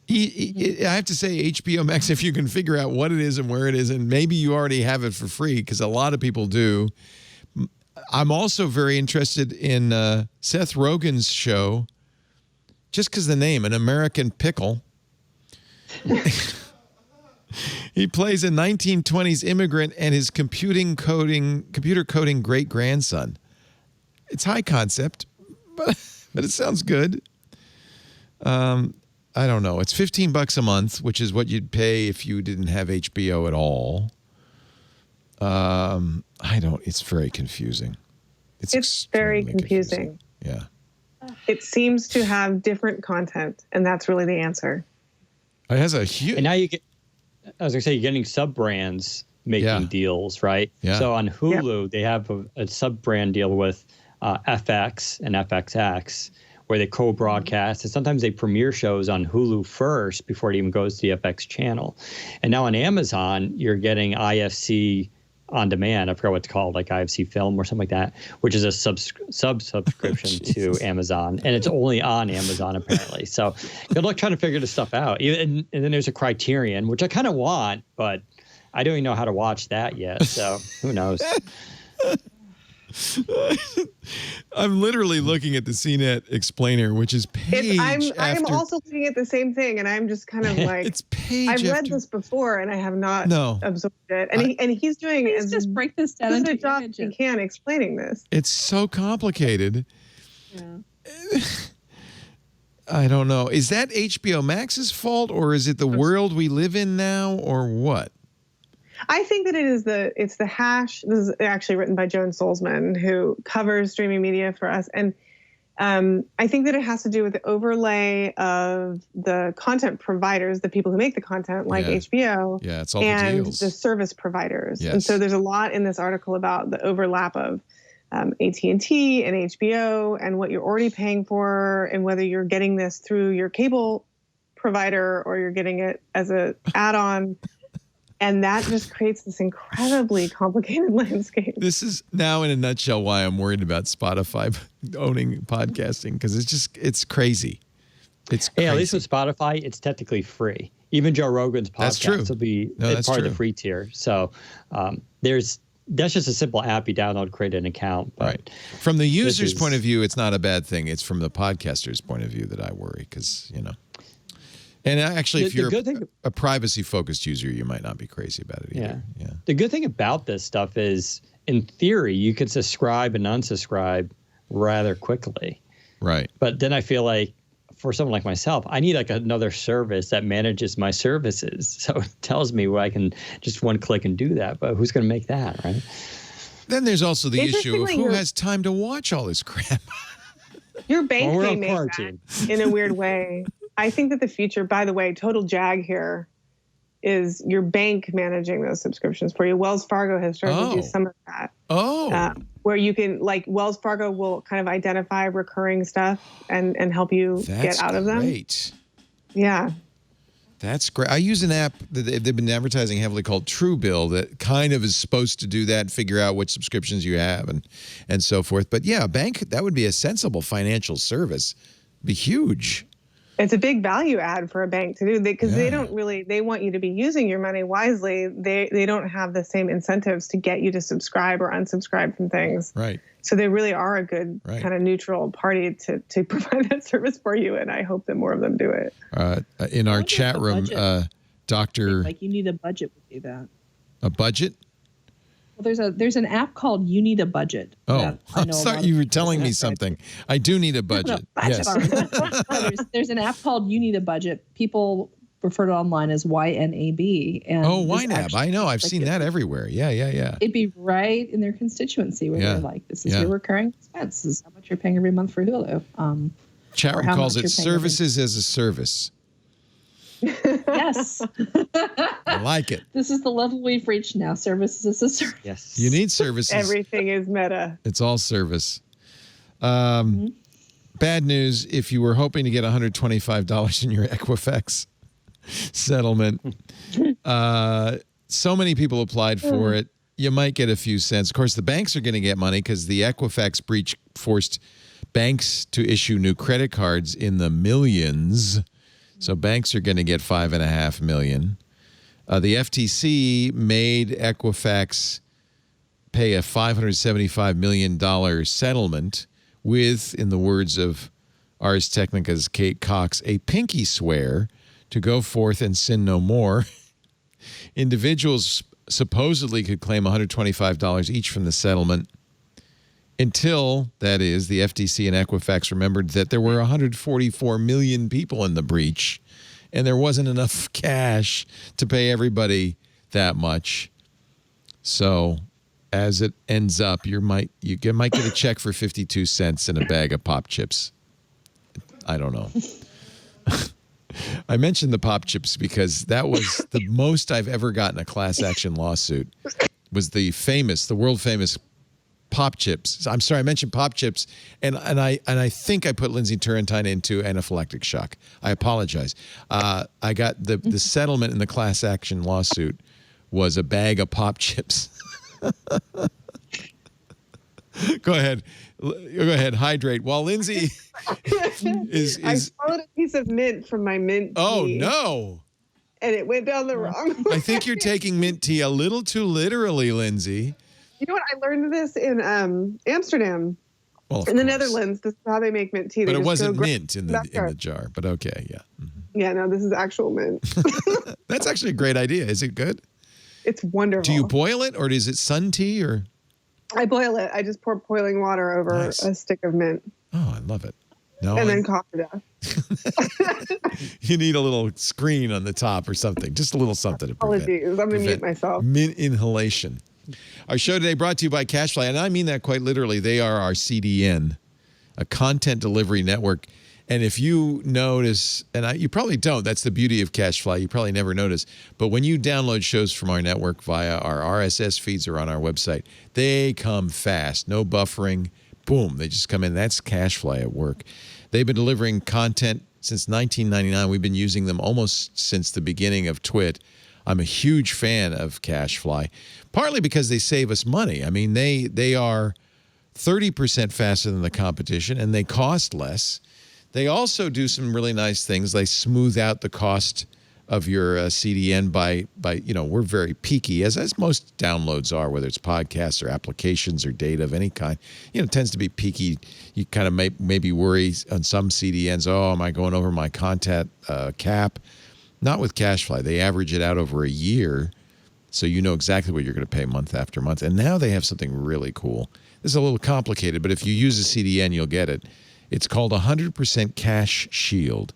I have to say, HBO Max, if you can figure out what it is and where it is, and maybe you already have it for free, because a lot of people do. I'm also very interested in Seth Rogen's show, just because the name, An American Pickle. He plays a 1920s immigrant and his computer coding great-grandson. It's high concept, but it sounds good. I don't know. It's $15 a month, which is what you'd pay if you didn't have HBO at all. It's very confusing. It's very confusing. Yeah. It seems to have different content, and that's really the answer. It has a huge. And now you get, I was going to say, you're getting sub-brands making deals, right? Yeah. So on Hulu, they have a sub-brand deal with FX and FXX, where they co-broadcast, and sometimes they premiere shows on Hulu first before it even goes to the FX channel. And now on Amazon, you're getting IFC on demand. I forgot what it's called, like IFC Film or something like that, which is a subscription to Amazon, and it's only on Amazon apparently. So good luck trying to figure this stuff out. And then there's a Criterion, which I kind of want, but I don't even know how to watch that yet. So who knows? I'm literally looking at the CNET explainer, which is page after. I'm also looking at the same thing, and I'm just kind of like, it's page I've read after. this before, and I have not absorbed it. And he's doing just break this down into job images. he can explaining this. It's so complicated. Yeah. I don't know. Is that HBO Max's fault, or is it the world we live in now, or what? I think that it's the hash. This is actually written by Joan Solzman, who covers streaming media for us. And I think that it has to do with the overlay of the content providers, the people who make the content, like HBO, it's all and the deals. the service providers. Yes. And so there's a lot in this article about the overlap of AT&T and HBO and what you're already paying for, and whether you're getting this through your cable provider or you're getting it as an add-on. And that just creates this incredibly complicated landscape. This is now in a nutshell why I'm worried about Spotify owning podcasting, because it's crazy. It's crazy. At least with Spotify, it's technically free. Even Joe Rogan's podcast will be part of the free tier. So that's just a simple app you download, create an account. But right. From the user's point of view, it's not a bad thing. It's from the podcaster's point of view that I worry, because, And actually, if you're a privacy-focused user, you might not be crazy about it either. Yeah. The good thing about this stuff is, in theory, you can subscribe and unsubscribe rather quickly. Right. But then I feel like, for someone like myself, I need like another service that manages my services. So it tells me where I can just one click and do that. But who's going to make that, right? Then there's also the issue of who has time to watch all this crap. Your bank Well, we're may on make quarantine. that in a weird way. I think that the future, by the way, total jag here, is your bank managing those subscriptions for you. Wells Fargo has started to do some of that. Where you can, like, Wells Fargo will kind of identify recurring stuff and help you get out of them. That's great. Yeah. That's great. I use an app that they've been advertising heavily called Truebill that kind of is supposed to do that and figure out which subscriptions you have and so forth. But yeah, a bank, that would be a sensible financial service. It'd be huge. It's a big value add for a bank to do because they don't really, they want you to be using your money wisely. They don't have the same incentives to get you to subscribe or unsubscribe from things. Right. So they really are a good kind of neutral party to provide that service for you. And I hope that more of them do it. In our chat room, Dr. Like You Need a Budget would do that. A budget? Well, there's an app called You Need a Budget. Oh, I thought you were telling me something. I do need a budget. Yes. There's an app called You Need a Budget. People refer to it online as YNAB. And YNAB. I know. I've seen that everywhere. Yeah. It'd be right in their constituency where they're like, this is your recurring expense. This is how much you're paying every month for Hulu. Chat room calls it services as a service. Yes. I like it. This is the level we've reached now. Services as a service. Yes. You need services. Everything is meta. It's all service. Bad news, if you were hoping to get $125 in your Equifax settlement, so many people applied for it, you might get a few cents. Of course, the banks are going to get money because the Equifax breach forced banks to issue new credit cards in the millions. So banks are going to get $5.5 million. The FTC made Equifax pay a $575 million settlement with, in the words of Ars Technica's Kate Cox, a pinky swear to go forth and sin no more. Individuals supposedly could claim $125 each from the settlement until, that is, the FTC and Equifax remembered that there were 144 million people in the breach, and there wasn't enough cash to pay everybody that much. So, as it ends up, you might get a check for 52 cents and a bag of pop chips. I don't know. I mentioned the pop chips because that was the most I've ever gotten a class action lawsuit. Was the world famous pop chips. I'm sorry, I mentioned pop chips, and I think I put Lindsay Turrentine into anaphylactic shock. I apologize. I got the settlement in the class action lawsuit was a bag of pop chips. Go ahead. Hydrate. While Lindsay is I swallowed a piece of mint from my mint tea. Oh no. And it went down the wrong way. I think you're taking mint tea a little too literally, Lindsay. You know what? I learned this in Amsterdam. Well, in the Netherlands, this is how they make mint tea. But it wasn't mint in the jar. But okay, yeah. Mm-hmm. Yeah, no, this is actual mint. That's actually a great idea. Is it good? It's wonderful. Do you boil it, or is it sun tea, or? I boil it. I just pour boiling water over a stick of mint. Oh, I love it. No, and then cough to death. You need a little screen on the top or something. Just a little something to prevent. Apologies. I'm going to mute myself. Mint inhalation. Our show today brought to you by CashFly, and I mean that quite literally. They are our CDN, a content delivery network. And if you notice, and you probably don't, that's the beauty of CashFly. You probably never notice. But when you download shows from our network via our RSS feeds or on our website, they come fast. No buffering. Boom. They just come in. That's CashFly at work. They've been delivering content since 1999. We've been using them almost since the beginning of Twit. I'm a huge fan of CashFly, partly because they save us money. I mean, they are 30% faster than the competition, and they cost less. They also do some really nice things. They smooth out the cost of your CDN by we're very peaky, as most downloads are, whether it's podcasts or applications or data of any kind. It tends to be peaky. You kind of maybe worry on some CDNs, am I going over my content cap? Not with CashFly. They average it out over a year, so you know exactly what you're going to pay month after month. And now they have something really cool. This is a little complicated, but if you use a CDN, you'll get it. It's called 100% Cash Shield,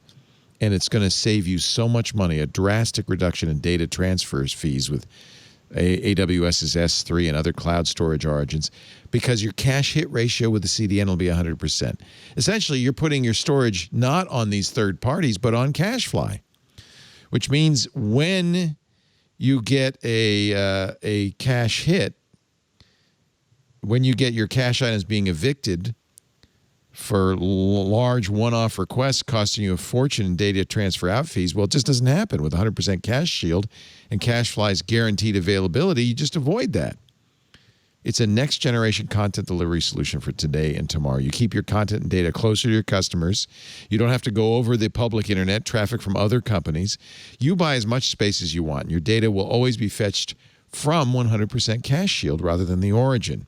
and it's going to save you so much money, a drastic reduction in data transfers fees with AWS's S3 and other cloud storage origins, because your cache hit ratio with the CDN will be 100%. Essentially, you're putting your storage not on these third parties, but on CacheFly, which means when you get a cache hit, when you get your cache items being evicted for large one-off requests costing you a fortune in data transfer out fees, well, it just doesn't happen with 100% cache shield and CacheFly's guaranteed availability. You just avoid that. It's a next-generation content delivery solution for today and tomorrow. You keep your content and data closer to your customers. You don't have to go over the public internet, traffic from other companies. You buy as much space as you want. Your data will always be fetched from 100% cache shield rather than the origin.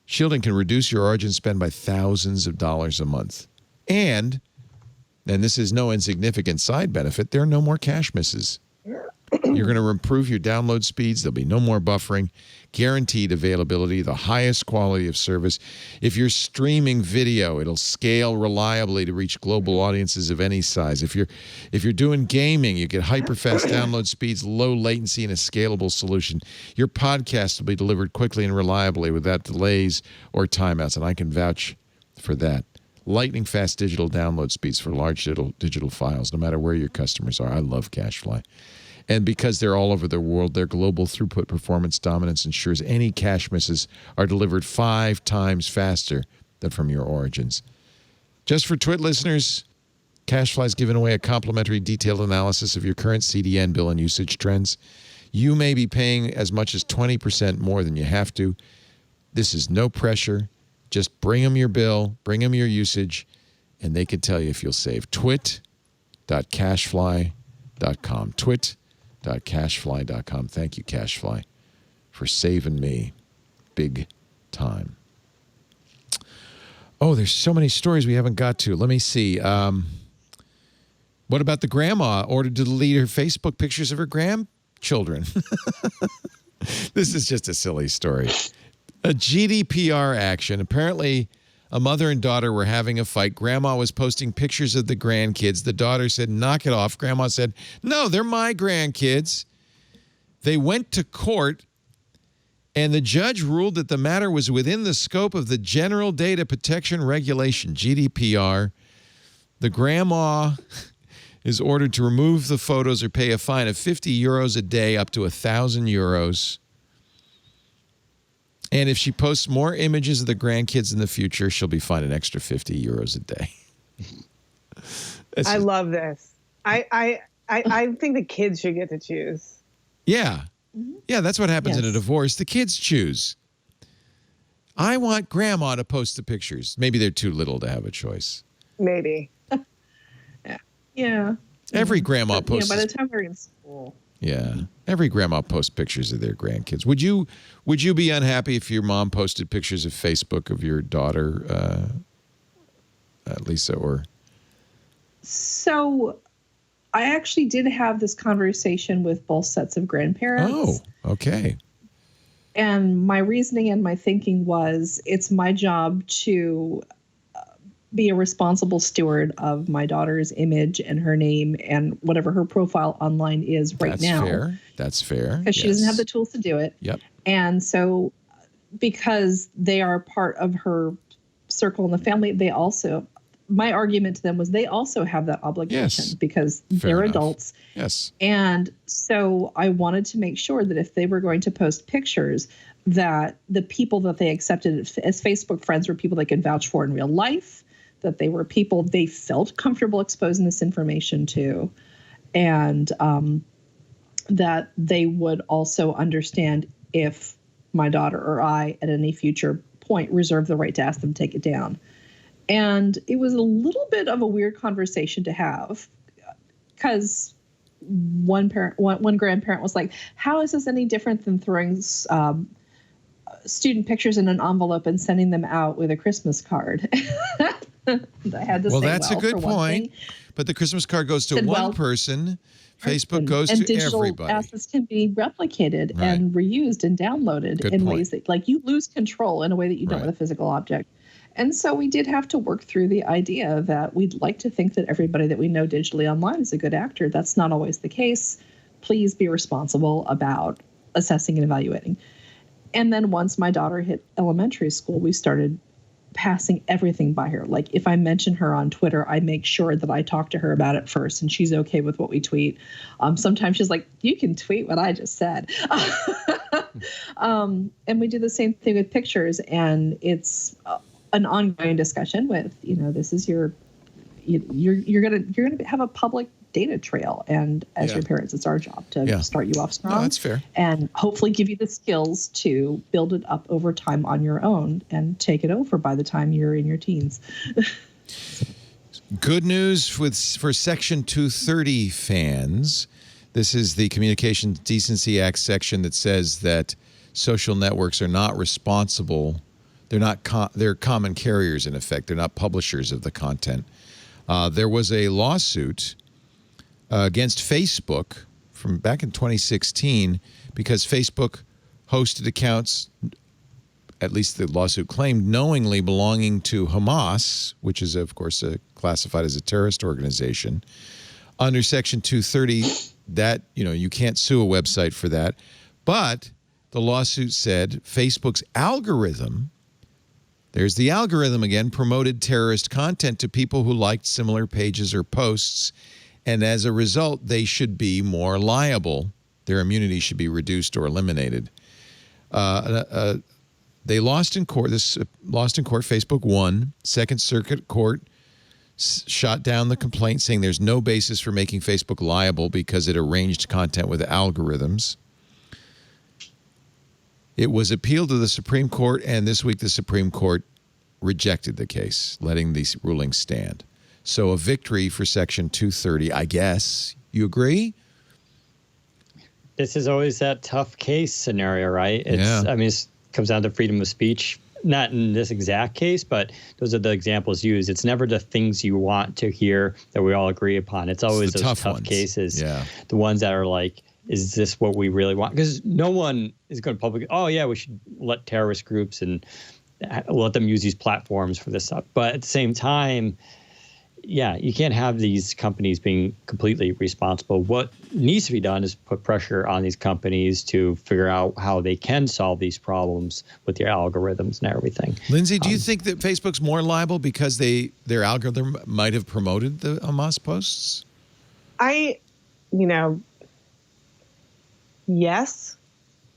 Shielding can reduce your origin spend by thousands of dollars a month. And this is no insignificant side benefit, there are no more cache misses. You're going to improve your download speeds. There'll be no more buffering. Guaranteed availability, the highest quality of service. If you're streaming video, it'll scale reliably to reach global audiences of any size. If you're doing gaming, you get hyper-fast download speeds, low latency, and a scalable solution. Your podcast will be delivered quickly and reliably without delays or timeouts, and I can vouch for that. Lightning-fast digital download speeds for large digital files, no matter where your customers are. I love CacheFly. And because they're all over the world, their global throughput performance dominance ensures any cache misses are delivered 5 times faster than from your origins. Just for Twit listeners, CacheFly is giving away a complimentary detailed analysis of your current CDN bill and usage trends. You may be paying as much as 20% more than you have to. This is no pressure. Just bring them your bill, bring them your usage, and they can tell you if you'll save. Twit.cachefly.com. Twit.cachefly.com. Thank you, CacheFly, for saving me big time. Oh, there's so many stories we haven't got to. Let me see. What about the grandma ordered to delete her Facebook pictures of her grandchildren? This is just a silly story. A GDPR action. Apparently, a mother and daughter were having a fight. Grandma was posting pictures of the grandkids. The daughter said, knock it off. Grandma said, no, they're my grandkids. They went to court, and the judge ruled that the matter was within the scope of the General Data Protection Regulation, GDPR. The grandma is ordered to remove the photos or pay a fine of 50 euros a day up to 1,000 euros. And if she posts more images of the grandkids in the future, she'll be fined an extra 50 euros a day. I love this. I think the kids should get to choose. Yeah. Yeah, that's what happens in a divorce. The kids choose. I want grandma to post the pictures. Maybe they're too little to have a choice. Maybe. Yeah. Every grandma posts. Yeah, by the time we're in school. Yeah. Every grandma posts pictures of their grandkids. Would you be unhappy if your mom posted pictures of Facebook of your daughter, Lisa, or? So I actually did have this conversation with both sets of grandparents. Oh, okay. And my reasoning and my thinking was it's my job to be a responsible steward of my daughter's image and her name and whatever her profile online is right now. That's fair. Because she doesn't have the tools to do it. Yep. And so because they are part of her circle in the family, they also, my argument to them was they also have that obligation because they're adults. Yes. And so I wanted to make sure that if they were going to post pictures, that the people that they accepted as Facebook friends were people they could vouch for in real life, that they were people they felt comfortable exposing this information to, and that they would also understand if my daughter or I at any future point reserve the right to ask them to take it down. And it was a little bit of a weird conversation to have because one grandparent was like, how is this any different than throwing student pictures in an envelope and sending them out with a Christmas card? I had to say, that's a good point. But the Christmas card goes to one person. Facebook goes to everybody. And digital assets can be replicated and reused and downloaded in ways that, like, you lose control in a way that you don't with a physical object. And so we did have to work through the idea that we'd like to think that everybody that we know digitally online is a good actor. That's not always the case. Please be responsible about assessing and evaluating. And then once my daughter hit elementary school, we started passing everything by her. Like if I mention her on Twitter, I make sure that I talk to her about it first and she's okay with what we tweet. Sometimes she's like, you can tweet what I just said. And we do the same thing with pictures, and it's an ongoing discussion with, this is you're going to have a public data trail. And as your parents, it's our job to start you off strong. No, that's fair. And hopefully give you the skills to build it up over time on your own and take it over by the time you're in your teens. Good news for Section 230 fans. This is the Communications Decency Act section that says that social networks are not responsible. They're common carriers, in effect. They're not publishers of the content. There was a lawsuit against Facebook from back in 2016 because Facebook hosted accounts, at least the lawsuit claimed, knowingly belonging to Hamas, which is, of course, classified as a terrorist organization. Under Section 230, that, you can't sue a website for that. But the lawsuit said Facebook's algorithm, there's the algorithm again, promoted terrorist content to people who liked similar pages or posts. And as a result, they should be more liable. Their immunity should be reduced or eliminated. They lost in court. Facebook won. Second Circuit Court shot down the complaint, saying there's no basis for making Facebook liable because it arranged content with algorithms. It was appealed to the Supreme Court, and this week the Supreme Court rejected the case, letting these rulings stand. So a victory for Section 230, I guess. You agree? This is always that tough case scenario, right? It comes down to freedom of speech. Not in this exact case, but those are the examples used. It's never the things you want to hear that we all agree upon. It's always those tough cases. Yeah. The ones that are like, is this what we really want? Because no one is going to publicly, we should let terrorist groups and let them use these platforms for this stuff. But at the same time, you can't have these companies being completely responsible. What needs to be done is put pressure on these companies to figure out how they can solve these problems with their algorithms and everything. Lindsay, do you think that Facebook's more liable because their algorithm might have promoted the Hamas posts? Yes.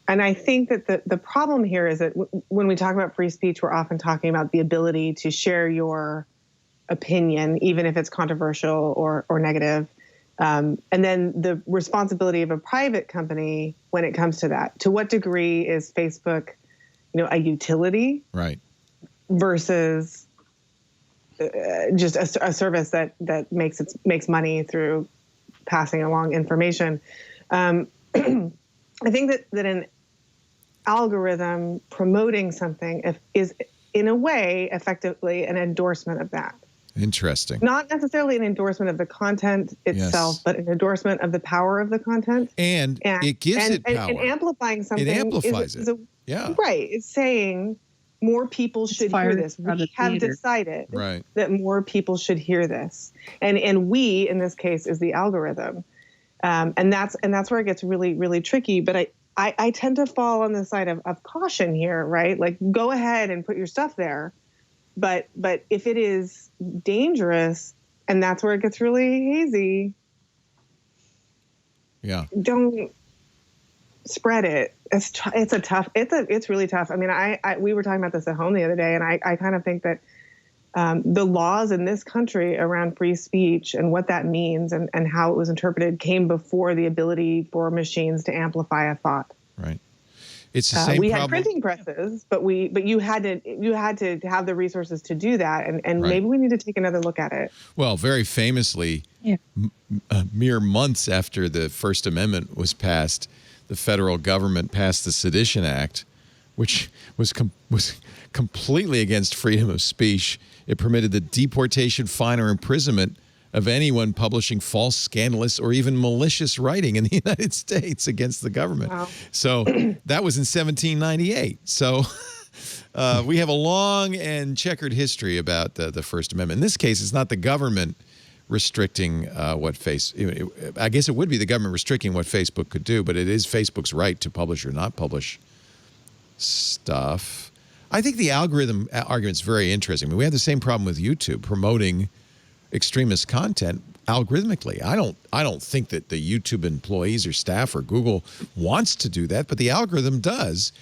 And I think that the problem here is that when we talk about free speech, we're often talking about the ability to share your opinion, even if it's controversial or negative. And then the responsibility of a private company when it comes to that. To what degree is Facebook, a utility? Right. Versus just a service that makes money through passing along information. I think that an algorithm promoting something is in a way effectively an endorsement of that. Interesting. Not necessarily an endorsement of the content itself, but an endorsement of the power of the content. And it gives it power. And amplifying something. It amplifies it. Right. It's saying more people should hear this. We have decided that more people should hear this. And we, in this case, is the algorithm. And that's where it gets really, really tricky. But I tend to fall on the side of caution here, right? Like, go ahead and put your stuff there. But if it is dangerous, and that's where it gets really hazy, don't spread it. It's really tough. I mean, we were talking about this at home the other day, and I kind of think that the laws in this country around free speech and what that means and how it was interpreted came before the ability for machines to amplify a thought. Right. It's the same we problem. had printing presses, but you had to have the resources to do that, and maybe we need to take another look at it. Well, very famously, mere months after the First Amendment was passed, the federal government passed the Sedition Act, which was completely against freedom of speech. It permitted the deportation, fine, or imprisonment of anyone publishing false, scandalous, or even malicious writing in the United States against the government. Wow. So that was in 1798. So we have a long and checkered history about the First Amendment. In this case, it's not the government restricting I guess it would be the government restricting what Facebook could do, but it is Facebook's right to publish or not publish stuff. I think the algorithm argument's very interesting. I mean, we have the same problem with YouTube promoting extremist content algorithmically. I don't think that the YouTube employees or staff or Google wants to do that, but the algorithm does.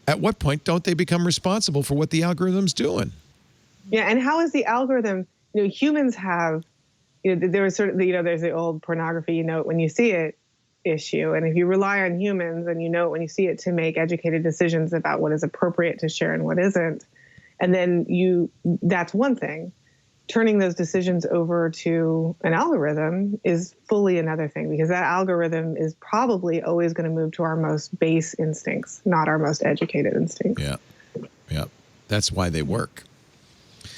At what point don't they become responsible for what the algorithm's doing? Yeah, and how is the algorithm? Humans have. There was sort of there's the old pornography. When you see it issue, and if you rely on humans and when you see it to make educated decisions about what is appropriate to share and what isn't, and then that's one thing. Turning those decisions over to an algorithm is fully another thing, because that algorithm is probably always going to move to our most base instincts, not our most educated instincts. Yeah. That's why they work.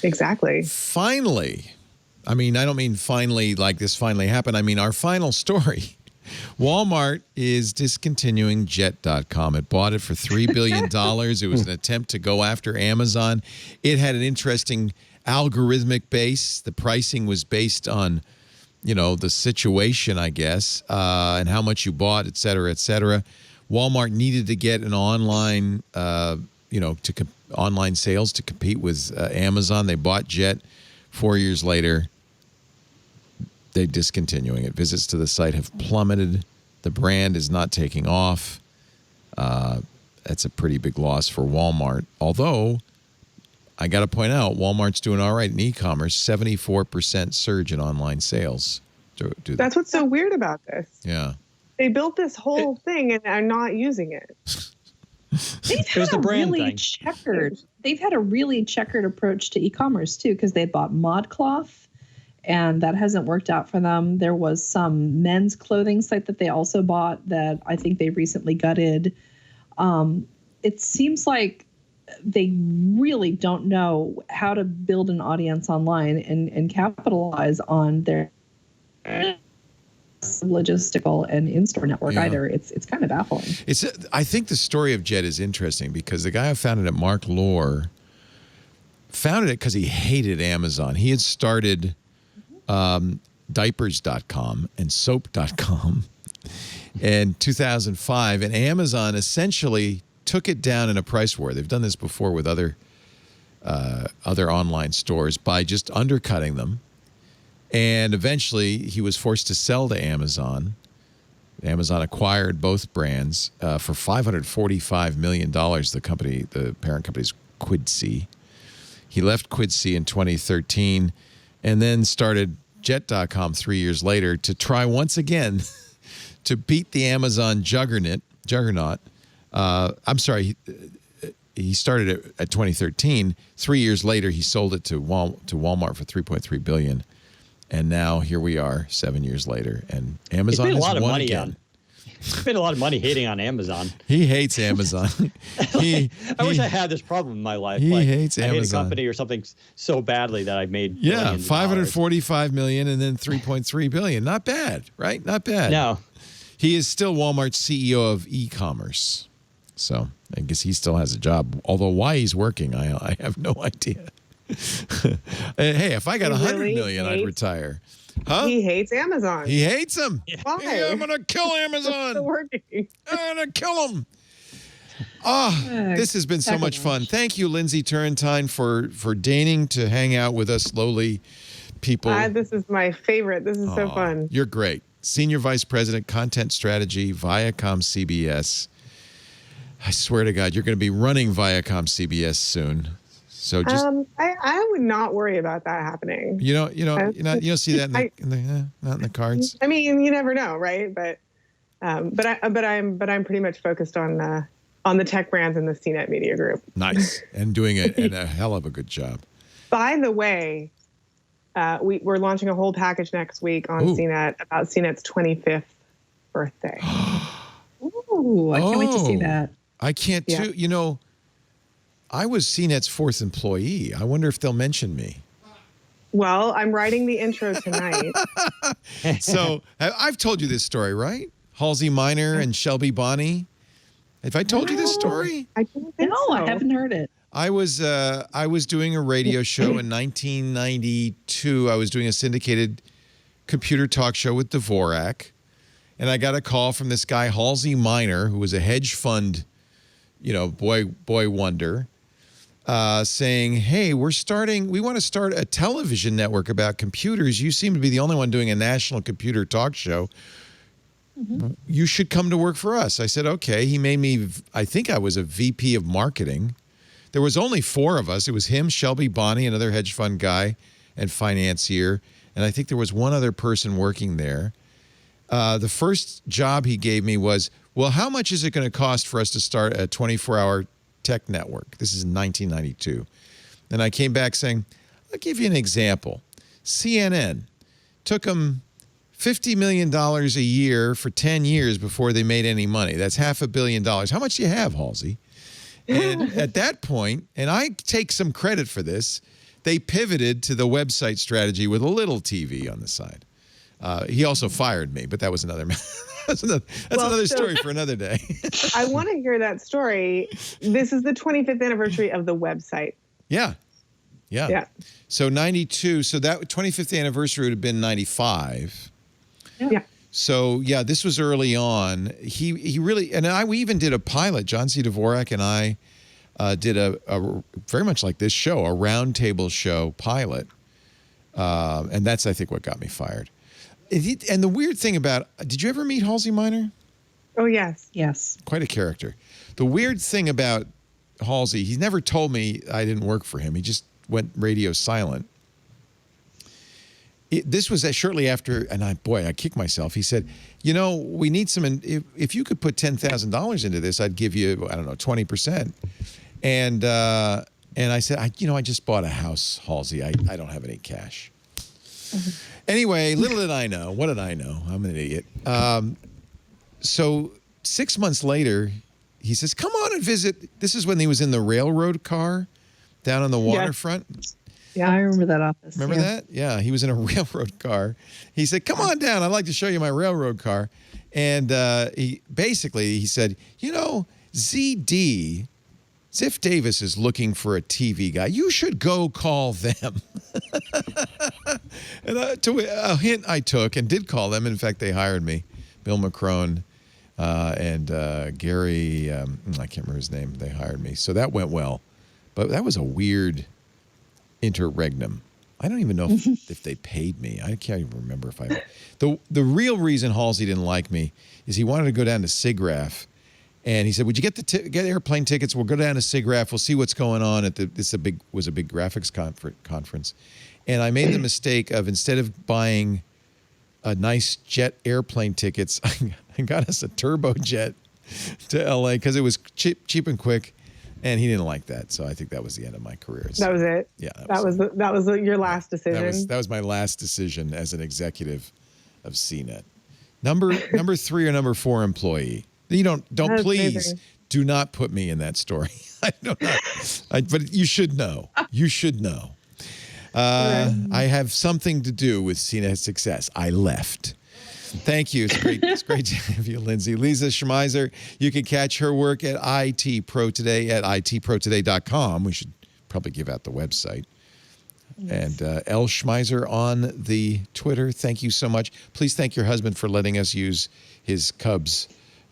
Exactly. Finally, I mean, I don't mean finally like this finally happened. I mean, our final story. Walmart is discontinuing Jet.com. It bought it for $3 billion. It was an attempt to go after Amazon. It had an interesting algorithmic base. The pricing was based on, the situation, I guess, and how much you bought, et cetera, et cetera. Walmart needed to get an online, online sales to compete with Amazon. They bought Jet. 4 years later, they're discontinuing it. Visits to the site have plummeted. The brand is not taking off. That's a pretty big loss for Walmart. Although, I got to point out, Walmart's doing all right in e-commerce. 74% surge in online sales. That's what's so weird about this. Yeah. They built this whole thing and are not using it. They've had a really checkered approach to e-commerce too, because they bought ModCloth, and that hasn't worked out for them. There was some men's clothing site that they also bought that I think they recently gutted. It seems like they really don't know how to build an audience online and capitalize on their logistical and in-store network either. It's kind of baffling. I think the story of Jet is interesting because the guy who founded it, Mark Lohr, founded it because he hated Amazon. He had started diapers.com and soap.com in 2005, and Amazon essentially took it down in a price war. They've done this before with other online stores by just undercutting them. And eventually, he was forced to sell to Amazon. Amazon acquired both brands for $545 million. The parent company's Quidsi. He left Quidsi in 2013 and then started Jet.com 3 years later to try once again to beat the Amazon juggernaut. I'm sorry, he started it at 2013. 3 years later, he sold it to Walmart for $3.3 billion. And now here we are 7 years later, and Amazon has won again. Spent a lot of money hating on Amazon. He hates Amazon. I wish I had this problem in my life. He hates Amazon. I hate a company or something so badly that I made $545 million and then $3.3 billion. Not bad, right? Not bad. No. He is still Walmart's CEO of e-commerce. So I guess he still has a job. Although why he's working, I have no idea. Hey, if I got $100 million, I'd retire. Huh? He hates Amazon. He hates them. Why? Yeah, I'm going to kill Amazon. It's working. I'm going to kill them. This has been so much fun. Thank you, Lindsay Turrentine, for deigning to hang out with us lowly people. This is my favorite. This is so fun. You're great. Senior Vice President, Content Strategy, Viacom CBS. I swear to God, you're going to be running Viacom CBS soon. So just I would not worry about that happening. You don't see that not in the cards. I mean, you never know, right? But I'm pretty much focused on the tech brands in the CNET Media Group. Nice, and doing a hell of a good job. By the way, we're launching a whole package next week on CNET about CNET's 25th birthday. Ooh, I can't wait to see that. I can't too. You know, I was CNET's 4th employee. I wonder if they'll mention me. Well, I'm writing the intro tonight. So I've told you this story, right? Halsey Minor and Shelby Bonney. Have I told you this story? I don't think so. I haven't heard it. I was doing a radio show in 1992. I was doing a syndicated computer talk show with Dvorak, and I got a call from this guy, Halsey Minor, who was a hedge fund, boy wonder, saying, hey, we want to start a television network about computers. You seem to be the only one doing a national computer talk show. Mm-hmm. You should come to work for us. I said, okay. He made me, I think I was a VP of marketing. There was only 4 of us. It was him, Shelby Bonney, another hedge fund guy and financier. And I think there was one other person working there. The first job he gave me was, well, how much is it going to cost for us to start a 24-hour tech network? This is in 1992. And I came back saying, I'll give you an example. CNN took them $50 million a year for 10 years before they made any money. That's $500 million. How much do you have, Halsey? And at that point, and I take some credit for this, they pivoted to the website strategy with a little TV on the side. He also fired me, but that was another that's another story for another day. I want to hear that story. This is the 25th anniversary of the website. Yeah. So 92. So that 25th anniversary would have been 95. Yeah. So yeah, this was early on. He really, and we even did a pilot. John C. Dvorak and I did a very much like this show, a roundtable show pilot, and that's I think what got me fired. And the weird thing about, did you ever meet Halsey Minor? Oh yes. Quite a character. The weird thing about Halsey, he never told me I didn't work for him. He just went radio silent. This was shortly after, and I kicked myself. He said, we need some, if you could put $10,000 into this, I'd give you, 20%. And I said, I just bought a house, Halsey. I don't have any cash. Mm-hmm. Anyway, little did I know. What did I know? I'm an idiot. So 6 months later, he says, come on and visit. This is when he was in the railroad car down on the waterfront. Yeah, I remember that office. Remember that? Yeah, he was in a railroad car. He said, come on down. I'd like to show you my railroad car. And he said, ZD, Ziff Davis is looking for a TV guy. You should go call them. And a hint I took and did call them. In fact, they hired me. Bill McCrone and Gary, I can't remember his name. They hired me. So that went well. But that was a weird interregnum. I don't even know if they paid me. I can't even remember if the real reason Halsey didn't like me is he wanted to go down to SIGGRAPH, and he said, "Would you get airplane tickets? We'll go down to SIGGRAPH. We'll see what's going on at this was a big graphics conference." And I made the mistake of, instead of buying a nice jet airplane tickets, I got us a turbojet to LA because it was cheap and quick. And he didn't like that, so I think that was the end of my career. So, that was it. Yeah, that was your last decision. That was my last decision as an executive of CNET. Number 3 or number 4 employee. You don't please amazing. Do not put me in that story. I don't know, but you should know. You should know. I have something to do with CNET's success. I left. Thank you. It's great to have you, Lindsay. Lisa Schmeiser, you can catch her work at IT Pro Today at itprotoday.com. We should probably give out the website. Yes. And L. Schmeiser on the Twitter. Thank you so much. Please thank your husband for letting us use his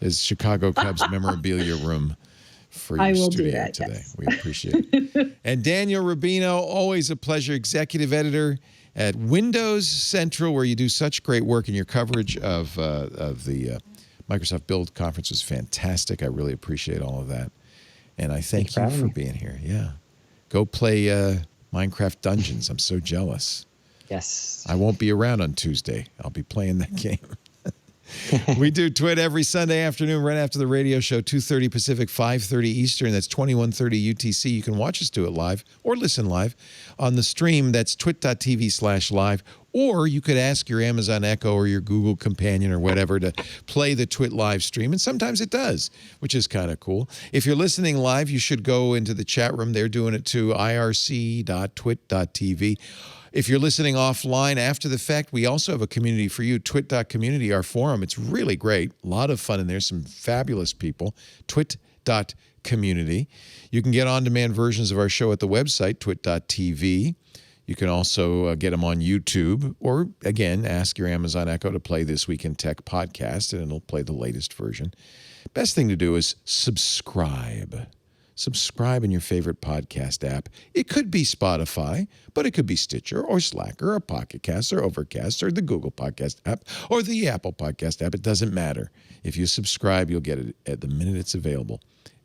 Chicago Cubs memorabilia room for your studio today. Yes. We appreciate it. And Daniel Rubino, always a pleasure, executive editor at Windows Central, where you do such great work, and your coverage of the Microsoft Build Conference was fantastic. I really appreciate all of that. And I thank you for being here. Yeah. Go play Minecraft Dungeons. I'm so jealous. Yes. I won't be around on Tuesday. I'll be playing that game. We do Twit every Sunday afternoon right after the radio show, 2:30 Pacific, 5:30 Eastern. That's 21:30 UTC. You can watch us do it live or listen live on the stream. That's twit.tv/live. Or you could ask your Amazon Echo or your Google Companion or whatever to play the Twit live stream. And sometimes it does, which is kind of cool. If you're listening live, you should go into the chat room. They're doing it too, irc.twit.tv. If you're listening offline after the fact, we also have a community for you, twit.community, our forum. It's really great. A lot of fun in there. Some fabulous people. Twit.community. You can get on-demand versions of our show at the website, twit.tv. You can also get them on YouTube, or again, ask your Amazon Echo to play This Week in Tech podcast, and it'll play the latest version. Best thing to do is subscribe. Subscribe in your favorite podcast app. It could be Spotify, but it could be Stitcher or Slacker or Pocket Cast or Overcast or the Google Podcast app or the Apple Podcast app. It doesn't matter. If you subscribe, you'll get it at the minute it's available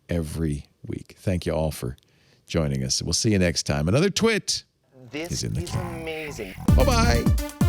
every week. Thank you all for joining us. We'll see you next time. Another twit is in the can. Amazing. Bye-bye.